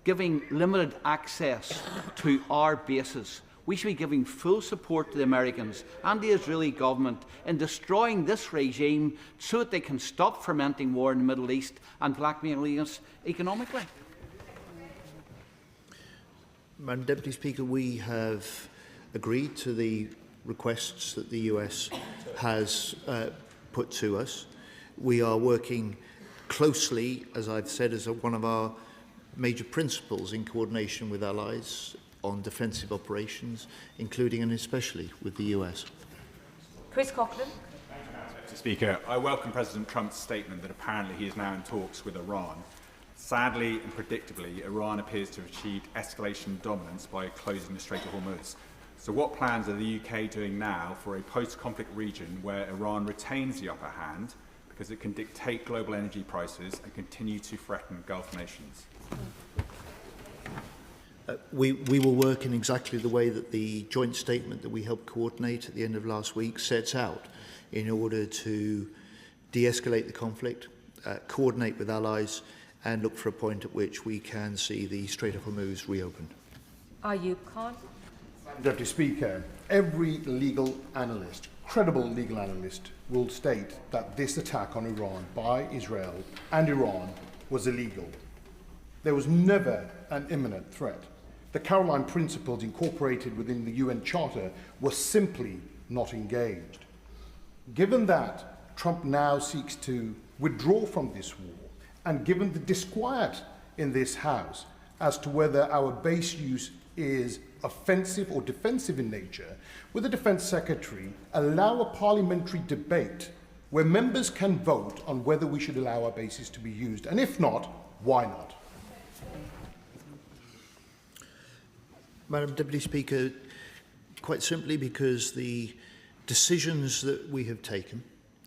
giving limited access to our bases, we should be giving full support to the Americans and the Israeli government in destroying this regime so that they can stop fomenting war in the Middle East and blackmailing us economically? Madam Deputy Speaker, we have agreed to the requests that the US has put to us. We are working closely, as I've said, as one of our major principles in coordination with allies on defensive operations, including and especially with the US. Chris Coughlin. Mr. Speaker, I welcome President Trump's statement that apparently he is now in talks with Iran. Sadly and predictably, Iran appears to have achieved escalation dominance by closing the Strait of Hormuz. So what plans are the UK doing now for a post-conflict region where Iran retains the upper hand because it can dictate global energy prices and continue to threaten Gulf nations? We will work in exactly the way that the joint statement that we helped coordinate at the end of last week sets out, in order to de-escalate the conflict, coordinate with allies, and look for a point at which we can see the Strait of Hormuz reopened. Ayub Khan. Deputy Speaker, every legal analyst, credible legal analyst, will state that this attack on Iran by Israel and Iran was illegal. There was never an imminent threat. The Caroline Principles incorporated within the UN Charter were simply not engaged. Given that Trump now seeks to withdraw from this war, and given the disquiet in this House as to whether our base use is offensive or defensive in nature, will the Defence Secretary allow a parliamentary debate where members can vote on whether we should allow our bases to be used? And if not, why not? Madam Deputy Speaker, quite simply because the decisions that we have taken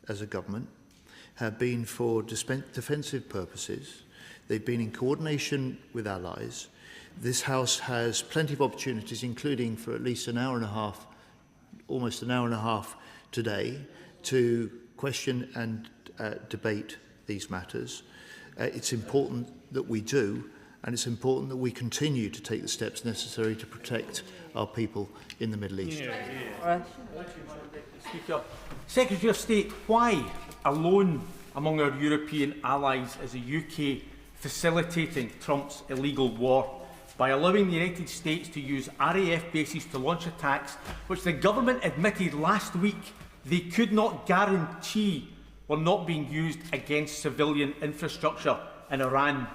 as a government have been for defensive purposes. They've been in coordination with allies. This House has plenty of opportunities, including for at least an hour and a half, almost an hour and a half today, to question and debate these matters. It's important that we do, and it's important that we continue to take the steps necessary to protect our people in the Middle East. Speaker, Secretary of State, why alone among our European allies is the UK facilitating Trump's illegal war by allowing the United States to use RAF bases to launch attacks which the government admitted last week they could not guarantee were not being used against civilian infrastructure in Iran?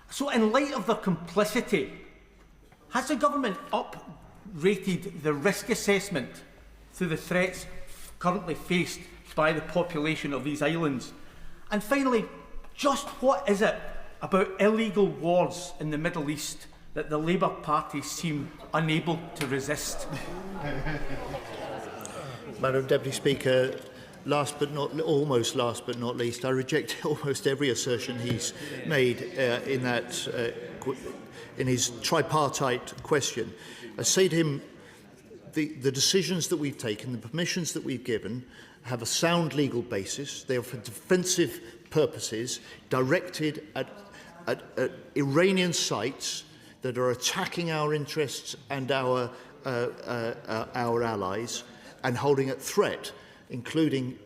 So in light of their complicity, has the government up-rated the risk assessment to the threats currently faced by the population of these islands? And finally, just what is it about illegal wars in the Middle East that the Labour Party seem unable to resist? Madam Deputy Speaker, almost last but not least, I reject almost every assertion he's made in his tripartite question. I say to him, the decisions that we've taken, the permissions that we've given, have a sound legal basis. They are for defensive purposes directed at Iranian sites that are attacking our interests and our allies, and holding at threat, including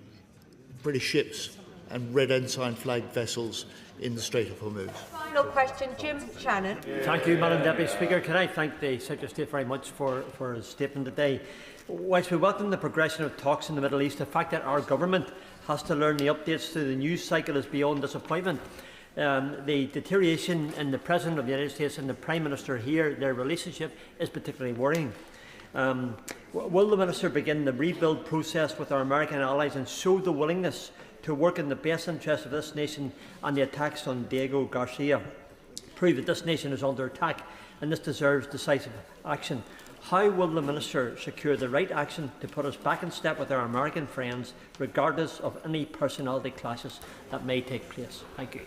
British ships and red ensign flagged vessels in the Strait of Hormuz. Final question, Jim Shannon. Thank you, Madam Deputy Speaker. Can I thank the Secretary of State very much for his statement today. Whilst we welcome the progression of talks in the Middle East, the fact that our government has to learn the updates to the news cycle is beyond disappointment. The deterioration in the President of the United States and the Prime Minister here, their relationship, is particularly worrying. Will the Minister begin the rebuild process with our American allies and show the willingness to work in the best interest of this nation and the attacks on Diego Garcia prove that this nation is under attack and this deserves decisive action? How will the Minister secure the right action to put us back in step with our American friends, regardless of any personality clashes that may take place? Thank you.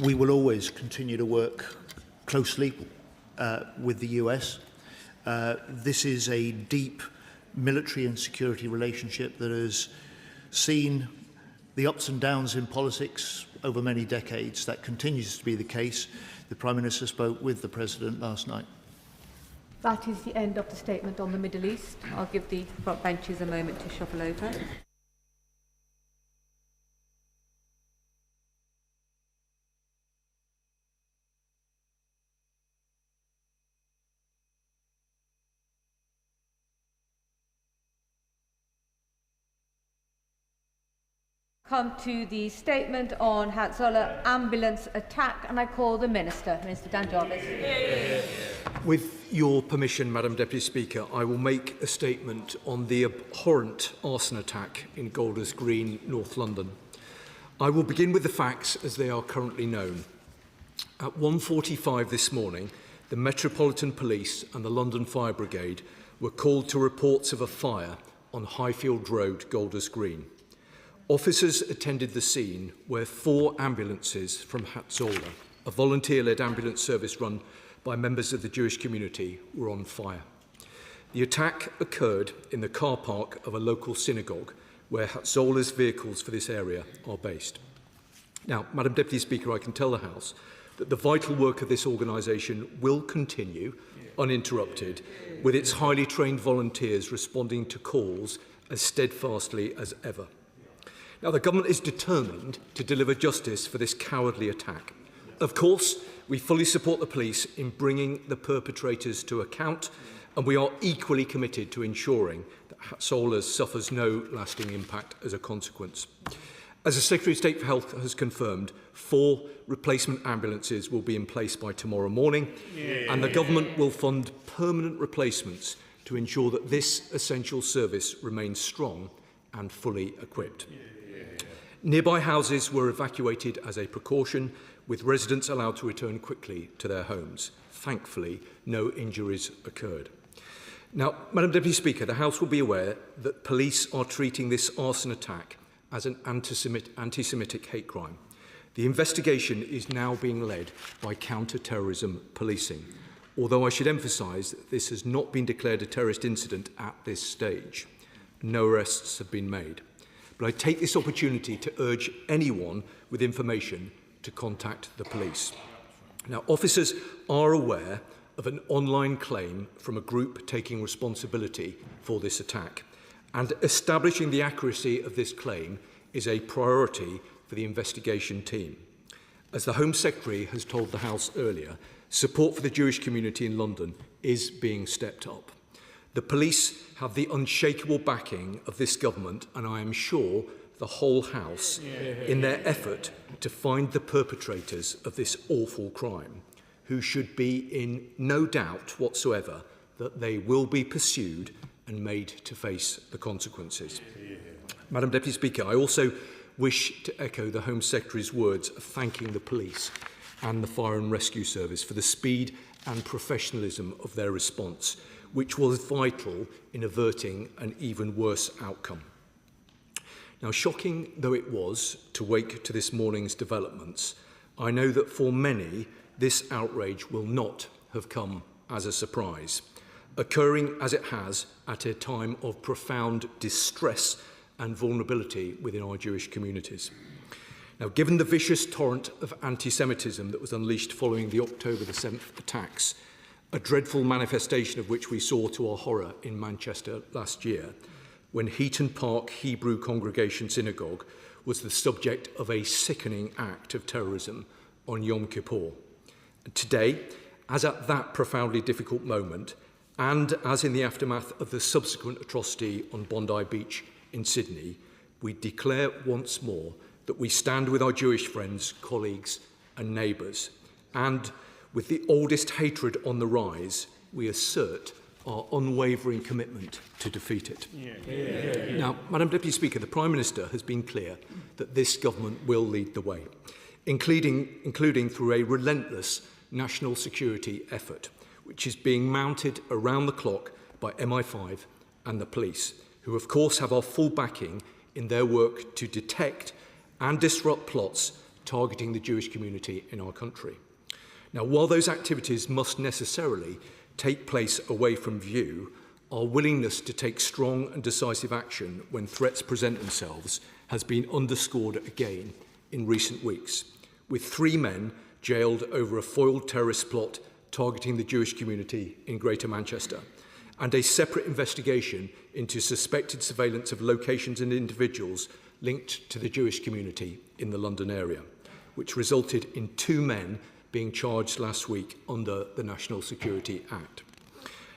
We will always continue to work closely with the US. This is a deep military and security relationship that has seen the ups and downs in politics over many decades. That continues to be the case. The Prime Minister spoke with the President last night. That is the end of the statement on the Middle East. I'll give the front benches a moment to shuffle over. Come to the statement on Hatzola ambulance attack, and I call the Minister, Minister Dan Jarvis. With your permission, Madam Deputy Speaker, I will make a statement on the abhorrent arson attack in Golders Green, North London. I will begin with the facts as they are currently known. At 1:45 this morning, the Metropolitan Police and the London Fire Brigade were called to reports of a fire on Highfield Road, Golders Green. Officers attended the scene where 4 ambulances from Hatzola, a volunteer-led ambulance service run by members of the Jewish community, were on fire. The attack occurred in the car park of a local synagogue where Hatzola's vehicles for this area are based. Now, Madam Deputy Speaker, I can tell the House that the vital work of this organisation will continue uninterrupted, with its highly trained volunteers responding to calls as steadfastly as ever. Now, the government is determined to deliver justice for this cowardly attack. Of course, we fully support the police in bringing the perpetrators to account, and we are equally committed to ensuring that Hatzola suffers no lasting impact as a consequence. As the Secretary of State for Health has confirmed, 4 replacement ambulances will be in place by tomorrow morning, and the government will fund permanent replacements to ensure that this essential service remains strong and fully equipped. Nearby houses were evacuated as a precaution, with residents allowed to return quickly to their homes. Thankfully, no injuries occurred. Now, Madam Deputy Speaker, the House will be aware that police are treating this arson attack as an anti-Semitic hate crime. The investigation is now being led by counter-terrorism policing, although I should emphasise that this has not been declared a terrorist incident at this stage. No arrests have been made. But I take this opportunity to urge anyone with information to contact the police. Now, officers are aware of an online claim from a group taking responsibility for this attack, and establishing the accuracy of this claim is a priority for the investigation team. As the Home Secretary has told the House earlier, support for the Jewish community in London is being stepped up. The police have the unshakable backing of this government, and I am sure the whole House, in their effort to find the perpetrators of this awful crime, who should be in no doubt whatsoever that they will be pursued and made to face the consequences. Madam Deputy Speaker, I also wish to echo the Home Secretary's words of thanking the police and the Fire and Rescue Service for the speed and professionalism of their response, which was vital in averting an even worse outcome. Now, shocking though it was to wake to this morning's developments, I know that for many, this outrage will not have come as a surprise, occurring as it has at a time of profound distress and vulnerability within our Jewish communities. Now, given the vicious torrent of anti-Semitism that was unleashed following the October the 7th attacks, a dreadful manifestation of which we saw to our horror in Manchester last year, when Heaton Park Hebrew Congregation Synagogue was the subject of a sickening act of terrorism on Yom Kippur. And today, as at that profoundly difficult moment, And as in the aftermath of the subsequent atrocity on Bondi Beach in Sydney, we declare once more that we stand with our Jewish friends, colleagues and neighbours. And with the oldest hatred on the rise, we assert our unwavering commitment to defeat it. Now, Madam Deputy Speaker, the Prime Minister has been clear that this government will lead the way, including through a relentless national security effort, which is being mounted around the clock by MI5 and the police, who of course have our full backing in their work to detect and disrupt plots targeting the Jewish community in our country. Now, while those activities must necessarily take place away from view, our willingness to take strong and decisive action when threats present themselves has been underscored again in recent weeks, with 3 men jailed over a foiled terrorist plot targeting the Jewish community in Greater Manchester, and a separate investigation into suspected surveillance of locations and individuals linked to the Jewish community in the London area, which resulted in 2 men being charged last week under the National Security Act.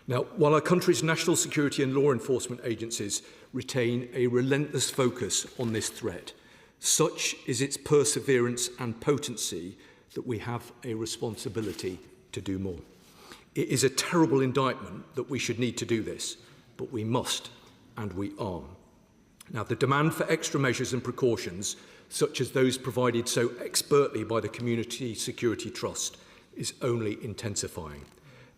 Now, while our country's national security and law enforcement agencies retain a relentless focus on this threat, such is its perseverance and potency that we have a responsibility to do more. It is a terrible indictment that we should need to do this, but we must, and we are. Now, the demand for extra measures and precautions, such as those provided so expertly by the Community Security Trust, is only intensifying.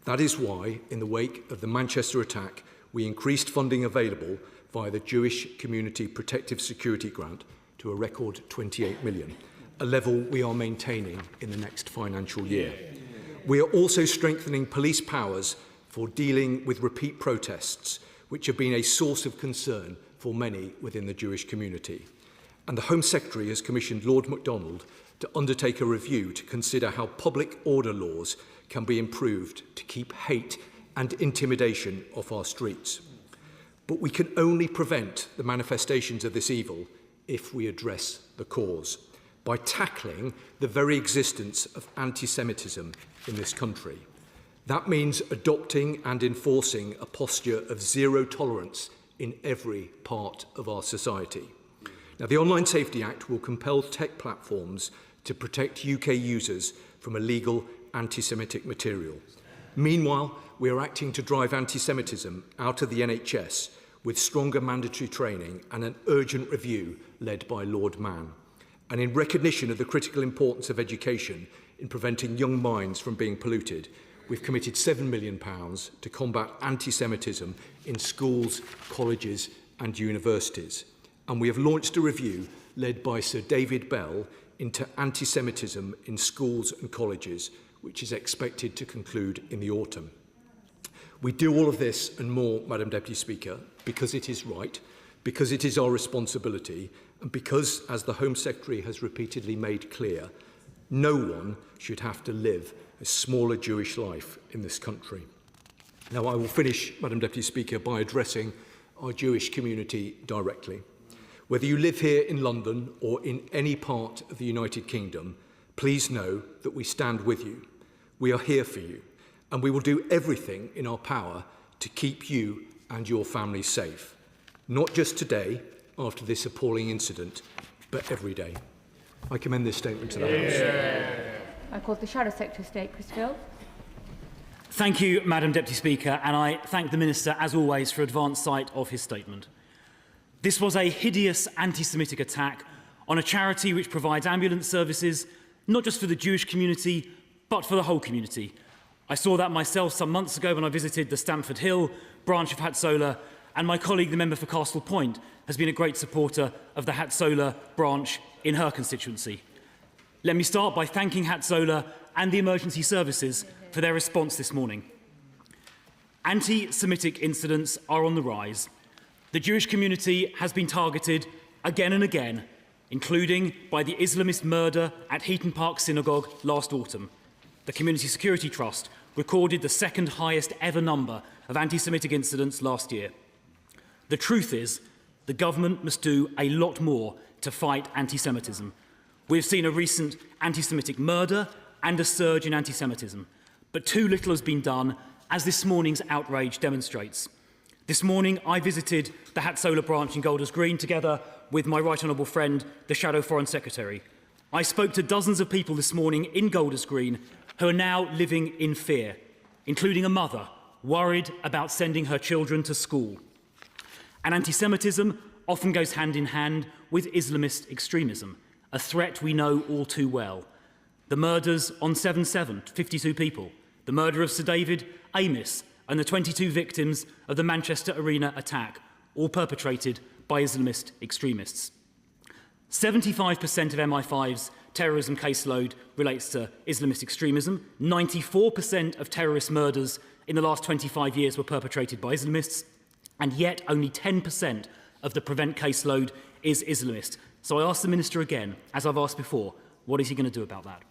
That is why, in the wake of the Manchester attack, we increased funding available via the Jewish Community Protective Security Grant to a record 28 million, a level we are maintaining in the next financial year. We are also strengthening police powers for dealing with repeat protests, which have been a source of concern for many within the Jewish community. And the Home Secretary has commissioned Lord MacDonald to undertake a review to consider how public order laws can be improved to keep hate and intimidation off our streets. But we can only prevent the manifestations of this evil if we address the cause, by tackling the very existence of anti-Semitism in this country. That means adopting and enforcing a posture of zero tolerance in every part of our society. Now, the Online Safety Act will compel tech platforms to protect UK users from illegal anti-Semitic material. Meanwhile, we are acting to drive anti-Semitism out of the NHS with stronger mandatory training and an urgent review led by Lord Mann. And in recognition of the critical importance of education in preventing young minds from being polluted, we've committed £7 million to combat anti-Semitism in schools, colleges and universities. And we have launched a review led by Sir David Bell into anti-Semitism in schools and colleges, which is expected to conclude in the autumn. We do all of this and more, Madam Deputy Speaker, because it is right, because it is our responsibility, and because, as the Home Secretary has repeatedly made clear, no one should have to live a smaller Jewish life in this country. Now, I will finish, Madam Deputy Speaker, by addressing our Jewish community directly. Whether you live here in London or in any part of the United Kingdom, please know that we stand with you. We are here for you, and we will do everything in our power to keep you and your family safe. Not just today, after this appalling incident, but every day. I commend this statement to the House. I call the Shadow Secretary of State, Chris Field. Thank you, Madam Deputy Speaker, and I thank the Minister, as always, for advance sight of his statement. This was a hideous anti-Semitic attack on a charity which provides ambulance services, not just for the Jewish community, but for the whole community. I saw that myself some months ago when I visited the Stamford Hill branch of Hatzola, and my colleague, the member for Castle Point, has been a great supporter of the Hatzola branch in her constituency. Let me start by thanking Hatzola and the emergency services for their response this morning. Anti-Semitic incidents are on the rise. The Jewish community has been targeted again and again, including by the Islamist murder at Heaton Park Synagogue last autumn. The Community Security Trust recorded the second highest ever number of anti-Semitic incidents last year. The truth is, the government must do a lot more to fight anti-Semitism. We've seen a recent anti-Semitic murder and a surge in anti-Semitism, but too little has been done, as this morning's outrage demonstrates. This morning, I visited the Hatzola branch in Golders Green together with my right honourable friend, the Shadow Foreign Secretary. I spoke to dozens of people this morning in Golders Green who are now living in fear, including a mother worried about sending her children to school. And anti-Semitism often goes hand in hand with Islamist extremism, a threat we know all too well. The murders on 7/7, 52 people, the murder of Sir David Amis, and the 22 victims of the Manchester Arena attack, all perpetrated by Islamist extremists. 75% of MI5's terrorism caseload relates to Islamist extremism. 94% of terrorist murders in the last 25 years were perpetrated by Islamists, and yet only 10% of the Prevent caseload is Islamist. So I asked the Minister again, as I've asked before, what is he going to do about that?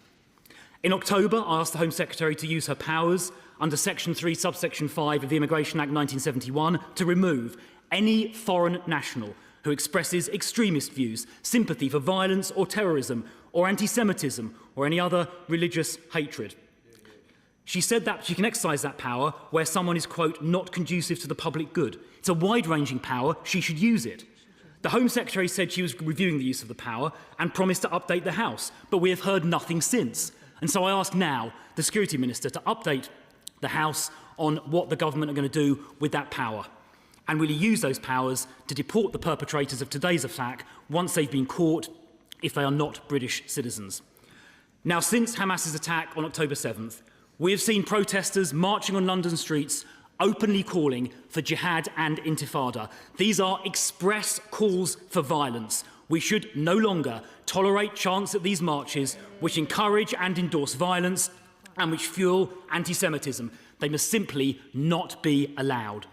In October, I asked the Home Secretary to use her powers under Section 3, Subsection 5 of the Immigration Act 1971 to remove any foreign national who expresses extremist views, sympathy for violence or terrorism or anti-Semitism or any other religious hatred. She said that she can exercise that power where someone is, quote, not conducive to the public good. It's a wide-ranging power. She should use it. The Home Secretary said she was reviewing the use of the power and promised to update the House, but we have heard nothing since. And so I ask now the Security Minister to update the House on what the government are going to do with that power. And will he use those powers to deport the perpetrators of today's attack once they've been caught if they are not British citizens? Now, since Hamas's attack on October 7th, we have seen protesters marching on London streets openly calling for jihad and intifada. These are express calls for violence. We should no longer tolerate chants at these marches which encourage and endorse violence and which fuel anti-Semitism. They must simply not be allowed.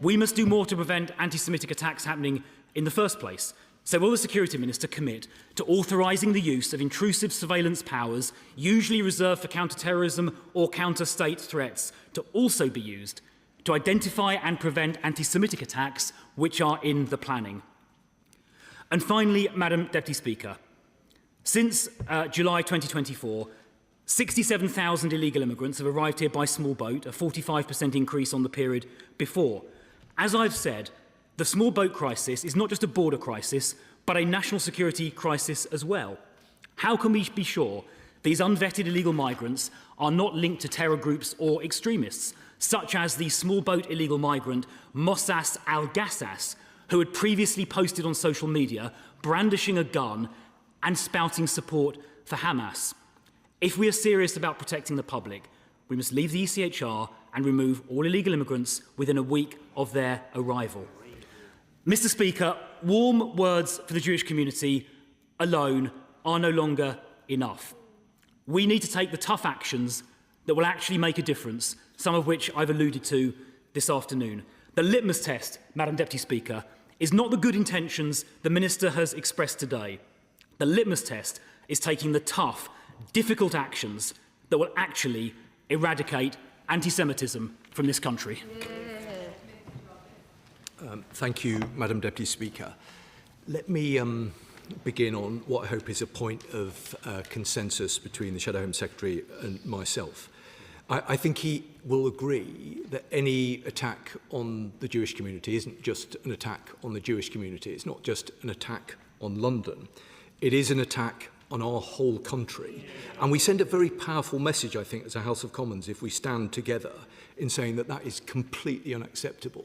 We must do more to prevent anti-Semitic attacks happening in the first place. So will the Security Minister commit to authorising the use of intrusive surveillance powers, usually reserved for counter-terrorism or counter-state threats, to also be used to identify and prevent anti-Semitic attacks which are in the planning? And finally, Madam Deputy Speaker, since July 2024, 67,000 illegal immigrants have arrived here by small boat, a 45% increase on the period before. As I've said, the small boat crisis is not just a border crisis, but a national security crisis as well. How can we be sure these unvetted illegal migrants are not linked to terror groups or extremists, such as the small boat illegal migrant Mossas Al-Gassas, who had previously posted on social media brandishing a gun and spouting support for Hamas? If we are serious about protecting the public, we must leave the ECHR and remove all illegal immigrants within a week of their arrival. Mr. Speaker, warm words for the Jewish community alone are no longer enough. We need to take the tough actions that will actually make a difference, some of which I've alluded to this afternoon. The litmus test, Madam Deputy Speaker, is not the good intentions the Minister has expressed today. The litmus test is taking the tough, difficult actions that will actually eradicate anti-Semitism from this country. Thank you, Madam Deputy Speaker. Let me begin on what I hope is a point of consensus between the Shadow Home Secretary and myself. I think he will agree that any attack on the Jewish community isn't just an attack on the Jewish community. It's not just an attack on London. It is an attack on our whole country. And we send a very powerful message, I think, as a House of Commons if we stand together in saying that that is completely unacceptable.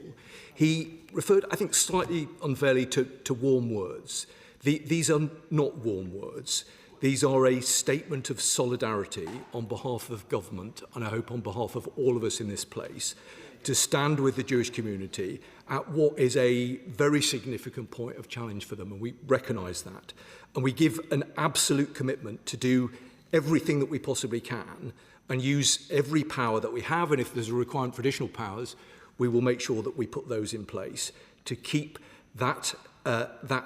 He referred, I think, slightly unfairly to warm words. These are not warm words. These are a statement of solidarity on behalf of government, and I hope on behalf of all of us in this place, to stand with the Jewish community at what is a very significant point of challenge for them, and we recognise that. And we give an absolute commitment to do everything that we possibly can and use every power that we have, and if there's a requirement for additional powers, we will make sure that we put those in place to keep that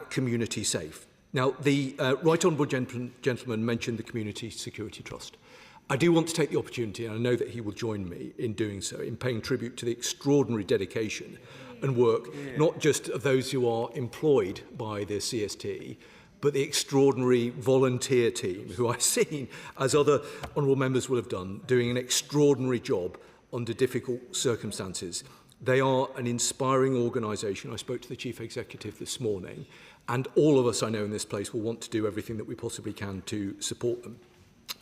community safe. Now, the Right Honourable gentleman mentioned the Community Security Trust. I do want to take the opportunity, and I know that he will join me in doing so, in paying tribute to the extraordinary dedication and work, not just of those who are employed by the CST, but the extraordinary volunteer team who I've seen, as other honourable members will have done, doing an extraordinary job under difficult circumstances. They are an inspiring organisation. I spoke to the Chief Executive this morning, and all of us I know in this place will want to do everything that we possibly can to support them.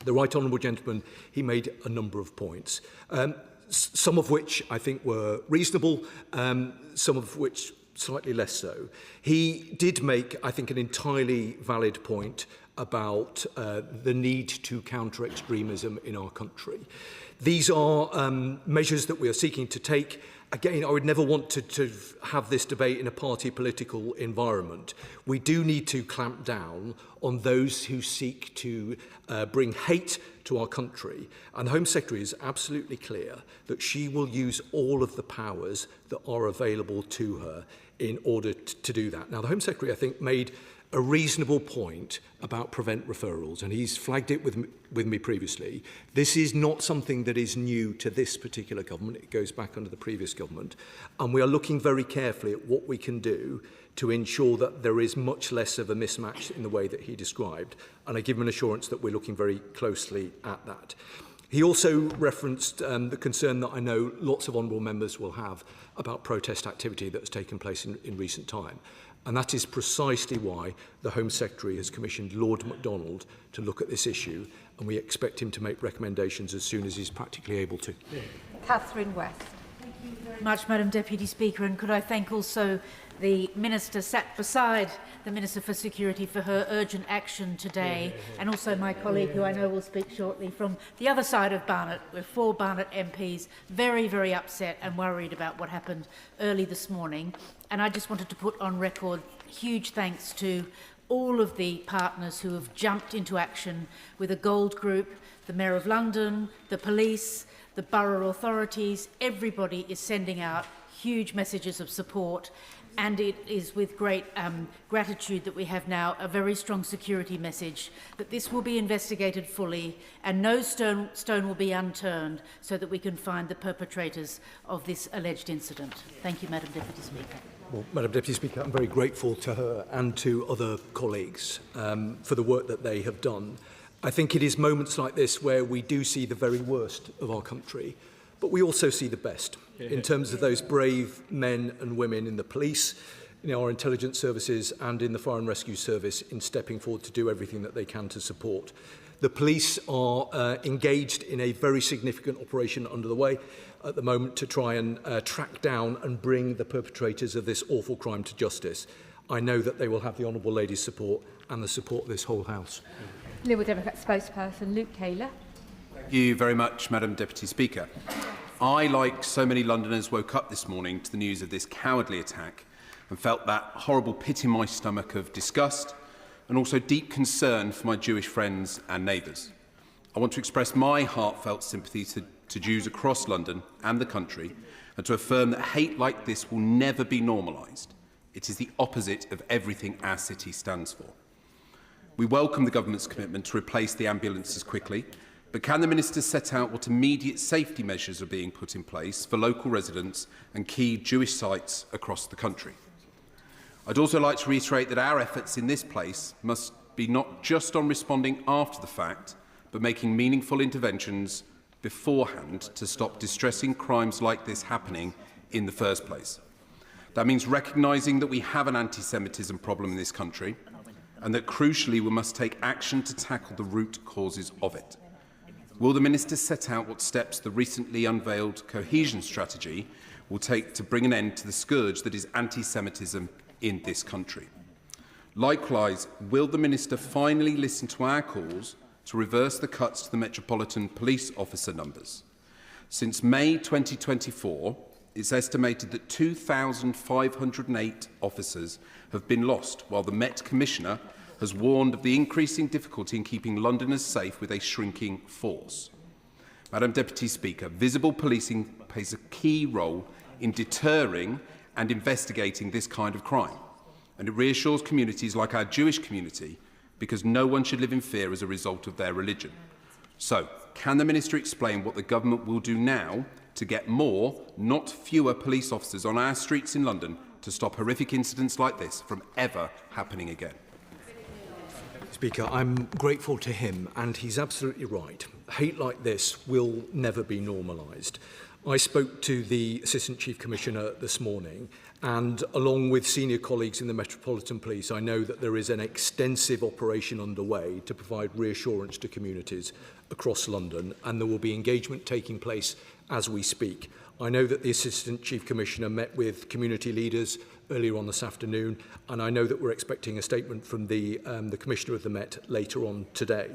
The Right Honourable Gentleman, he made a number of points, some of which I think were reasonable, some of which slightly less so. He did make, I think, an entirely valid point about the need to counter extremism in our country. These are measures that we are seeking to take. Again, I would never want to have this debate in a party political environment. We do need to clamp down on those who seek to bring hate to our country. And the Home Secretary is absolutely clear that she will use all of the powers that are available to her in order to do that. Now, the Home Secretary, I think, made a reasonable point about prevent referrals, and he's flagged it with me previously. This is not something that is new to this particular government. It goes back under the previous government, and we are looking very carefully at what we can do to ensure that there is much less of a mismatch in the way that he described, and I give him an assurance that we're looking very closely at that. He also referenced the concern that I know lots of honourable members will have about protest activity that has taken place in recent time. And that is precisely why the Home Secretary has commissioned Lord MacDonald to look at this issue, and we expect him to make recommendations as soon as he's practically able to. Catherine West. Thank you very much, Madam Deputy Speaker, and could I thank also the Minister sat beside the Minister for Security for her urgent action today, and also my colleague who I know will speak shortly from the other side of Barnet, with 4 Barnet MPs very, very upset and worried about what happened early this morning. And I just wanted to put on record huge thanks to all of the partners who have jumped into action with the Gold Group, the Mayor of London, the police, the borough authorities. Everybody is sending out huge messages of support. And it is with great gratitude that we have now a very strong security message that this will be investigated fully and no stone will be unturned so that we can find the perpetrators of this alleged incident. Thank you, Madam Deputy Speaker. Well, Madam Deputy Speaker, I'm very grateful to her and to other colleagues for the work that they have done. I think it is moments like this where we do see the very worst of our country, but we also see the best in terms of those brave men and women in the police, in our intelligence services and in the Fire and Rescue Service in stepping forward to do everything that they can to support. The police are engaged in a very significant operation under the way at the moment to try and track down and bring the perpetrators of this awful crime to justice. I know that they will have the Honourable Lady's support and the support of this whole House. Liberal Democrat spokesperson Luke Taylor. Thank you very much, Madam Deputy Speaker. I, like so many Londoners, woke up this morning to the news of this cowardly attack and felt that horrible pit in my stomach of disgust and also deep concern for my Jewish friends and neighbours. I want to express my heartfelt sympathy to Jews across London and the country and to affirm that hate like this will never be normalised. It is the opposite of everything our city stands for. We welcome the government's commitment to replace the ambulances quickly, but can the Minister set out what immediate safety measures are being put in place for local residents and key Jewish sites across the country? I'd also like to reiterate that our efforts in this place must be not just on responding after the fact, but making meaningful interventions beforehand to stop distressing crimes like this happening in the first place. That means recognising that we have an anti-Semitism problem in this country and that, crucially, we must take action to tackle the root causes of it. Will the Minister set out what steps the recently unveiled cohesion strategy will take to bring an end to the scourge that is anti-Semitism in this country? Likewise, will the Minister finally listen to our calls to reverse the cuts to the Metropolitan Police officer numbers? Since May 2024, it's estimated that 2,508 officers have been lost, while the Met Commissioner has warned of the increasing difficulty in keeping Londoners safe with a shrinking force. Madam Deputy Speaker, visible policing plays a key role in deterring and investigating this kind of crime, and it reassures communities like our Jewish community because no one should live in fear as a result of their religion. So, can the Minister explain what the government will do now to get more, not fewer, police officers on our streets in London to stop horrific incidents like this from ever happening again? Speaker, I'm grateful to him, and he's absolutely right. Hate like this will never be normalised. I spoke to the Assistant Chief Commissioner this morning, and along with senior colleagues in the Metropolitan Police, I know that there is an extensive operation underway to provide reassurance to communities across London, and there will be engagement taking place as we speak. I know that the Assistant Chief Commissioner met with community leaders earlier on this afternoon, and I know that we're expecting a statement from the Commissioner of the Met later on today.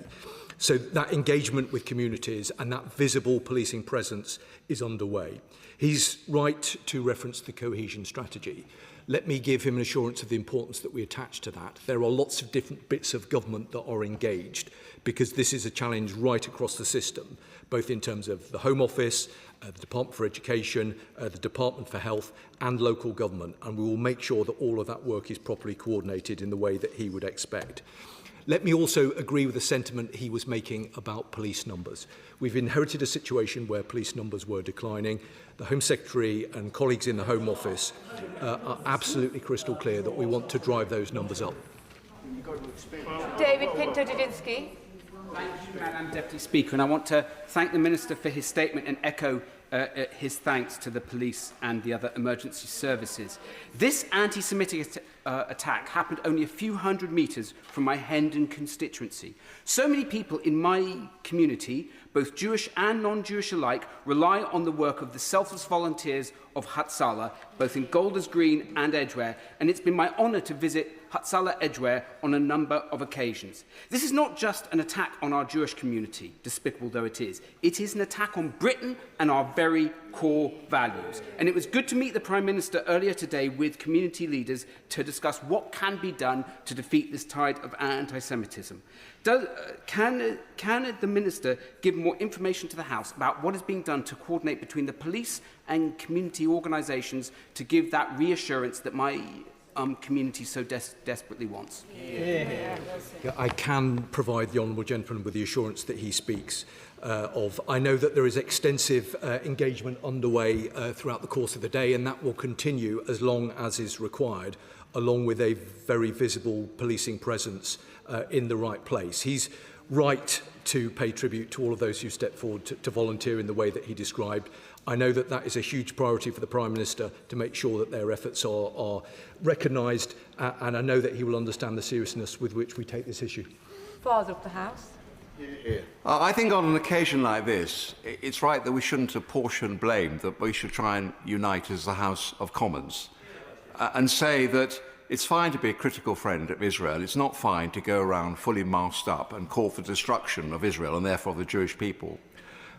So that engagement with communities and that visible policing presence is underway. He's right to reference the cohesion strategy. Let me give him an assurance of the importance that we attach to that. There are lots of different bits of government that are engaged because this is a challenge right across the system, both in terms of the Home Office, the Department for Education, the Department for Health and local government, and we will make sure that all of that work is properly coordinated in the way that he would expect. Let me also agree with the sentiment he was making about police numbers. We've inherited a situation where police numbers were declining. The Home Secretary and colleagues in the Home Office are absolutely crystal clear that we want to drive those numbers up. David Pinto-Didinsky. Thank you, Madam Deputy Speaker, and I want to thank the Minister for his statement and echo his thanks to the police and the other emergency services. This anti-Semitic attack happened only a few hundred metres from my Hendon constituency. So many people in my community, both Jewish and non-Jewish alike, rely on the work of the selfless volunteers of Hatzola, both in Golders Green and Edgware, and it's been my honour to visit Hatzola Edgware on a number of occasions. This is not just an attack on our Jewish community, despicable though it is. It is an attack on Britain and our very core values. And it was good to meet the Prime Minister earlier today with community leaders to discuss what can be done to defeat this tide of anti-Semitism. Can the Minister give more information to the House about what is being done to coordinate between the police and community organisations to give that reassurance that my community so desperately wants? Yeah, I can provide the Honourable Gentleman with the assurance that he speaks of. I know that there is extensive engagement underway throughout the course of the day, and that will continue as long as is required, along with a very visible policing presence in the right place. He's right to pay tribute to all of those who stepped forward to volunteer in the way that he described. I know that that is a huge priority for the Prime Minister to make sure that their efforts are recognised, and I know that he will understand the seriousness with which we take this issue. Father of the House. I think on an occasion like this, it's right that we shouldn't apportion blame, that we should try and unite as the House of Commons and say that it's fine to be a critical friend of Israel. It's not fine to go around fully masked up and call for destruction of Israel and therefore the Jewish people.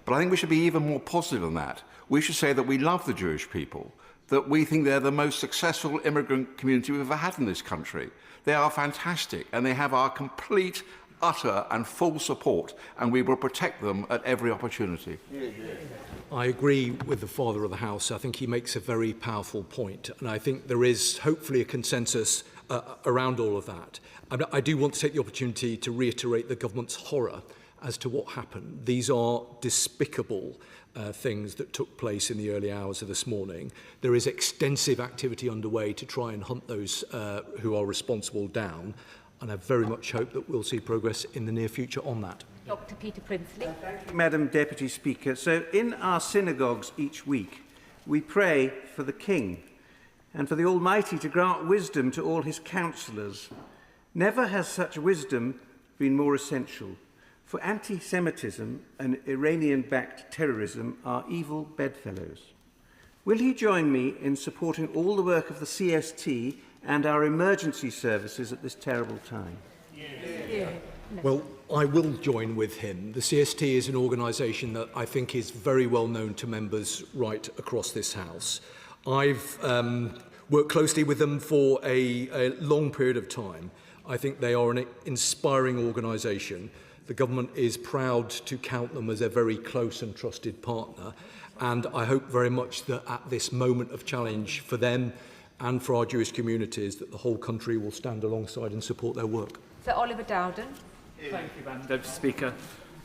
But I think we should be even more positive than that. We should say that we love the Jewish people, that we think they're the most successful immigrant community we've ever had in this country. They are fantastic, and they have our complete, utter and full support, and we will protect them at every opportunity. I agree with the Father of the House. I think he makes a very powerful point, and I think there is hopefully a consensus around all of that. I do want to take the opportunity to reiterate the government's horror as to what happened. These are despicable things that took place in the early hours of this morning. There is extensive activity underway to try and hunt those who are responsible down, and I very much hope that we'll see progress in the near future on that. Dr. Peter Prinsley. Thank you, Madam Deputy Speaker. So in our synagogues each week, we pray for the King and for the Almighty to grant wisdom to all his counsellors. Never has such wisdom been more essential. For anti-Semitism and Iranian-backed terrorism are evil bedfellows. Will he join me in supporting all the work of the CST and our emergency services at this terrible time? Well, I will join with him. The CST is an organisation that I think is very well known to members right across this House. I've worked closely with them for a long period of time. I think they are an inspiring organisation. The government is proud to count them as a very close and trusted partner, and I hope very much that at this moment of challenge for them and for our Jewish communities, that the whole country will stand alongside and support their work. Sir Oliver Dowden. Thank you, Madam Deputy Speaker.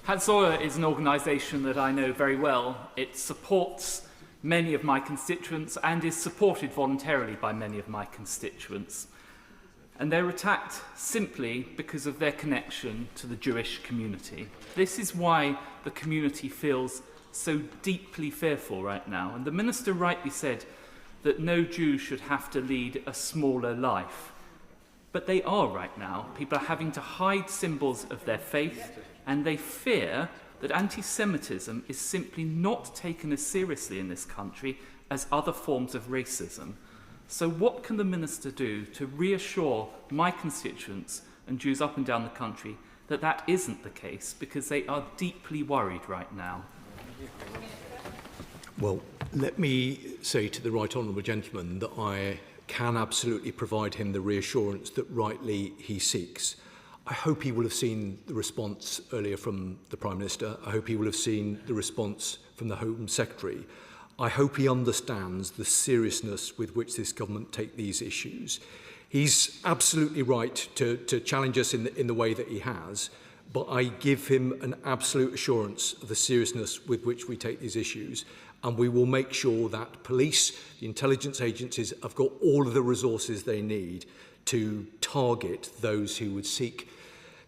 Hatzola is an organisation that I know very well. It supports many of my constituents and is supported voluntarily by many of my constituents. And they're attacked simply because of their connection to the Jewish community. This is why the community feels so deeply fearful right now? And the Minister rightly said that no Jew should have to lead a smaller life. But they are right now. People are having to hide symbols of their faith, and they fear that anti-Semitism is simply not taken as seriously in this country as other forms of racism. So what can the Minister do to reassure my constituents and Jews up and down the country that that isn't the case, because they are deeply worried right now? Well, let me say to the right honourable gentleman that I can absolutely provide him the reassurance that rightly he seeks. I hope he will have seen the response earlier from the Prime Minister. I hope he will have seen the response from the Home Secretary. I hope he understands the seriousness with which this government take these issues. He's absolutely right to challenge us in the way that he has, but I give him an absolute assurance of the seriousness with which we take these issues, and we will make sure that police, the intelligence agencies, have got all of the resources they need to target those who would seek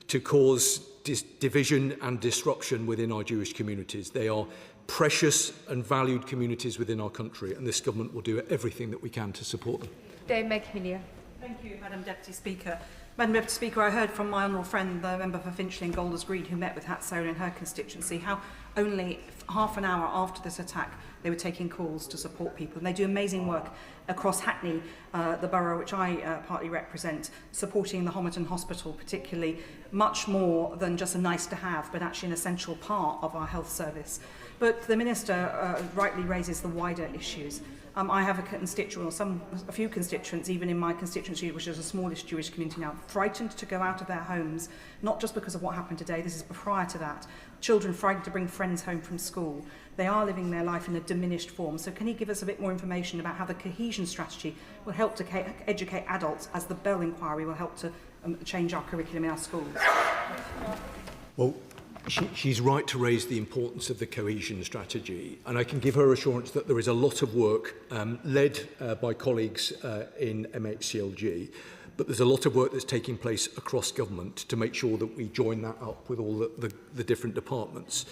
to cause division and disruption within our Jewish communities. They are precious and valued communities within our country, and this government will do everything that we can to support them. Dame McMillan. Thank you, Madam Deputy Speaker. Madam Deputy Speaker, I heard from my honourable friend, the member for Finchley and Golders Green, who met with Hatzola in her constituency, how only half an hour after this attack they were taking calls to support people. And they do amazing work across Hackney, the borough which I partly represent, supporting the Homerton Hospital particularly, much more than just a nice to have, but actually an essential part of our health service. But the Minister rightly raises the wider issues. I have a constituent, or a few constituents, even in my constituency, which is the smallest Jewish community now, frightened to go out of their homes, not just because of what happened today, this is prior to that. Children frightened to bring friends home from school. They are living their life in a diminished form. So can he give us a bit more information about how the cohesion strategy will help to educate adults, as the Bell inquiry will help to change our curriculum in our schools? Well, she's right to raise the importance of the cohesion strategy, and I can give her assurance that there is a lot of work led by colleagues in MHCLG, but there's a lot of work that's taking place across government to make sure that we join that up with all the different departments.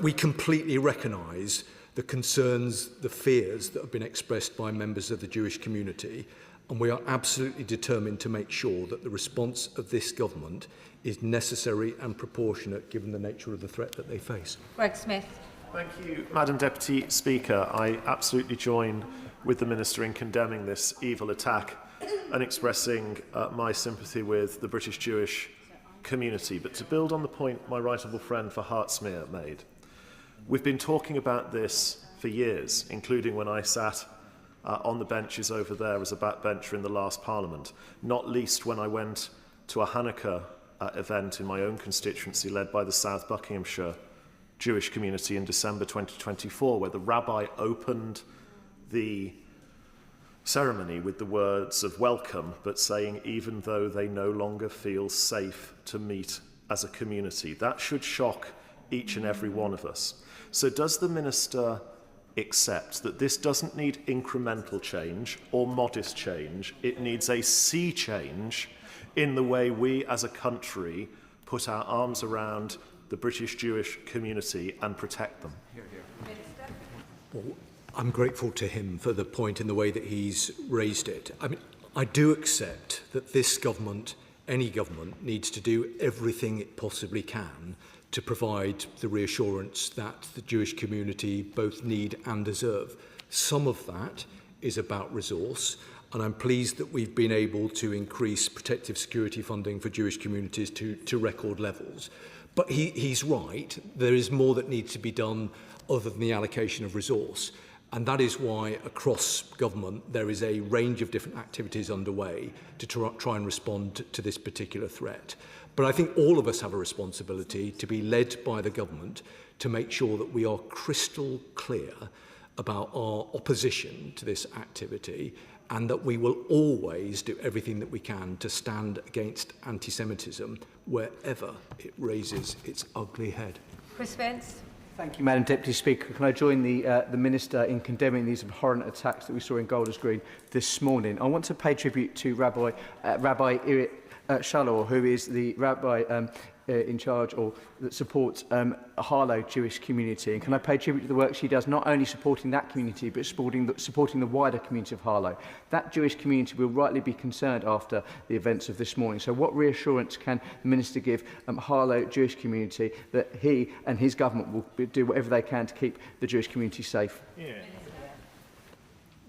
We completely recognise the concerns, the fears that have been expressed by members of the Jewish community, and we are absolutely determined to make sure that the response of this government is necessary and proportionate given the nature of the threat that they face. Greg Smith. Thank you, Madam Deputy Speaker. I absolutely join with the Minister in condemning this evil attack and expressing my sympathy with the British Jewish community. But to build on the point my right honourable friend for Hertsmere made, we've been talking about this for years, including when I sat on the benches over there as a backbencher in the last Parliament, not least when I went to a Hanukkah event in my own constituency led by the South Buckinghamshire Jewish community in December 2024, where the rabbi opened the ceremony with the words of welcome, but saying even though they no longer feel safe to meet as a community. That should shock each and every one of us. So does the Minister accept that this doesn't need incremental change or modest change, it needs a sea change in the way we as a country put our arms around the British Jewish community and protect them? Well, I'm grateful to him for the point in the way that he's raised it. I mean, I do accept that this government, any government, needs to do everything it possibly can to provide the reassurance that the Jewish community both need and deserve. Some of that is about resource, and I'm pleased that we've been able to increase protective security funding for Jewish communities to record levels. But he's right, there is more that needs to be done other than the allocation of resource. And that is why across government there is a range of different activities underway to try and respond to this particular threat. But I think all of us have a responsibility to be led by the government to make sure that we are crystal clear about our opposition to this activity, and that we will always do everything that we can to stand against anti-Semitism wherever it raises its ugly head. Chris Spence. Thank you, Madam Deputy Speaker. Can I join the Minister in condemning these abhorrent attacks that we saw in Golders Green this morning? I want to pay tribute to Rabbi Shalor, who is the rabbi in charge or that supports a Harlow Jewish community. And can I pay tribute to the work she does, not only supporting that community, but supporting the wider community of Harlow. That Jewish community will rightly be concerned after the events of this morning. So what reassurance can the Minister give Harlow Jewish community that he and his government will do whatever they can to keep the Jewish community safe? Yeah.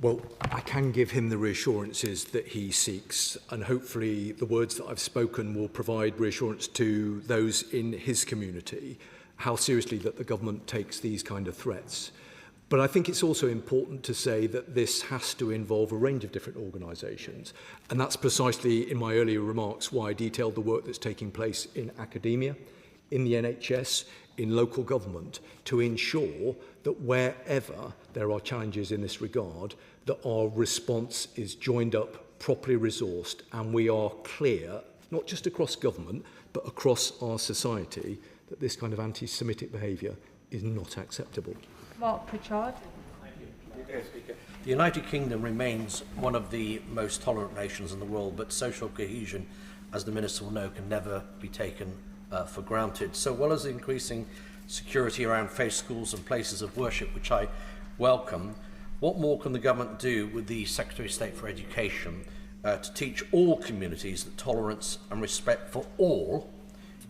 Well, I can give him the reassurances that he seeks, and hopefully the words that I've spoken will provide reassurance to those in his community, how seriously that the government takes these kind of threats. But I think it's also important to say that this has to involve a range of different organisations, and that's precisely in my earlier remarks why I detailed the work that's taking place in academia, in the NHS, in local government, to ensure that wherever there are challenges in this regard, that our response is joined up, properly resourced, and we are clear, not just across government, but across our society, that this kind of anti-Semitic behaviour is not acceptable. Mark Pritchard. The United Kingdom remains one of the most tolerant nations in the world, but social cohesion, as the Minister will know, can never be taken for granted. So well as increasing security around faith schools and places of worship, which I welcome, what more can the government do with the Secretary of State for Education to teach all communities that tolerance and respect for all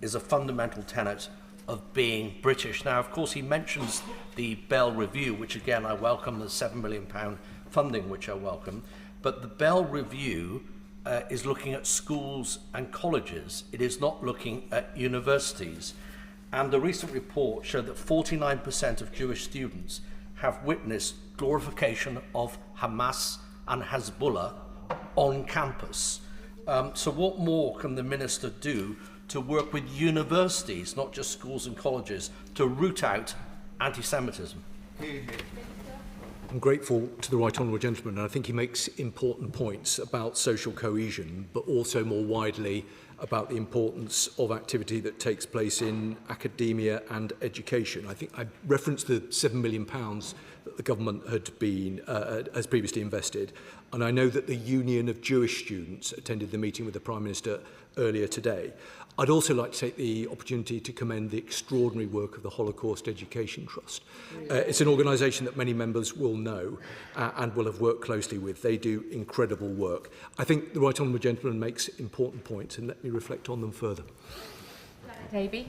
is a fundamental tenet of being British? Now, of course, he mentions the Bell Review, which again I welcome, the £7 million funding, which I welcome, but the Bell Review is looking at schools and colleges. It is not looking at universities. And the recent report showed that 49% of Jewish students have witnessed glorification of Hamas and Hezbollah on campus. So what more can the Minister do to work with universities, not just schools and colleges, to root out anti-Semitism? I'm grateful to the right honourable gentleman, and I think he makes important points about social cohesion, but also more widely about the importance of activity that takes place in academia and education. I think I referenced the £7 million that the government has previously invested, and I know that the Union of Jewish Students attended the meeting with the Prime Minister earlier today. I'd also like to take the opportunity to commend the extraordinary work of the Holocaust Education Trust. It's an organisation that many members will know and will have worked closely with. They do incredible work. I think the right honourable gentleman makes important points, and let me reflect on them further. Davey.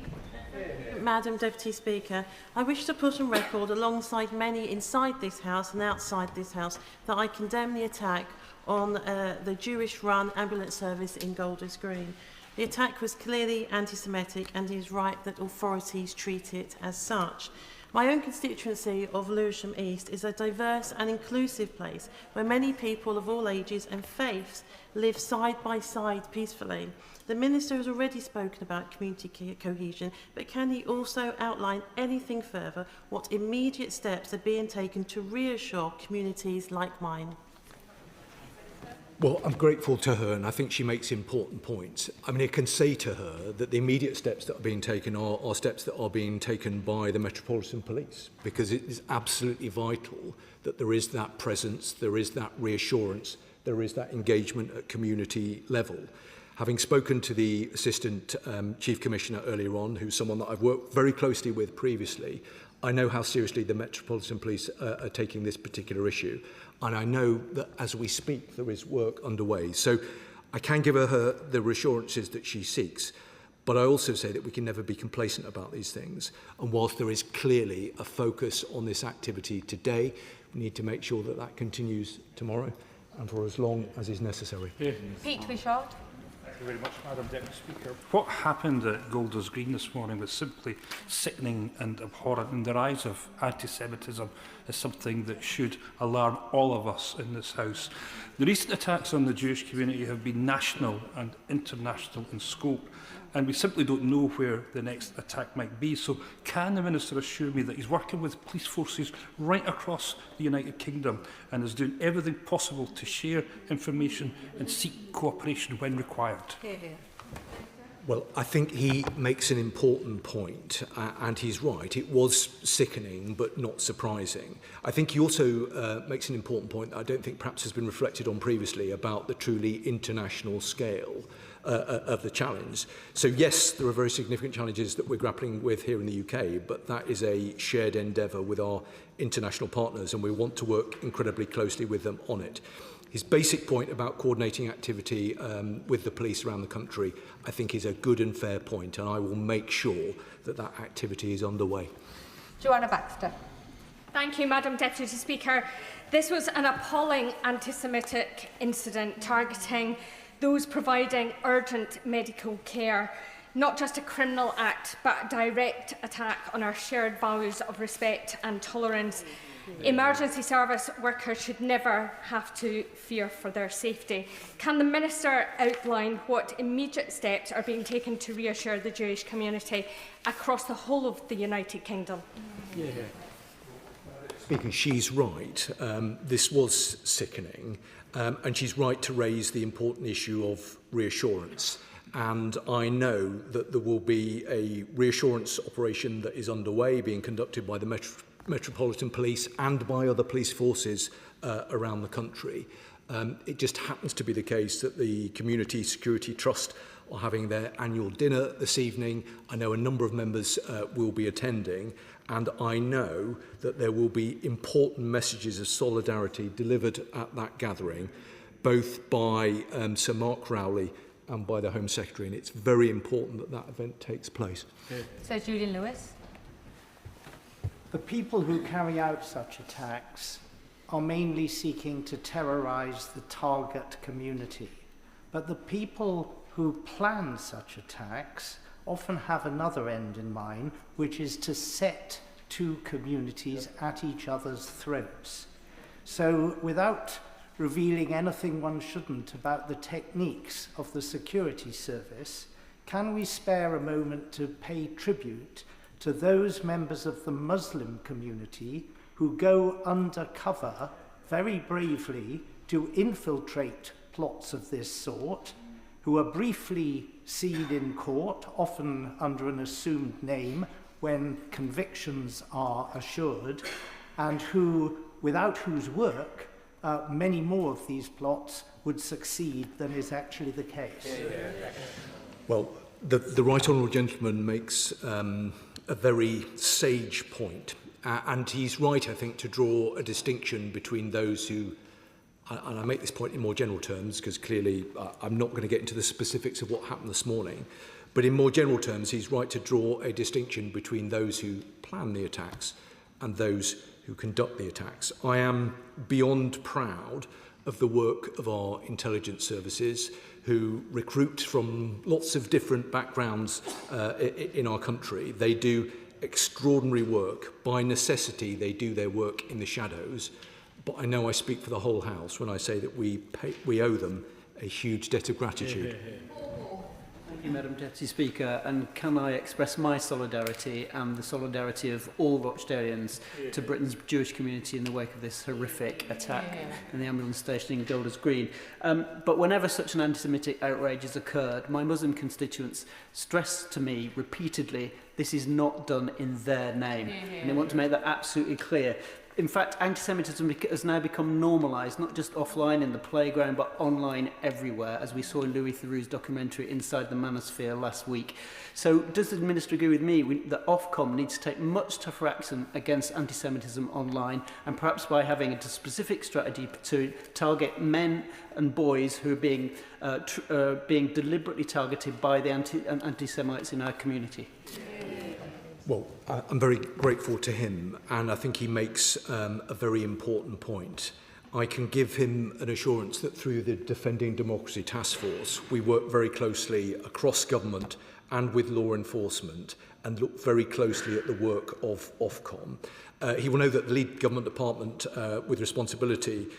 Madam Deputy Speaker, I wish to put on record, alongside many inside this House and outside this House, that I condemn the attack on the Jewish-run ambulance service in Golders Green. The attack was clearly anti-Semitic, and it is right that authorities treat it as such. My own constituency of Lewisham East is a diverse and inclusive place where many people of all ages and faiths live side by side peacefully. The Minister has already spoken about community cohesion, but can he also outline anything further, what immediate steps are being taken to reassure communities like mine? Well, I'm grateful to her, and I think she makes important points. I mean, I can say to her that the immediate steps that are being taken are steps that are being taken by the Metropolitan Police, because it is absolutely vital that there is that presence, there is that reassurance, there is that engagement at community level. Having spoken to the Assistant Chief Commissioner earlier on, who's someone that I've worked very closely with previously, I know how seriously the Metropolitan Police are taking this particular issue. And I know that as we speak, there is work underway. So I can give her the reassurances that she seeks. But I also say that we can never be complacent about these things. And whilst there is clearly a focus on this activity today, we need to make sure that that continues tomorrow and for as long as is necessary. Pete Wishart. Thank you very much, Madam Deputy Speaker. What happened at Golders Green this morning was simply sickening and abhorrent, and the rise of anti-Semitism is something that should alarm all of us in this House. The recent attacks on the Jewish community have been national and international in scope, and we simply don't know where the next attack might be. So can the Minister assure me that he's working with police forces right across the United Kingdom and is doing everything possible to share information and seek cooperation when required? Well, I think he makes an important point, and he's right. It was sickening, but not surprising. I think he also makes an important point that I don't think perhaps has been reflected on previously about the truly international scale of the challenge. So yes, there are very significant challenges that we're grappling with here in the UK, but that is a shared endeavour with our international partners, and we want to work incredibly closely with them on it. His basic point about coordinating activity with the police around the country, I think, is a good and fair point, and I will make sure that that activity is underway. Joanna Baxter. Thank you, Madam Deputy Speaker. This was an appalling anti-Semitic incident targeting those providing urgent medical care. Not just a criminal act, but a direct attack on our shared values of respect and tolerance. Emergency service workers should never have to fear for their safety. Can the Minister outline what immediate steps are being taken to reassure the Jewish community across the whole of the United Kingdom? Speaker, she's right. This was sickening, and she's right to raise the important issue of reassurance. And I know that there will be a reassurance operation that is underway, being conducted by the Metropolitan Police and by other police forces around the country. It just happens to be the case that the Community Security Trust are having their annual dinner this evening. I know a number of members will be attending, and I know that there will be important messages of solidarity delivered at that gathering, both by Sir Mark Rowley and by the Home Secretary, and it's very important that that event takes place. Sir Julian Lewis. The people who carry out such attacks are mainly seeking to terrorise the target community. But the people who plan such attacks often have another end in mind, which is to set two communities at each other's throats. So without revealing anything one shouldn't about the techniques of the security service, can we spare a moment to pay tribute to those members of the Muslim community who go undercover very bravely to infiltrate plots of this sort, who are briefly seen in court, often under an assumed name, when convictions are assured, and who, without whose work, many more of these plots would succeed than is actually the case? Well, the Right Honourable Gentleman makes a very sage point, and he's right, I think, to draw a distinction between those who, and I make this point in more general terms, because clearly I'm not going to get into the specifics of what happened this morning, but in more general terms, he's right to draw a distinction between those who plan the attacks and those who conduct the attacks. I am beyond proud of the work of our intelligence services, who recruit from lots of different backgrounds in our country. They do extraordinary work. By necessity, they do their work in the shadows. But I know I speak for the whole House when I say that we owe them a huge debt of gratitude. Thank you, Madam Deputy Speaker, and can I express my solidarity and the solidarity of all Rochdalians to Britain's Jewish community in the wake of this horrific attack in the ambulance station in Golders Green. But whenever such an anti-Semitic outrage has occurred, my Muslim constituents stress to me repeatedly this is not done in their name, and they want to make that absolutely clear. In fact, anti-Semitism has now become normalised, not just offline in the playground, but online everywhere, as we saw in Louis Theroux's documentary Inside the Manosphere last week. So does the Minister agree with me that Ofcom needs to take much tougher action against anti-Semitism online, and perhaps by having a specific strategy to target men and boys who are being deliberately targeted by the anti-Semites in our community? Well, I'm very grateful to him, and I think he makes a very important point. I can give him an assurance that through the Defending Democracy Task Force, we work very closely across government and with law enforcement and look very closely at the work of Ofcom. He will know that the lead government department with responsibility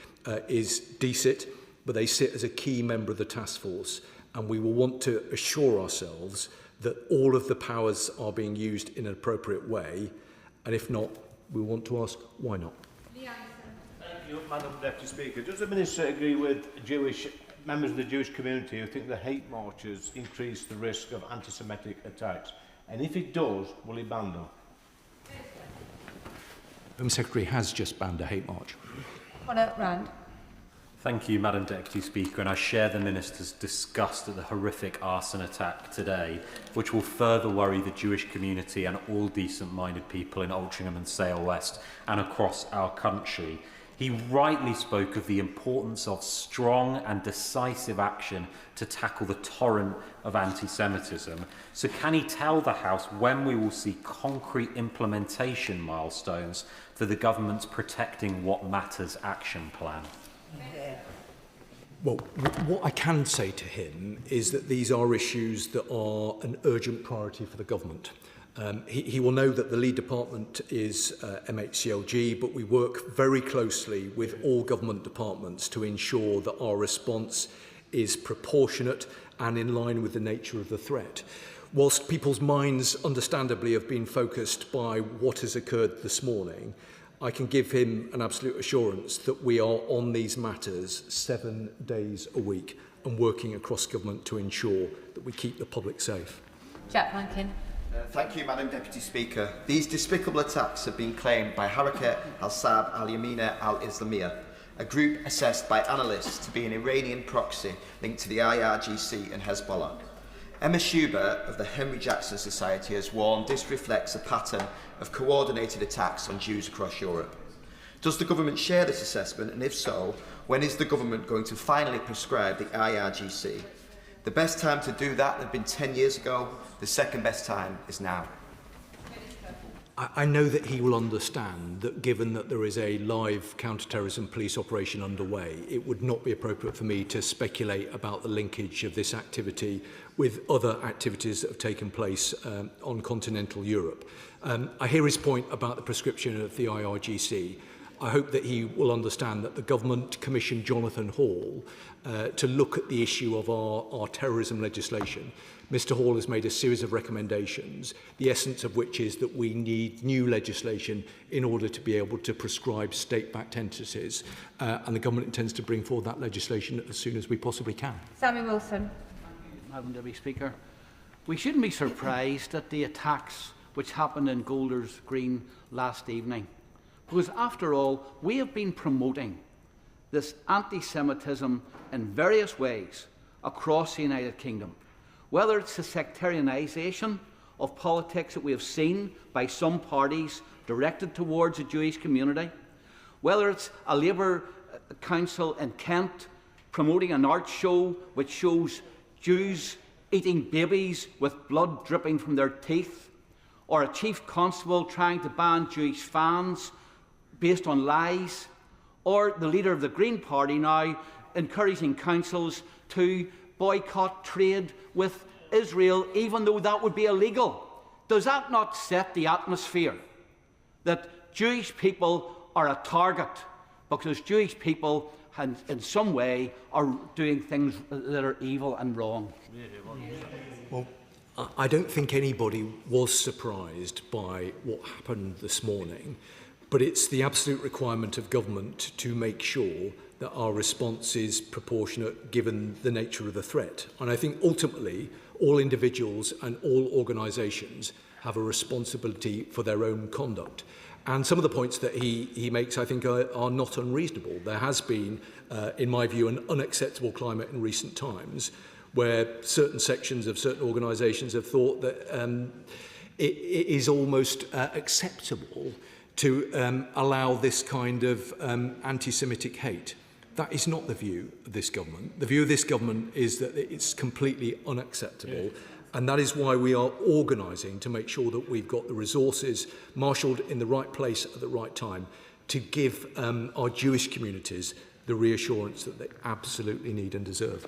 is DCIT, but they sit as a key member of the task force, and we will want to assure ourselves that all of the powers are being used in an appropriate way, and if not, we want to ask why not. Thank you, Madam Deputy Speaker. Does the Minister agree with members of the Jewish community who think the hate marches increase the risk of anti-Semitic attacks? And if it does, will he ban them? The Home Secretary has just banned a hate march. Conor Rand. Thank you, Madam Deputy Speaker, and I share the Minister's disgust at the horrific arson attack today, which will further worry the Jewish community and all decent-minded people in Altrincham and Sale West and across our country. He rightly spoke of the importance of strong and decisive action to tackle the torrent of anti-Semitism. So can he tell the House when we will see concrete implementation milestones for the government's Protecting What Matters action plan? Well, what I can say to him is that these are issues that are an urgent priority for the government. He will know that the lead department is MHCLG, but we work very closely with all government departments to ensure that our response is proportionate and in line with the nature of the threat. Whilst people's minds understandably have been focused by what has occurred this morning, I can give him an absolute assurance that we are on these matters 7 days a week and working across government to ensure that we keep the public safe. Jack Rankin. Thank you, Madam Deputy Speaker. These despicable attacks have been claimed by Harakat al-Sab al-Yamina al-Islamiyah, a group assessed by analysts to be an Iranian proxy linked to the IRGC and Hezbollah. Emma Schubert of the Henry Jackson Society has warned this reflects a pattern of coordinated attacks on Jews across Europe. Does the government share this assessment, and if so, when is the government going to finally prescribe the IRGC? The best time to do that had been 10 years ago. The second best time is now. I know that he will understand that given that there is a live counter-terrorism police operation underway, it would not be appropriate for me to speculate about the linkage of this activity with other activities that have taken place on continental Europe. I hear his point about the prescription of the IRGC. I hope that he will understand that the government commissioned Jonathan Hall to look at the issue of our terrorism legislation. Mr Hall has made a series of recommendations, the essence of which is that we need new legislation in order to be able to prescribe state-backed entities, and the government intends to bring forward that legislation as soon as we possibly can. Sammy Wilson. Madam Deputy Speaker, we shouldn't be surprised at the attacks which happened in Golders Green last evening, because after all, we have been promoting this anti-Semitism in various ways across the United Kingdom. Whether it's the sectarianisation of politics that we have seen by some parties directed towards the Jewish community, whether it's a Labour council in Kent promoting an art show which shows Jews eating babies with blood dripping from their teeth, or a chief constable trying to ban Jewish fans based on lies, or the leader of the Green Party now encouraging councils to boycott trade with Israel, even though that would be illegal. Does that not set the atmosphere that Jewish people are a target because Jewish people in some way are doing things that are evil and wrong? Well, I don't think anybody was surprised by what happened this morning, but it's the absolute requirement of government to make sure that our response is proportionate given the nature of the threat. And I think ultimately all individuals and all organisations have a responsibility for their own conduct. And some of the points that he makes, I think, are not unreasonable. There has been, in my view, an unacceptable climate in recent times where certain sections of certain organisations have thought that it is almost acceptable to allow this kind of anti-Semitic hate. That is not the view of this government. The view of this government is that it's completely unacceptable, and that is why we are organising to make sure that we've got the resources marshalled in the right place at the right time to give our Jewish communities the reassurance that they absolutely need and deserve.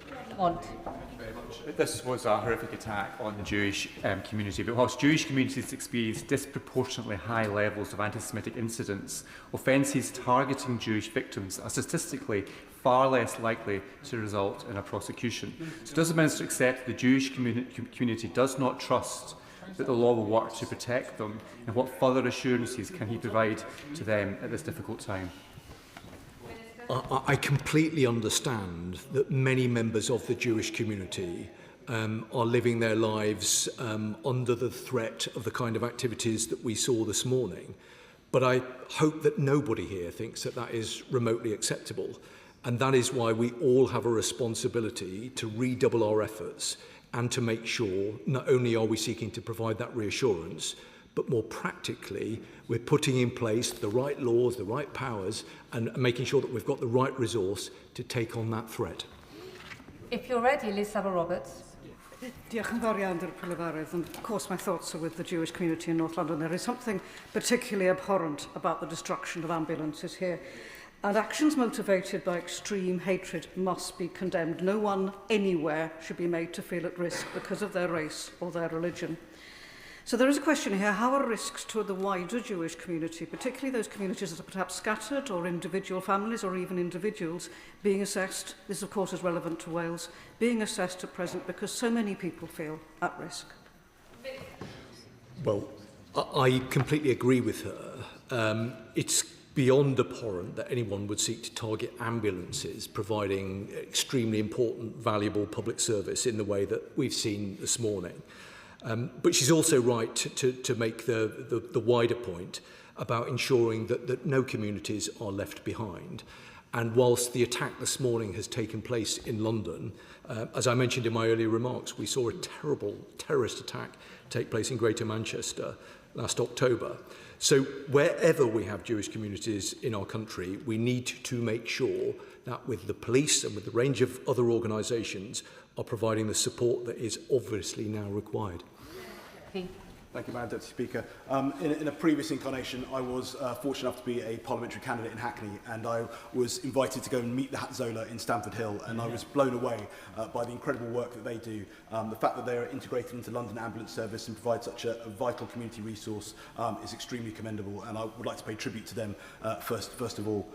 This was a horrific attack on the Jewish community, but whilst Jewish communities experience disproportionately high levels of anti-Semitic incidents, offences targeting Jewish victims are statistically far less likely to result in a prosecution. So does the Minister accept the Jewish community does not trust that the law will work to protect them, and what further assurances can he provide to them at this difficult time? I completely understand that many members of the Jewish community are living their lives under the threat of the kind of activities that we saw this morning. But I hope that nobody here thinks that that is remotely acceptable. And that is why we all have a responsibility to redouble our efforts and to make sure not only are we seeking to provide that reassurance, but more practically, we're putting in place the right laws, the right powers, and making sure that we've got the right resource to take on that threat. If you're ready, Liz Savile-Roberts. Diolch yn fawr iawn i'r Prylefarydd, and of course my thoughts are with the Jewish community in North London. There is something particularly abhorrent about the destruction of ambulances here, and actions motivated by extreme hatred must be condemned. No one anywhere should be made to feel at risk because of their race or their religion. So there is a question here: how are risks to the wider Jewish community, particularly those communities that are perhaps scattered, or individual families, or even individuals, being assessed? This, of course, is relevant to Wales, being assessed at present because so many people feel at risk. Well, I completely agree with her. It's beyond abhorrent that anyone would seek to target ambulances providing extremely important, valuable public service in the way that we've seen this morning. But she's also right to make the wider point about ensuring that no communities are left behind. And whilst the attack this morning has taken place in London, as I mentioned in my earlier remarks, we saw a terrible terrorist attack take place in Greater Manchester last October. So wherever we have Jewish communities in our country, we need to make sure that with the police and with the range of other organisations are providing the support that is obviously now required. Thank you, Madam Deputy Speaker. In a previous incarnation, I was fortunate enough to be a parliamentary candidate in Hackney, and I was invited to go and meet the Hatzola in Stamford Hill, and I was blown away by the incredible work that they do. The fact that they are integrated into London Ambulance Service and provide such a vital community resource is extremely commendable, and I would like to pay tribute to them first of all.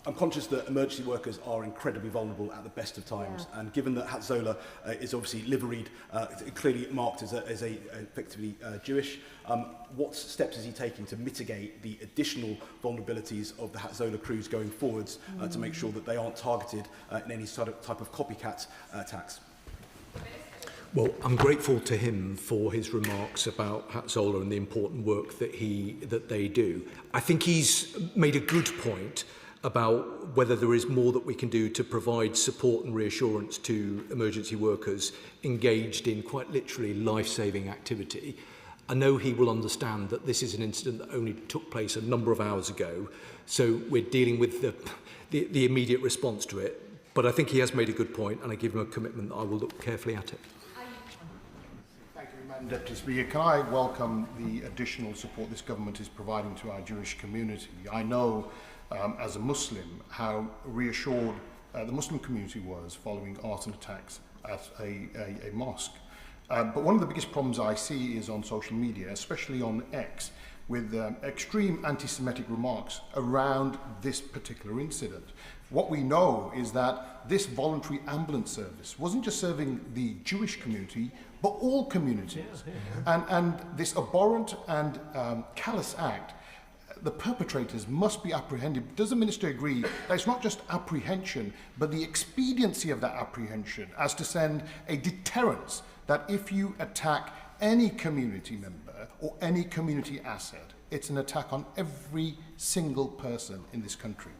I'm conscious that emergency workers are incredibly vulnerable at the best of times, and given that Hatzola is obviously liveried, clearly marked as effectively Jewish, what steps is he taking to mitigate the additional vulnerabilities of the Hatzola crews going forwards to make sure that they aren't targeted in any sort of type of copycat attacks? Well, I'm grateful to him for his remarks about Hatzola and the important work that they do. I think he's made a good point about whether there is more that we can do to provide support and reassurance to emergency workers engaged in quite literally life-saving activity. I know he will understand that this is an incident that only took place a number of hours ago, so we're dealing with the immediate response to it. But I think he has made a good point, and I give him a commitment that I will look carefully at it. Thank you, Madam Deputy Speaker. Can I welcome the additional support this government is providing to our Jewish community? I know as a Muslim, how reassured the Muslim community was following arson attacks at a mosque. But one of the biggest problems I see is on social media, especially on X, with extreme anti-Semitic remarks around this particular incident. What we know is that this voluntary ambulance service wasn't just serving the Jewish community, but all communities. And this abhorrent and callous act, the perpetrators must be apprehended. Does the Minister agree that it's not just apprehension, but the expediency of that apprehension as to send a deterrence that if you attack any community member or any community asset, it's an attack on every single person in this country?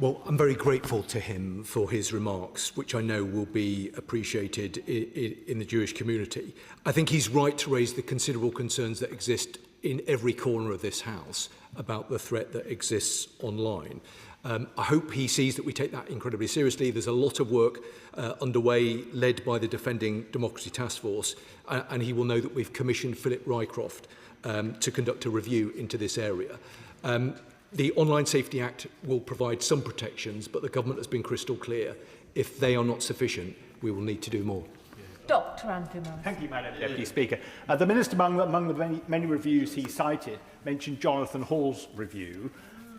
Well, I'm very grateful to him for his remarks, which I know will be appreciated in the Jewish community. I think he's right to raise the considerable concerns that exist in every corner of this House about the threat that exists online. I hope he sees that we take that incredibly seriously. There's a lot of work underway led by the Defending Democracy Task Force, and he will know that we've commissioned Philip Rycroft to conduct a review into this area. The Online Safety Act will provide some protections, but the government has been crystal clear. If they are not sufficient, we will need to do more. Dr. Andrew Morris. Thank you, Madam Deputy Speaker. The Minister, among the many reviews he cited, mentioned Jonathan Hall's review,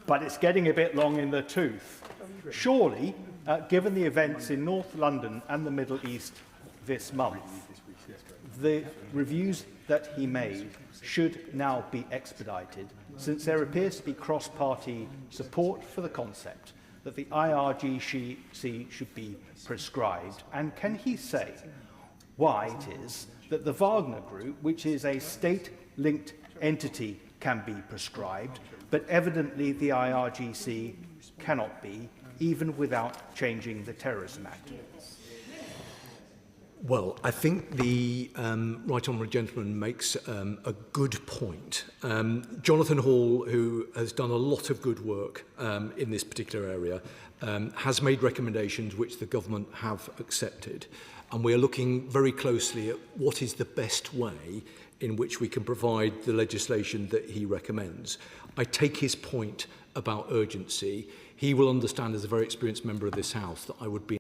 but it's getting a bit long in the tooth. Surely, given the events in North London and the Middle East this month, the reviews that he made should now be expedited, since there appears to be cross-party support for the concept that the IRGC should be prescribed. And can he say why it is that the Wagner Group, which is a state-linked entity, can be prescribed, but evidently the IRGC cannot be, even without changing the Terrorism Act? Well, I think the right honourable gentleman makes a good point. Jonathan Hall, who has done a lot of good work in this particular area, has made recommendations which the government have accepted. And we are looking very closely at what is the best way in which we can provide the legislation that he recommends. I take his point about urgency. He will understand, as a very experienced member of this House, that I would be